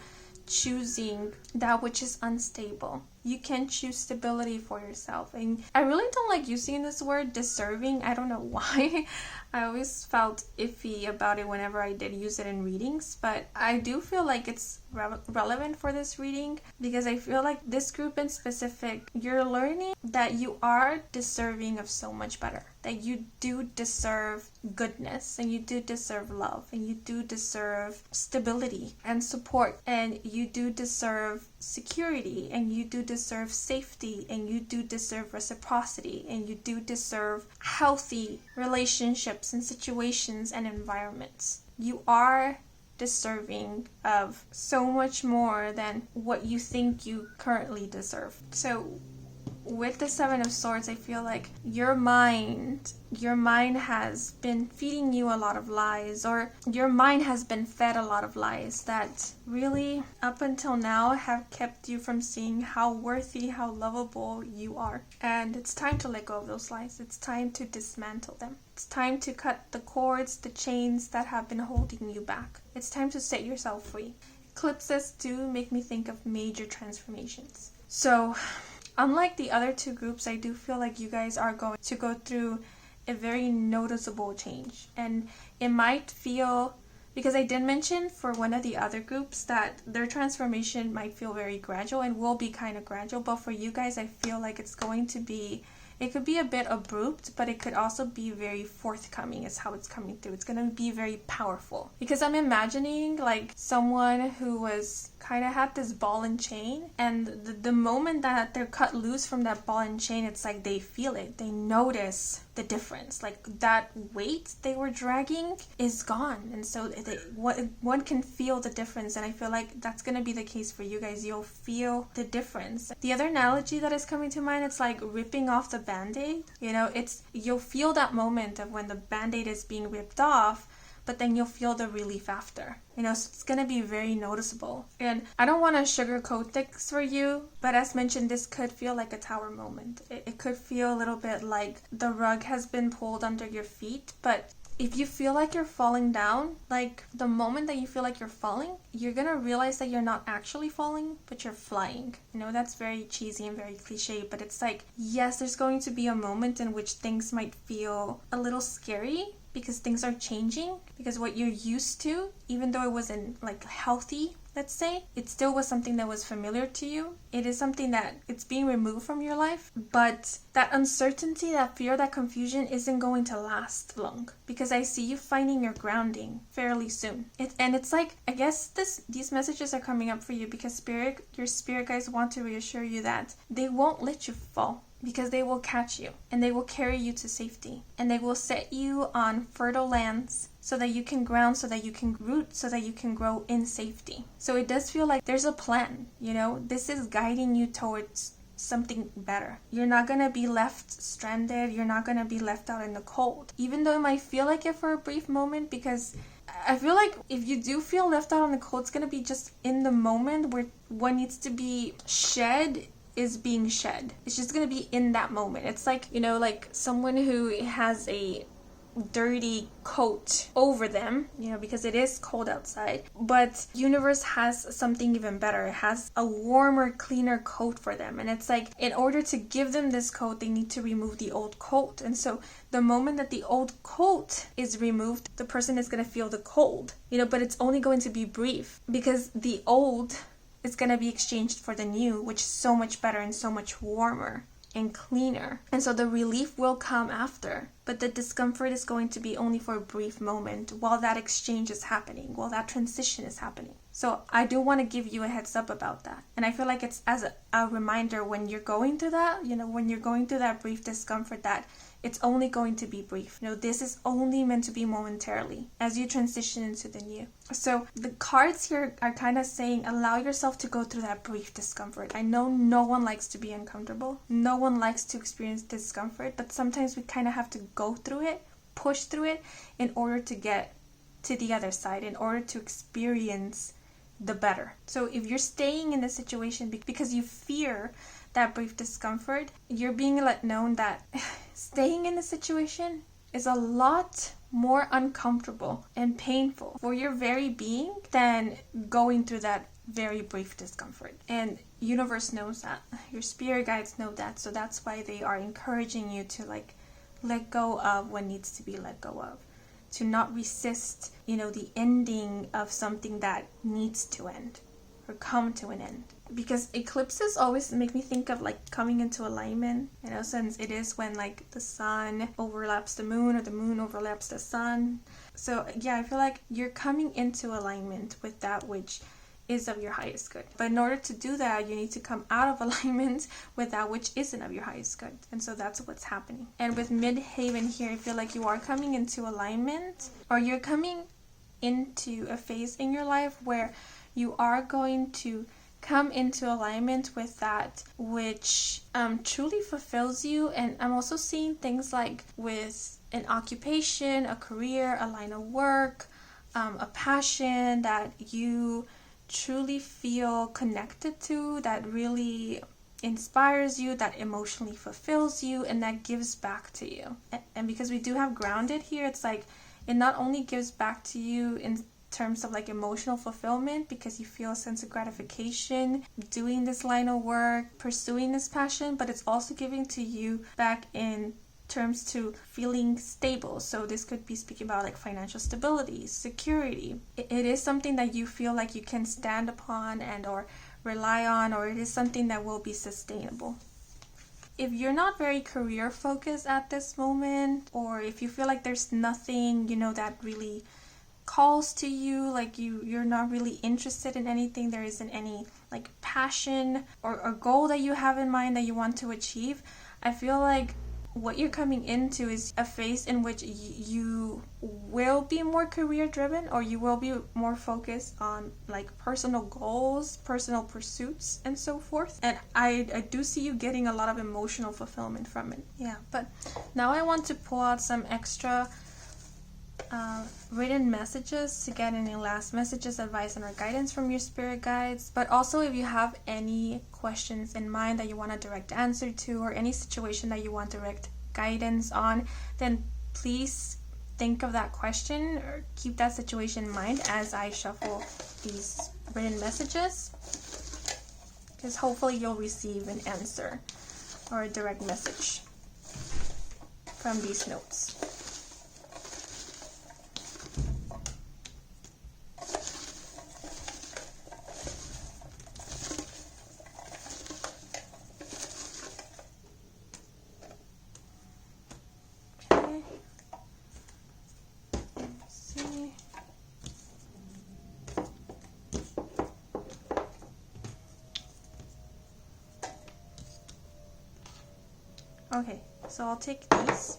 choosing that which is unstable. You can choose stability for yourself. And I really don't like using this word deserving. I don't know why. I always felt iffy about it whenever I did use it in readings, but I do feel like it's relevant for this reading, because I feel like this group in specific, you're learning that you are deserving of so much better, that you do deserve goodness, and you do deserve love, and you do deserve stability and support, and you do deserve security, and you do deserve safety, and you do deserve reciprocity, and you do deserve healthy relationships and situations and environments. You are deserving of so much more than what you think you currently deserve. So with the Seven of Swords, I feel like your mind has been feeding you a lot of lies, or your mind has been fed a lot of lies that really, up until now, have kept you from seeing how worthy, how lovable you are. And it's time to let go of those lies. It's time to dismantle them. It's time to cut the cords, the chains that have been holding you back. It's time to set yourself free. Eclipses do make me think of major transformations. So unlike the other two groups, I do feel like you guys are going to go through a very noticeable change. And it might feel, because I did mention for one of the other groups that their transformation might feel very gradual and will be kind of gradual. But for you guys, I feel like it's going to be, it could be a bit abrupt, but it could also be very forthcoming is how it's coming through. It's going to be very powerful. Because I'm imagining like someone who was kind of had this ball and chain, and the moment that they're cut loose from that ball and chain, it's like they feel it. They notice the difference. Like that weight they were dragging is gone. And so one can feel the difference. And I feel like that's going to be the case for you guys. You'll feel the difference. The other analogy that is coming to mind, it's like ripping off the Band-Aid. You'll feel that moment of when the Band-Aid is being ripped off, but then you'll feel the relief after. So it's going to be very noticeable. And I don't want to sugarcoat things for you, but as mentioned, this could feel like a tower moment. It could feel a little bit like the rug has been pulled under your feet, but if you feel like you're falling down, like the moment that you feel like you're falling, you're gonna realize that you're not actually falling, but you're flying. You know, that's very cheesy and very cliche, but it's like, yes, there's going to be a moment in which things might feel a little scary because things are changing, because what you're used to, even though it wasn't like healthy, let's say, it still was something that was familiar to you. It is something that it's being removed from your life, but that uncertainty, that fear, that confusion isn't going to last long, because I see you finding your grounding fairly soon. It's like, I guess these messages are coming up for you because your spirit guides want to reassure you that they won't let you fall, because they will catch you and they will carry you to safety and they will set you on fertile lands so that you can ground, so that you can root, so that you can grow in safety. So it does feel like there's a plan, you know, this is guiding you towards something better. You're not going to be left stranded. You're not going to be left out in the cold, even though it might feel like it for a brief moment, because I feel like if you do feel left out in the cold, it's going to be just in the moment where what needs to be shed is being shed. It's just going to be in that moment. It's like, you know, like someone who has a dirty coat over them, you know, because it is cold outside, but universe has something even better. It has a warmer, cleaner coat for them, and it's like, in order to give them this coat, they need to remove the old coat. And so the moment that the old coat is removed, the person is going to feel the cold, you know, but it's only going to be brief, because the old is going to be exchanged for the new, which is so much better and so much warmer and cleaner. And so the relief will come after, but the discomfort is going to be only for a brief moment while that exchange is happening, while that transition is happening. So I do want to give you a heads up about that. And I feel like it's as a reminder when you're going through that, you know, when you're going through that brief discomfort, that it's only going to be brief. You know, this is only meant to be momentarily as you transition into the new. So the cards here are kind of saying, allow yourself to go through that brief discomfort. I know no one likes to be uncomfortable. No one likes to experience discomfort, but sometimes we kind of have to go through it, push through it in order to get to the other side, in order to experience the better. So if you're staying in the situation because you fear that brief discomfort, you're being let known that staying in the situation is a lot more uncomfortable and painful for your very being than going through that very brief discomfort. And universe knows that. Your spirit guides know that. So that's why they are encouraging you to like let go of what needs to be let go of, to not resist, you know, the ending of something that needs to end or come to an end. Because eclipses always make me think of like coming into alignment, you know, since it is when like the sun overlaps the moon or the moon overlaps the sun. So yeah, I feel like you're coming into alignment with that which is of your highest good. But in order to do that, you need to come out of alignment with that which isn't of your highest good. And so that's what's happening. And with Midhaven here, I feel like you are coming into alignment, or you're coming into a phase in your life where you are going to come into alignment with that which truly fulfills you. And I'm also seeing things like with an occupation, a career, a line of work, a passion that you truly feel connected to, that really inspires you, that emotionally fulfills you, and that gives back to you. And because we do have grounded here, it's like it not only gives back to you in terms of like emotional fulfillment, because you feel a sense of gratification doing this line of work, pursuing this passion, but it's also giving to you back in terms to feeling stable. So this could be speaking about like financial stability, security. It is something that you feel like you can stand upon and or rely on, or it is something that will be sustainable. If you're not very career focused at this moment, or if you feel like there's nothing, you know, that really calls to you, like you're not really interested in anything, there isn't any like passion or goal that you have in mind that you want to achieve, I feel like what you're coming into is a phase in which you will be more career driven, or you will be more focused on like personal goals, personal pursuits, and so forth. And I do see you getting a lot of emotional fulfillment from it. Yeah, but now I want to pull out some extra written messages to get any last messages, advice, and or guidance from your spirit guides. But also, if you have any questions in mind that you want a direct answer to, or any situation that you want direct guidance on, then please think of that question or keep that situation in mind as I shuffle these written messages, because hopefully you'll receive an answer or a direct message from these notes. Okay, so I'll take these.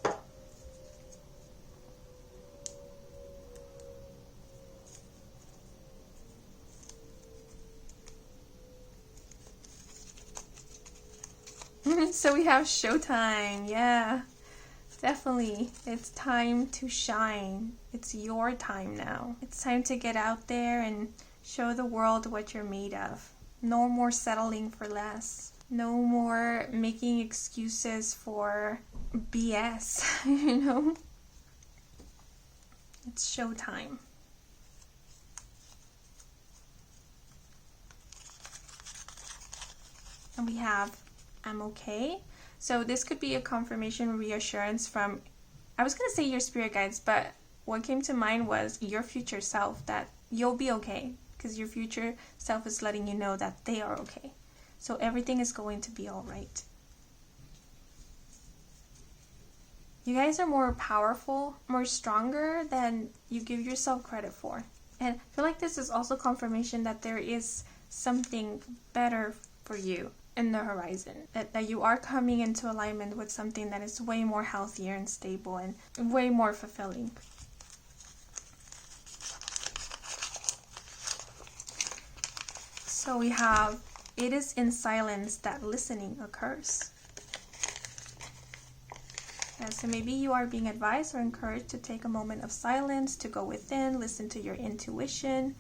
So we have showtime. Yeah, definitely. It's time to shine. It's your time now. It's time to get out there and show the world what you're made of. No more settling for less. No more making excuses for BS, you know? It's showtime. And we have, I'm okay. So this could be a confirmation, reassurance from, I was going to say your spirit guides, but what came to mind was your future self, that you'll be okay. Because your future self is letting you know that they are okay. So everything is going to be all right. You guys are more powerful, more stronger than you give yourself credit for. And I feel like this is also confirmation that there is something better for you in the horizon. That you are coming into alignment with something that is way more healthier and stable and way more fulfilling. So we have, it is in silence that listening occurs. Yeah, so maybe you are being advised or encouraged to take a moment of silence, to go within, listen to your intuition.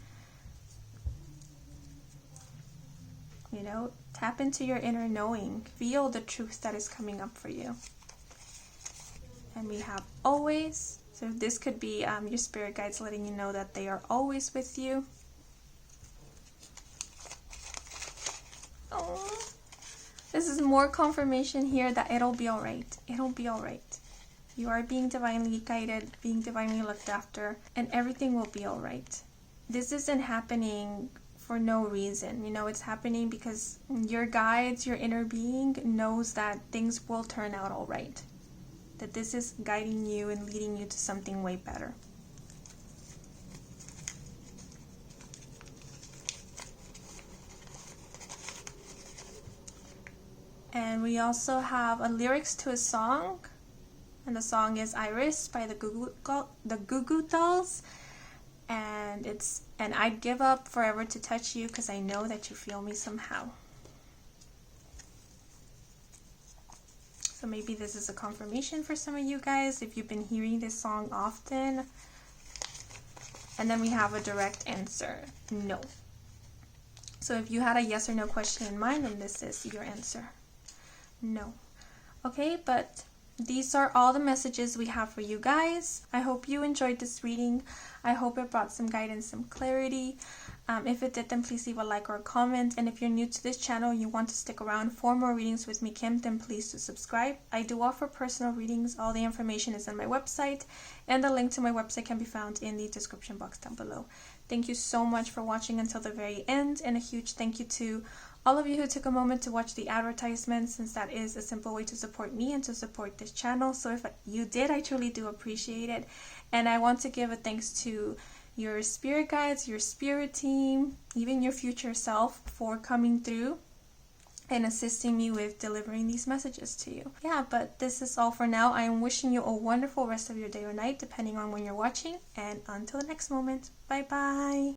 You know, tap into your inner knowing. Feel the truth that is coming up for you. And we have always. So this could be your spirit guides letting you know that they are always with you. Oh, this is more confirmation here that it'll be all right. It'll be all right. You are being divinely guided, being divinely looked after, and everything will be all right. This isn't happening for no reason. You know, it's happening because your guides, your inner being knows that things will turn out all right. That this is guiding you and leading you to something way better. And we also have a lyrics to a song, and the song is Iris by the Goo Goo Dolls, and it's, and I'd give up forever to touch you because I know that you feel me somehow. So maybe this is a confirmation for some of you guys if you've been hearing this song often. And then we have a direct answer, no. So if you had a yes or no question in mind, then this is your answer. No. Okay, but these are all the messages we have for you guys. I hope you enjoyed this reading. I hope it brought some guidance, some clarity. If it did, then please leave a like or a comment. And if you're new to this channel and you want to stick around for more readings with me, Kim, then please do subscribe. I do offer personal readings. All the information is on my website, and the link to my website can be found in the description box down below. Thank you so much for watching until the very end, and a huge thank you to all of you who took a moment to watch the advertisements, since that is a simple way to support me and to support this channel. So if you did, I truly do appreciate it. And I want to give a thanks to your spirit guides, your spirit team, even your future self for coming through and assisting me with delivering these messages to you. Yeah, but this is all for now. I am wishing you a wonderful rest of your day or night, depending on when you're watching. And until the next moment, bye bye.